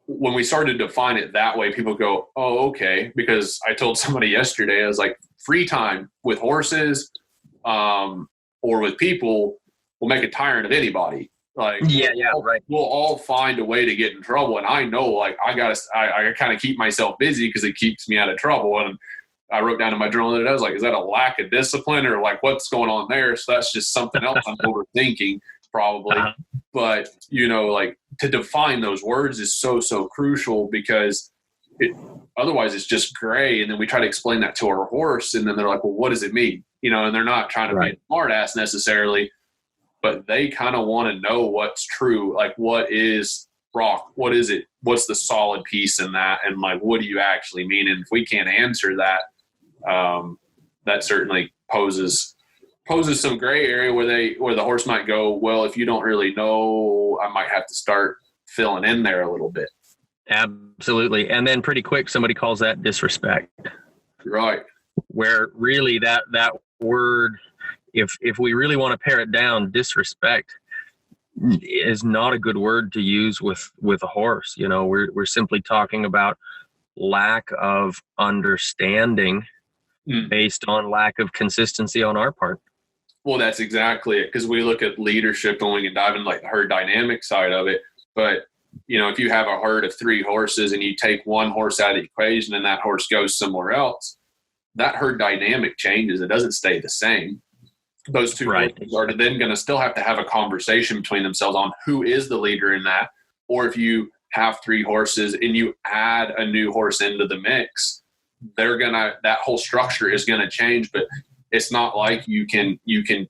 when we started to define it that way, people go, oh, okay. Because I told somebody yesterday, I was like, free time with horses, or with people will make a tyrant of anybody. Like, right. We'll all find a way to get in trouble. And I know, like, I kind of keep myself busy because it keeps me out of trouble. And I wrote down in my journal that I was like, is that a lack of discipline or like what's going on there? So that's just something else I'm overthinking probably. But, you know, like to define those words is so, so crucial, because otherwise it's just gray. And then we try to explain that to our horse. And then they're like, well, what does it mean? You know, and they're not trying to be a smart ass necessarily, but they kind of want to know what's true. Like, what is rock? What is it? What's the solid piece in that? And like, what do you actually mean? And if we can't answer that, that certainly poses some gray area where the horse might go, well, if you don't really know, I might have to start filling in there a little bit. Absolutely. And then pretty quick, somebody calls that disrespect. Right. Where really that word, if we really want to pare it down, disrespect is not a good word to use with a horse. You know, we're simply talking about lack of understanding based on lack of consistency on our part. Well, that's exactly it. Because we look at leadership and we can dive into like the herd dynamic side of it. But, you know, if you have a herd of 3 horses and you take one horse out of the equation and that horse goes somewhere else, that herd dynamic changes. It doesn't stay the same. Those 2 horses are then going to still have to have a conversation between themselves on who is the leader in that. Or if you have 3 horses and you add a new horse into the mix, that whole structure is going to change. But it's not like you can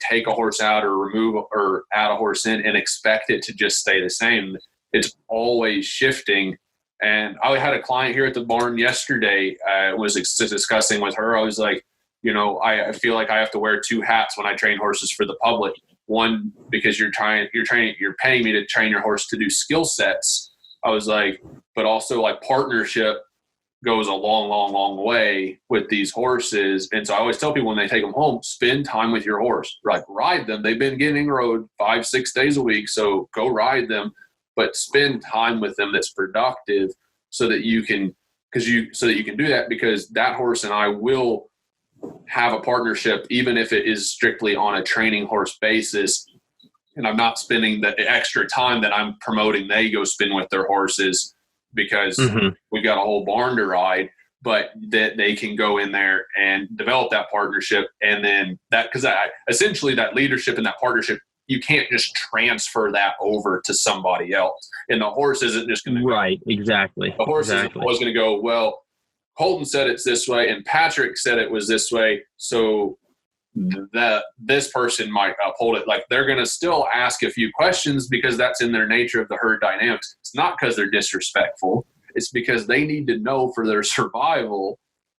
take a horse out or remove or add a horse in and expect it to just stay the same. It's always shifting. And I had a client here at the barn yesterday. I was discussing with her. I was like, you know, I feel like I have to wear 2 hats when I train horses for the public. One, because you're paying me to train your horse to do skill sets. I was like, but also like partnership goes a long, long, long way with these horses. And so I always tell people when they take them home, spend time with your horse, like ride them. They've been getting rode 5-6 days a week. So go ride them, but spend time with them that's productive so that you can do that, because that horse and I will have a partnership, even if it is strictly on a training horse basis. And I'm not spending the extra time that I'm promoting they go spend with their horses, because we've got a whole barn to ride, but that they can go in there and develop that partnership. And then because essentially that leadership and that partnership, you can't just transfer that over to somebody else. And the horse isn't just going to exactly. The horse isn't always going to go, well, Colton said it's this way and Patrick said it was this way, so this person might uphold it. Like, they're going to still ask a few questions because that's in their nature of the herd dynamics. It's not because they're disrespectful. It's because they need to know for their survival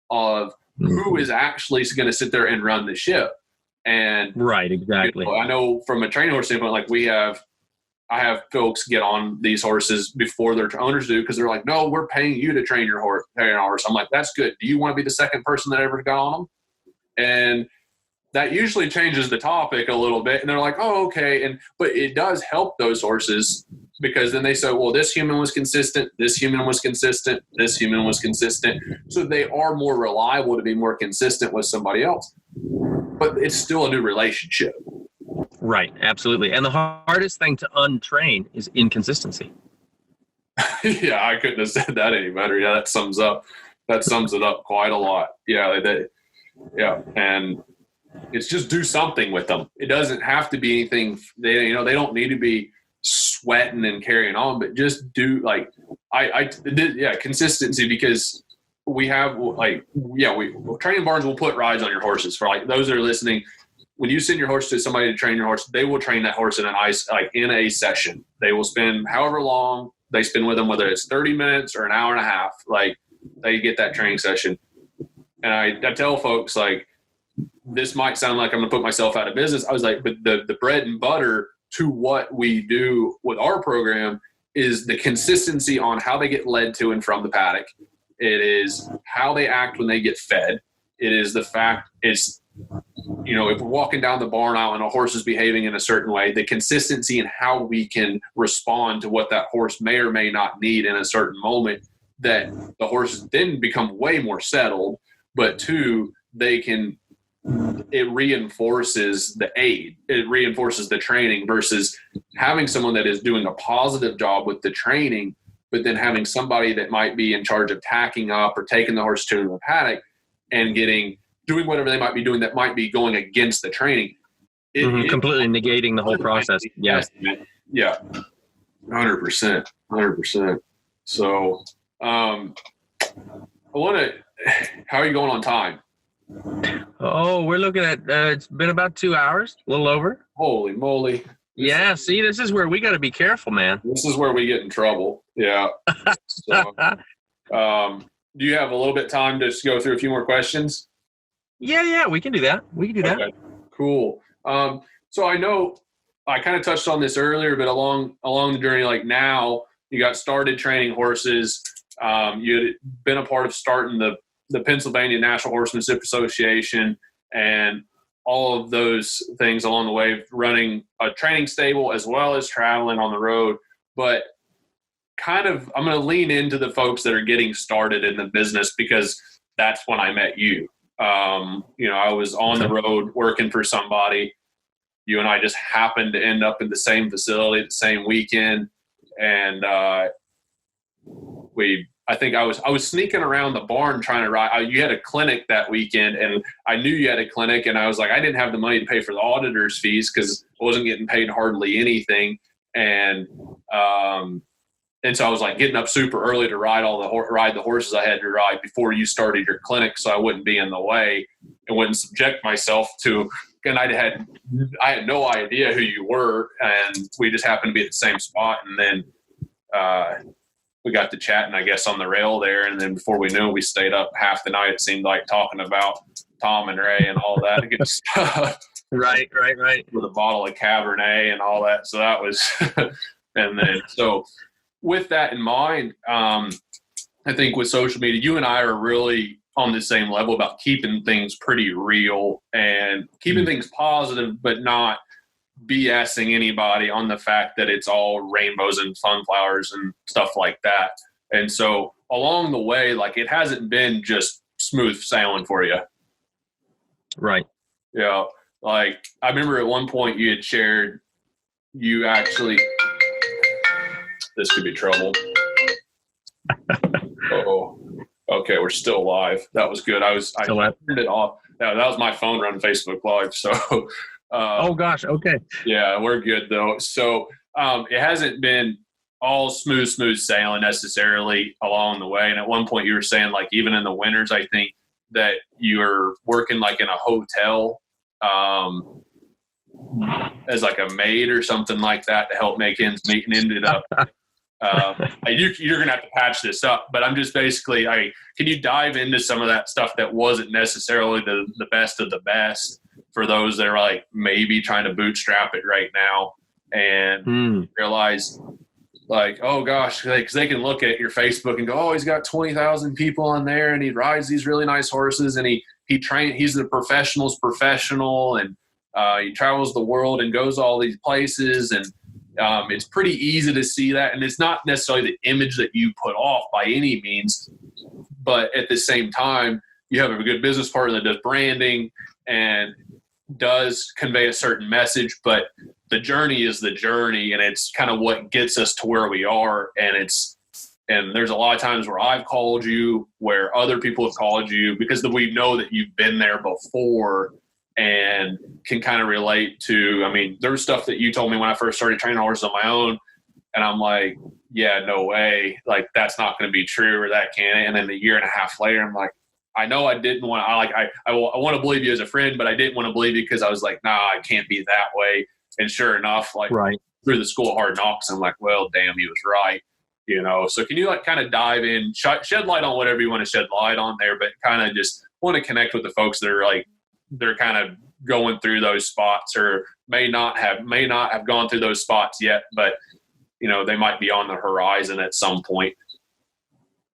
of who is actually going to sit there and run the ship. And exactly. You know, I know from a training horse standpoint, like I have folks get on these horses before their owners do, because they're like, no, we're paying you to train your horse. I'm like, that's good. Do you want to be the second person that ever got on them? And that usually changes the topic a little bit. And they're like, oh, okay. But it does help those horses, because then they say, well, this human was consistent. This human was consistent. This human was consistent. So they are more reliable to be more consistent with somebody else. But it's still a new relationship. Right. Absolutely. And the hardest thing to untrain is inconsistency. Yeah, I couldn't have said that any better. Yeah, that sums it up quite a lot. Yeah, and it's just do something with them. It doesn't have to be anything. They don't need to be sweating and carrying on, but just do consistency, because we have training barns will put rides on your horses. For like those that are listening, when you send your horse to somebody to train your horse, they will train that horse in a session. They will spend however long they spend with them, whether it's 30 minutes or an hour and a half, like they get that training session. And I tell folks, like, this might sound like I'm going to put myself out of business. I was like, but the bread and butter to what we do with our program is the consistency on how they get led to and from the paddock. It is how they act when they get fed. It is the fact if we're walking down the barn aisle and a horse is behaving in a certain way, the consistency in how we can respond to what that horse may or may not need in a certain moment, that the horses then become way more settled. But two, it reinforces the aid. It reinforces the training versus having someone that is doing a positive job with the training, but then having somebody that might be in charge of tacking up or taking the horse to the paddock and doing whatever they might be doing that might be going against the training. Completely negating the whole process. Yeah. 100%. So, how are you going on time? Oh, we're looking at, it's been about 2 hours, a little over. Holy moly. Yeah. See, this is where we got to be careful, man. This is where we get in trouble. Yeah. So, do you have a little bit of time to just go through a few more questions? Yeah, we can do that. Okay, cool. So I know I kind of touched on this earlier, but along the journey, like now you got started training horses. You had been a part of starting the Pennsylvania National Horsemanship Association and all of those things along the way, running a training stable as well as traveling on the road. But I'm going to lean into the folks that are getting started in the business, because that's when I met you. I was on the road working for somebody. You and I just happened to end up in the same facility the same weekend. And I was sneaking around the barn trying to ride. You had a clinic that weekend, and I knew you had a clinic, and I was like, I didn't have the money to pay for the auditor's fees because I wasn't getting paid hardly anything. And so I was like getting up super early to ride the horses I had to ride before you started your clinic, so I wouldn't be in the way and wouldn't subject myself to. And I had no idea who you were, and we just happened to be at the same spot. And then we got to chatting, I guess, on the rail there. And then before we knew it, we stayed up half the night, it seemed like, talking about Tom and Ray and all that good stuff. Right. With a bottle of Cabernet and all that. So that was, and then, so with that in mind, I think with social media, you and I are really on the same level about keeping things pretty real and keeping things positive, but not BSing anybody on the fact that it's all rainbows and sunflowers and stuff like that. And so along the way, like, it hasn't been just smooth sailing for you. Right. Yeah. Like, I remember at one point you had shared, this could be trouble. Oh, okay. We're still live. That was good. I turned it off. That was my phone running Facebook Live. So, oh gosh. Okay. Yeah, we're good though. So, it hasn't been all smooth sailing necessarily along the way. And at one point you were saying, like, even in the winters, I think that you're working like in a hotel, as like a maid or something like that to help make ends meet, and ended up, you're going to have to patch this up, but I'm just basically, can you dive into some of that stuff that wasn't necessarily the best of the best for those that are like maybe trying to bootstrap it right now and realize, like, oh gosh, because they can look at your Facebook and go, oh, he's got 20,000 people on there and he rides these really nice horses and he's the professional's professional, and he travels the world and goes all these places, and it's pretty easy to see that. And it's not necessarily the image that you put off by any means, but at the same time, you have a good business partner that does branding, and does convey a certain message, but the journey is the journey, and it's kind of what gets us to where we are. And there's a lot of times where I've called you, where other people have called you, because we know that you've been there before and can kind of relate to, I mean, there's stuff that you told me when I first started training horses on my own, and I'm like, yeah, no way. Like, that's not going to be true, or that can't. And then a year and a half later, I'm like, I know I didn't want to, I want to believe you as a friend, but I didn't want to believe you because I was like, nah, I can't be that way. And sure enough, like through the School of Hard Knocks, I'm like, well, damn, he was right. So can you like kind of dive in, shed light on whatever you want to shed light on there, but kind of just want to connect with the folks that are like, they're kind of going through those spots, or may not have gone through those spots yet, but they might be on the horizon at some point.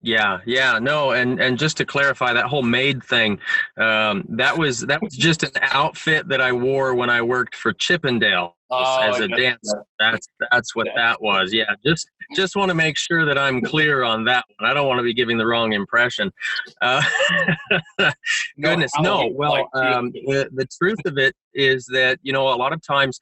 Yeah, no, and just to clarify that whole maid thing, that was just an outfit that I wore when I worked for Chippendale as a dancer. That's what that was. Yeah, just want to make sure that I'm clear on that one. I don't want to be giving the wrong impression. Goodness, no. Well, the truth of it is that a lot of times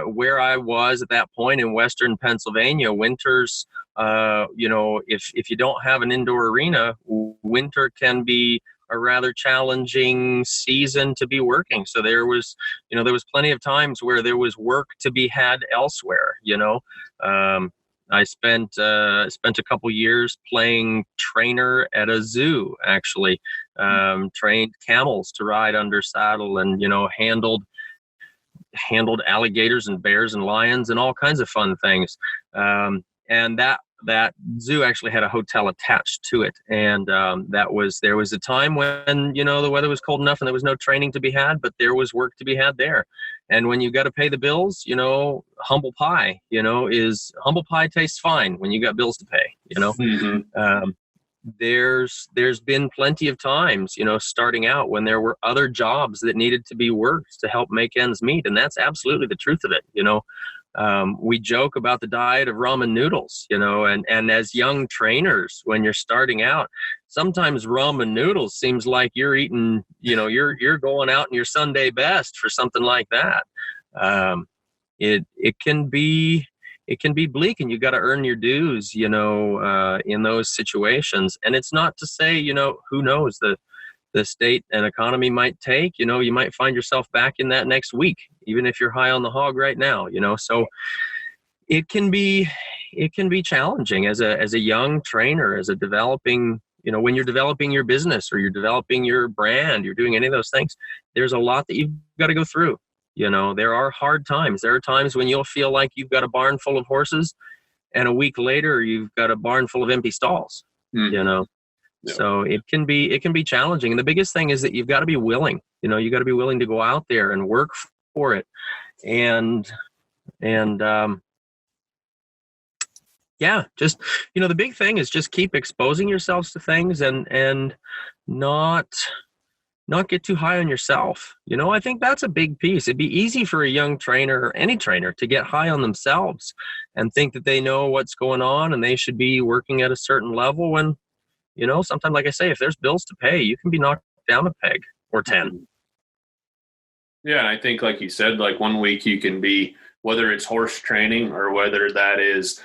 where I was at that point in Western Pennsylvania, winters. If you don't have an indoor arena, winter can be a rather challenging season to be working. So there was plenty of times where there was work to be had elsewhere. I spent a couple years playing trainer at a zoo, actually, trained camels to ride under saddle, and handled alligators and bears and lions and all kinds of fun things. And that zoo actually had a hotel attached to it. And there was a time when, the weather was cold enough and there was no training to be had, but there was work to be had there. And when you got to pay the bills, humble pie tastes fine when you got bills to pay, Mm-hmm. There's been plenty of times, starting out when there were other jobs that needed to be worked to help make ends meet. And that's absolutely the truth of it. We joke about the diet of ramen noodles, and as young trainers, when you're starting out, sometimes ramen noodles seems like you're eating, you're going out in your Sunday best for something like that. It can be bleak, and you got to earn your dues, in those situations. And it's not to say, who knows, the state and economy might take, you might find yourself back in that next week, even if you're high on the hog right now, so it can be challenging as a young trainer, as a developing, when you're developing your business or you're developing your brand, you're doing any of those things, there's a lot that you've got to go through. There are hard times. There are times when you'll feel like you've got a barn full of horses, and a week later you've got a barn full of empty stalls, Yeah. So it can be challenging. And the biggest thing is that you've got to be willing, you got to be willing to go out there and work for it. And just, the big thing is just keep exposing yourselves to things and not get too high on yourself. I think that's a big piece. It'd be easy for a young trainer or any trainer to get high on themselves and think that they know what's going on and they should be working at a certain level when, sometimes, like I say, if there's bills to pay, you can be knocked down a peg or 10. Yeah, and I think, like you said, like one week you can be, whether it's horse training or whether that is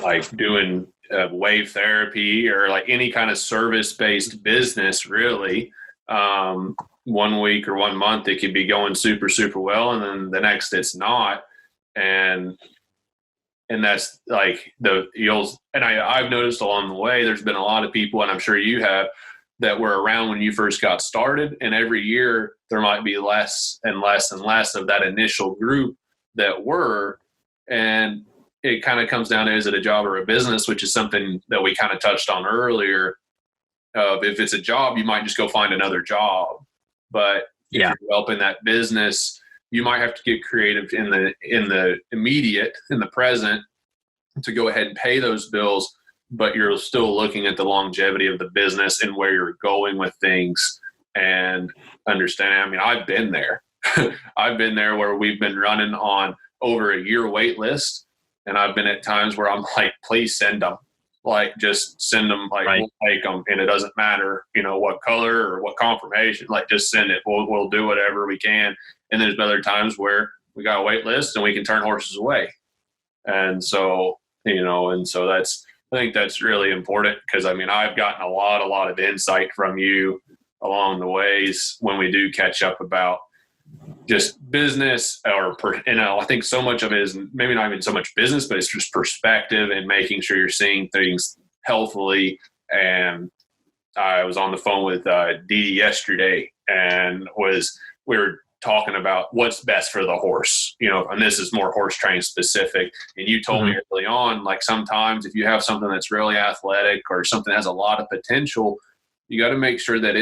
like doing wave therapy or like any kind of service-based business, really. 1 week or 1 month, it could be going super, super well, and then the next it's not. And that's like I've noticed along the way, there's been a lot of people, and I'm sure you have, that were around when you first got started. And every year there might be less and less and less of that initial group that were. And it kind of comes down to, is it a job or a business, which is something that we kind of touched on earlier. If it's a job, you might just go find another job. But if you're developing that business, you might have to get creative in the immediate, in the present, to go ahead and pay those bills, but you're still looking at the longevity of the business and where you're going with things and understanding. I mean, I've been there. I've been there where we've been running on over a year wait list, and I've been at times where I'm like, please send them. like just send them, like Right. we'll take them, and it doesn't matter, what color or what conformation, like just send it. We'll do whatever we can. And there's other times where we got a wait list and we can turn horses away. And so, I think that's really important, because I've gotten a lot of insight from you along the ways when we do catch up about just business, I think so much of it is maybe not even so much business, but it's just perspective and making sure you're seeing things healthily. And I was on the phone with Dee yesterday, and we were talking about what's best for the horse, and this is more horse training specific. And you told me early on, like sometimes if you have something that's really athletic or something that has a lot of potential, you got to make sure that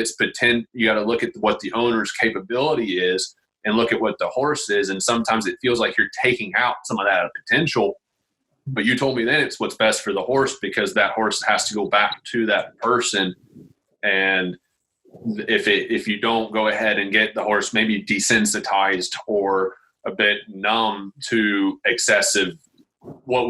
you got to look at what the owner's capability is and look at what the horse is. And sometimes it feels like you're taking out some of that potential, but you told me then it's what's best for the horse, because that horse has to go back to that person. And if you don't go ahead and get the horse maybe desensitized or a bit numb to excessive what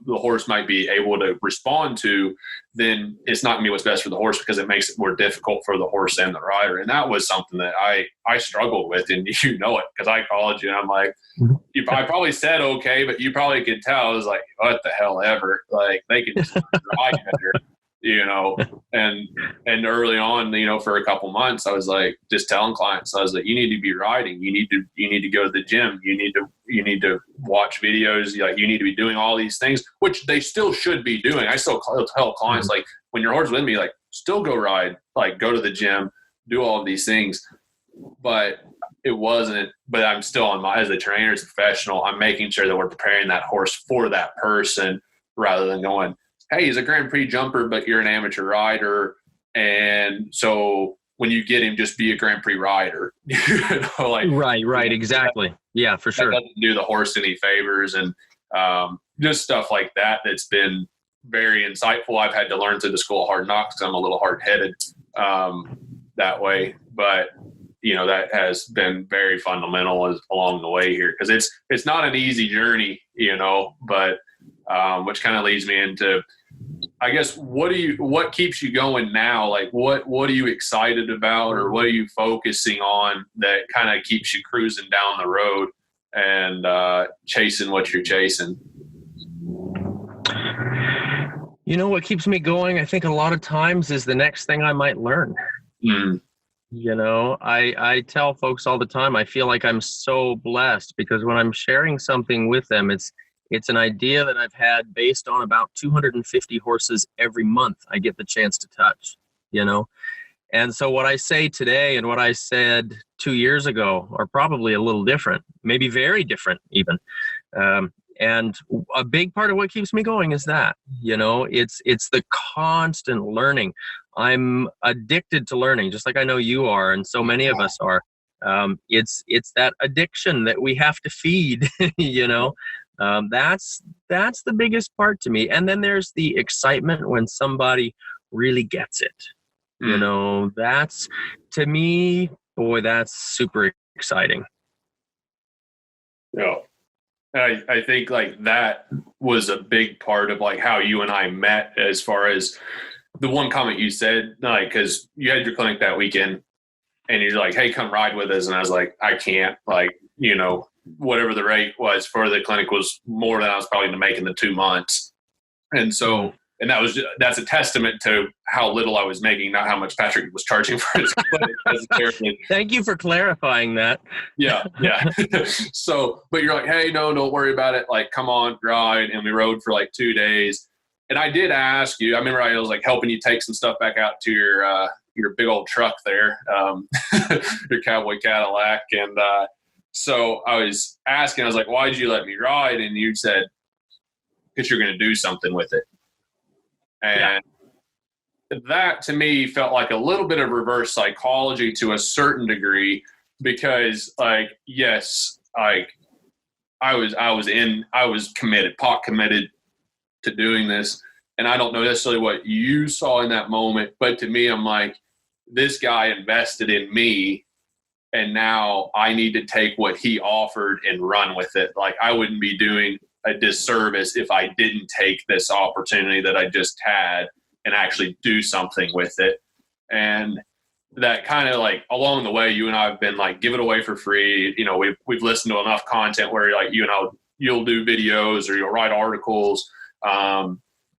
the horse might be able to respond to, then it's not gonna be what's best for the horse, because it makes it more difficult for the horse and the rider. And that was something that I struggled with, and it, because I called you and I'm like, I probably said okay, but you probably could tell I was like, what the hell ever, like they can just ride better. And early on, for a couple months, I was like, just telling clients, I was like, you need to be riding. You need to go to the gym. You need to watch videos. Like, you need to be doing all these things, which they still should be doing. I still tell clients, like, when your horse is with me, like, still go ride, like, go to the gym, do all of these things. But I'm still as a trainer, as a professional, I'm making sure that we're preparing that horse for that person, rather than going, hey, he's a Grand Prix jumper, but you're an amateur rider. And so when you get him, just be a Grand Prix rider. Right. Exactly. Yeah, for sure. That doesn't do the horse any favors. And just stuff like that that's been very insightful. I've had to learn through the school of hard knocks, because I'm a little hard-headed that way. But, that has been very fundamental along the way here, because it's not an easy journey, but which kind of leads me into, I guess, what keeps you going now? Like, what are you excited about, or what are you focusing on that kind of keeps you cruising down the road and chasing what you're chasing? What keeps me going, I think a lot of times, is the next thing I might learn. I tell folks all the time, I feel like I'm so blessed, because when I'm sharing something with them, it's an idea that I've had based on about 250 horses every month I get the chance to touch, And so what I say today and what I said 2 years ago are probably a little different, maybe very different even. And a big part of what keeps me going is that, it's the constant learning. I'm addicted to learning, just like I know you are, and so many of us are. It's that addiction that we have to feed, That's the biggest part to me. And then there's the excitement when somebody really gets it. That's, to me, boy, that's super exciting. Yeah. I think like that was a big part of like how you and I met, as far as the one comment you said, like, cause you had your clinic that weekend and you're like, hey, come ride with us. And I was like, I can't, like, whatever the rate was for the clinic was more than I was probably making the 2 months. And so, and that's a testament to how little I was making, not how much Patrick was charging for his clinic. Thank you for clarifying that. Yeah. So, but you're like, hey, no, don't worry about it. Like, come on, ride. And we rode for like 2 days. And I did ask you, I remember I was like helping you take some stuff back out to your big old truck there, your Cowboy Cadillac. And, so I was asking, I was like, why did you let me ride? And you said, because you're going to do something with it. And that to me felt like a little bit of reverse psychology to a certain degree, because like, yes, like I was committed, pot committed to doing this. And I don't know necessarily what you saw in that moment, but to me, I'm like, this guy invested in me, and now I need to take what he offered and run with it. Like, I wouldn't be doing a disservice if I didn't take this opportunity that I just had and actually do something with it. And that kind of like along the way, you and I have been like, give it away for free. You know, we've listened to enough content where like, you know, you'll do videos or you'll write articles,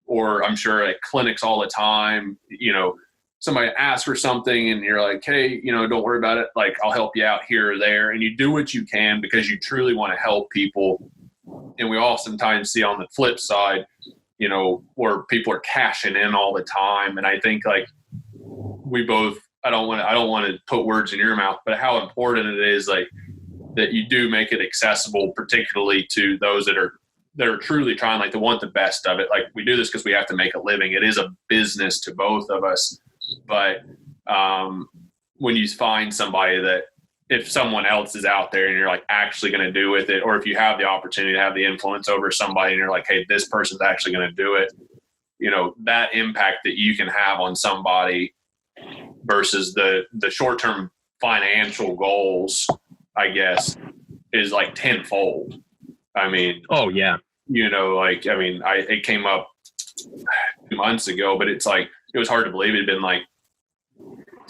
or I'm sure at clinics all the time, you know, somebody asks for something and you're like, hey, you know, don't worry about it. Like, I'll help you out here or there. And you do what you can because you truly want to help people. And we oftentimes see on the flip side, you know, where people are cashing in all the time. And I think like we both, I don't want to put words in your mouth, but how important it is like that you do make it accessible, particularly to those that are truly trying, like, to want the best of it. Like, we do this because we have to make a living. It is a business to both of us. But when you find somebody that, if someone else is out there and you're like actually going to do with it, or if you have the opportunity to have the influence over somebody and you're like, hey, this person's actually going to do it, you know, that impact that you can have on somebody versus the short-term financial goals, I guess, is like tenfold. I mean, oh yeah, you know, like, I mean, it came up 2 months ago, but it's like, it was hard to believe it had been like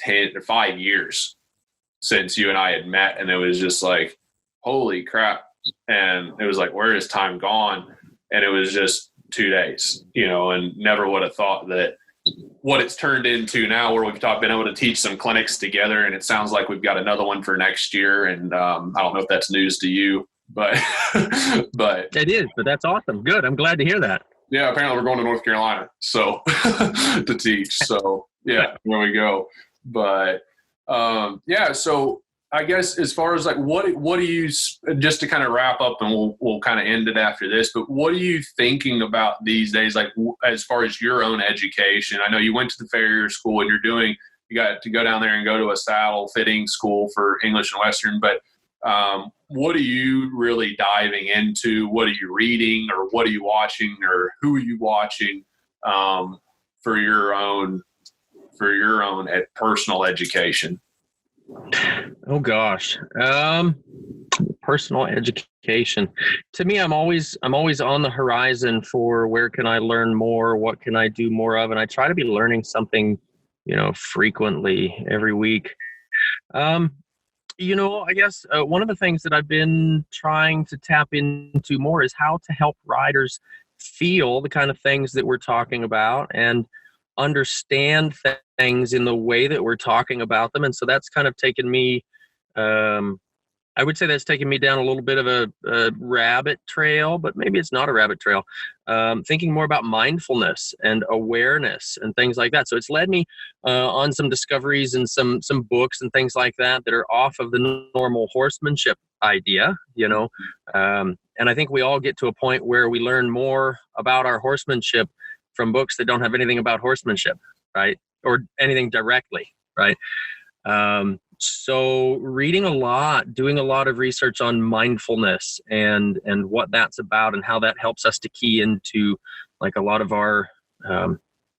10 or 5 years since you and I had met. And it was just like, holy crap. And it was like, where is time gone? And it was just 2 days, you know, and never would have thought that what it's turned into now, where we've been able to teach some clinics together. And it sounds like we've got another one for next year. And I don't know if that's news to you, but it is, but that's awesome. Good. I'm glad to hear that. Yeah, apparently we're going to North Carolina, so to teach. So yeah, there we go. But yeah, so I guess as far as like what do you, just to kind of wrap up, and we'll kind of end it after this, but what are you thinking about these days, like as far as your own education? I know you went to the farrier school and you got to go down there and go to a saddle fitting school for English and Western, but what are you really diving into? What are you reading, or what are you watching, or who are you watching for your own personal education? Oh gosh. Personal education. To me, I'm always on the horizon for where can I learn more? What can I do more of? And I try to be learning something, you know, frequently every week. You know, I guess one of the things that I've been trying to tap into more is how to help riders feel the kind of things that we're talking about and understand things in the way that we're talking about them. And so that's kind of taken me, I would say that's taken me down a little bit of a rabbit trail, but maybe it's not a rabbit trail. Thinking more about mindfulness and awareness and things like that. So it's led me on some discoveries and some books and things like that are off of the normal horsemanship idea, you know. And I think we all get to a point where we learn more about our horsemanship from books that don't have anything about horsemanship, right? Or anything directly, right? So reading a lot, doing a lot of research on mindfulness and what that's about and how that helps us to key into like a lot of our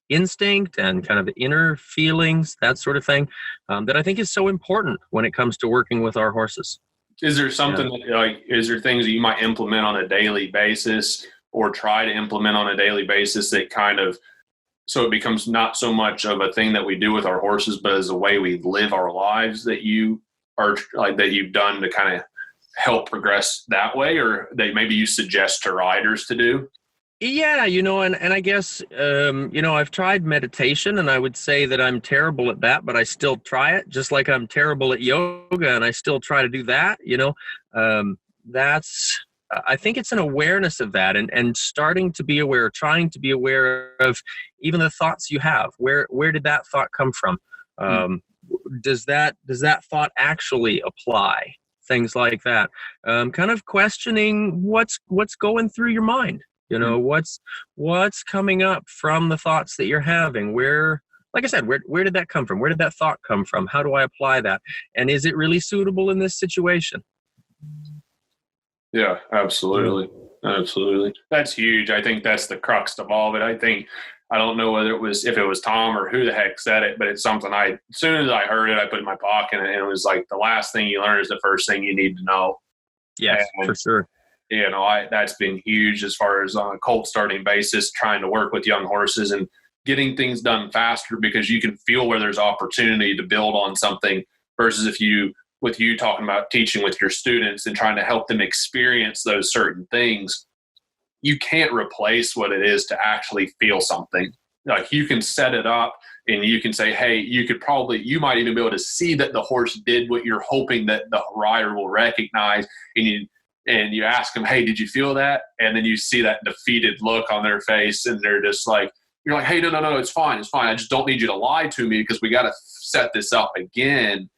instinct and kind of inner feelings, that sort of thing, that I think is so important when it comes to working with our horses. Is there something is there things that you might implement on a daily basis or try to implement on a daily basis that kind of, so it becomes not so much of a thing that we do with our horses, but as a way we live our lives that you are like, that you've done to kind of help progress that way, or that maybe you suggest to riders to do? Yeah, you know, and I guess, you know, I've tried meditation and I would say that I'm terrible at that, but I still try it, just like I'm terrible at yoga and I still try to do that, you know. I think it's an awareness of that and starting to be aware, trying to be aware of even the thoughts you have. Where did that thought come from? Does that thought actually apply? Things like that. Kind of questioning what's going through your mind. You know, what's coming up from the thoughts that you're having? Where, like I said, where did that come from? Where did that thought come from? How do I apply that? And is it really suitable in this situation? Yeah, absolutely. Absolutely. That's huge. I think that's the crux of all of it. I don't know if it was Tom or who the heck said it, but it's something as soon as I heard it, I put it in my pocket, and it was like the last thing you learn is the first thing you need to know. Yes, for sure. That's been huge as far as on a colt starting basis, trying to work with young horses and getting things done faster, because you can feel where there's opportunity to build on something versus with you talking about teaching with your students and trying to help them experience those certain things. You can't replace what it is to actually feel something. Like, you can set it up and you can say, hey, you might even be able to see that the horse did what you're hoping that the rider will recognize. And you ask them, hey, did you feel that? And then you see that defeated look on their face, and they're just like, you're like, hey, no, it's fine. I just don't need you to lie to me, because we got to set this up again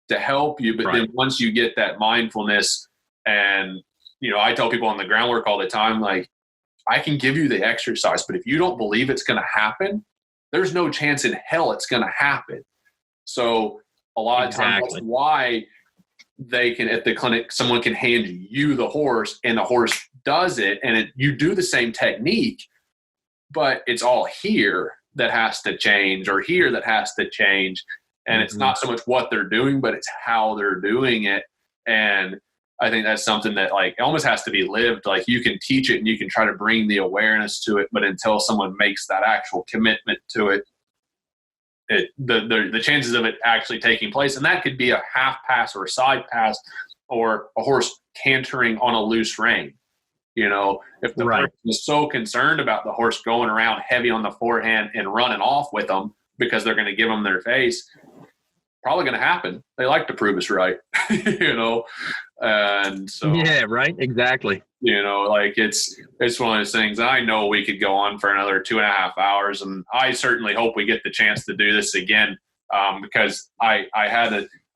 to help you. But then once you get that mindfulness, and, I tell people on the groundwork all the time, like, I can give you the exercise, but if you don't believe it's going to happen, there's no chance in hell it's going to happen. So a lot of times that's why they can, at the clinic, someone can hand you the horse and the horse does it, and you do the same technique, but it's all here that has to change, or here that has to change. And it's not so much what they're doing, but it's how they're doing it. And I think that's something that, like, it almost has to be lived. Like, you can teach it and you can try to bring the awareness to it, but until someone makes that actual commitment to it, the chances of it actually taking place, and that could be a half pass or a side pass, or a horse cantering on a loose rein. If the person is so concerned about the horse going around heavy on the forehand and running off with them because they're going to give them their face, probably going to happen. They like to prove us right, and so exactly. Like, it's one of those things. I know we could go on for another 2.5 hours, and I certainly hope we get the chance to do this again, because I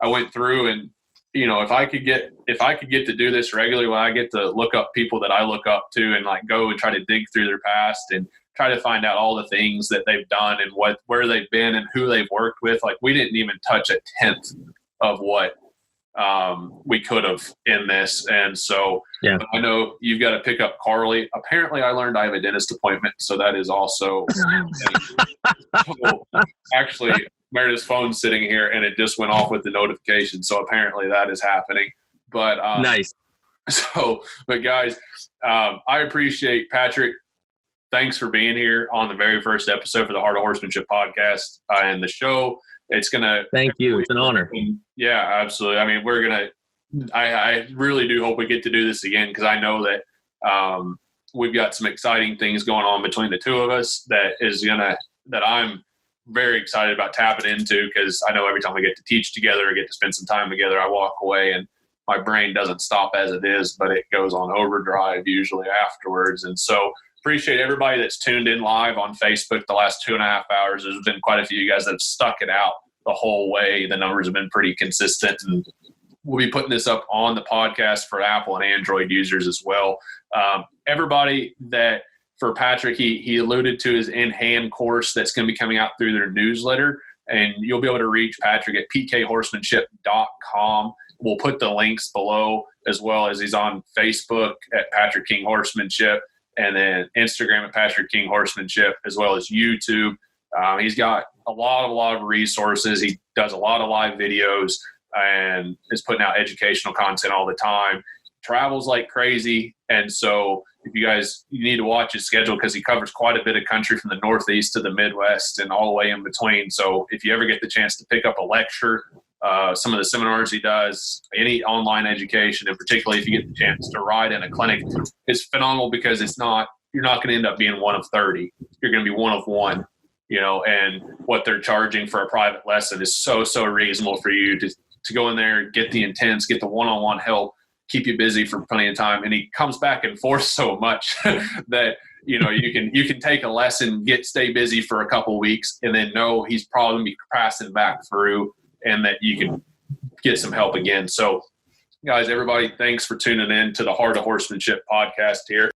went through, and if I could get to do this regularly, when I get to look up people that I look up to and, like, go and try to dig through their past and try to find out all the things that they've done and where they've been and who they've worked with. Like, we didn't even touch 1/10 of what we could have in this. And so I know you've got to pick up Carly. Apparently I learned I have a dentist appointment, so that is also actually Meredith's phone's sitting here and it just went off with the notification. So apparently that is happening. But nice. So, but guys, I appreciate Patrick. Thanks for being here on the very first episode for the Heart of Horsemanship podcast and the show. It's going to... Thank you. It's an honor. Yeah, absolutely. I mean, I really do hope we get to do this again, because I know that we've got some exciting things going on between the two of us that I'm very excited about tapping into, because I know every time we get to teach together or get to spend some time together, I walk away and my brain doesn't stop as it is, but it goes on overdrive usually afterwards. And so appreciate everybody that's tuned in live on Facebook the last 2.5 hours. There's been quite a few of you guys that have stuck it out the whole way. The numbers have been pretty consistent, and we'll be putting this up on the podcast for Apple and Android users as well. Everybody that, for Patrick, he alluded to his in-hand course that's going to be coming out through their newsletter, and you'll be able to reach Patrick at pkhorsemanship.com. We'll put the links below, as well as he's on Facebook at Patrick King Horsemanship, and then Instagram at Patrick King Horsemanship, as well as YouTube. He's got a lot of resources. He does a lot of live videos and is putting out educational content all the time. Travels like crazy. And so if you need to watch his schedule, because he covers quite a bit of country from the Northeast to the Midwest and all the way in between. So if you ever get the chance to pick up a lecture, some of the seminars he does, any online education, and particularly if you get the chance to ride in a clinic, it's phenomenal, because you're not going to end up being one of 30. You're going to be one of one, and what they're charging for a private lesson is so reasonable for you to go in there, get the intense, get the one-on-one help, keep you busy for plenty of time. And he comes back and forth so much that, you can take a lesson, stay busy for a couple of weeks, and then know he's probably going to be passing back through, and that you can get some help again. So guys, everybody, thanks for tuning in to the Heart of Horsemanship podcast here.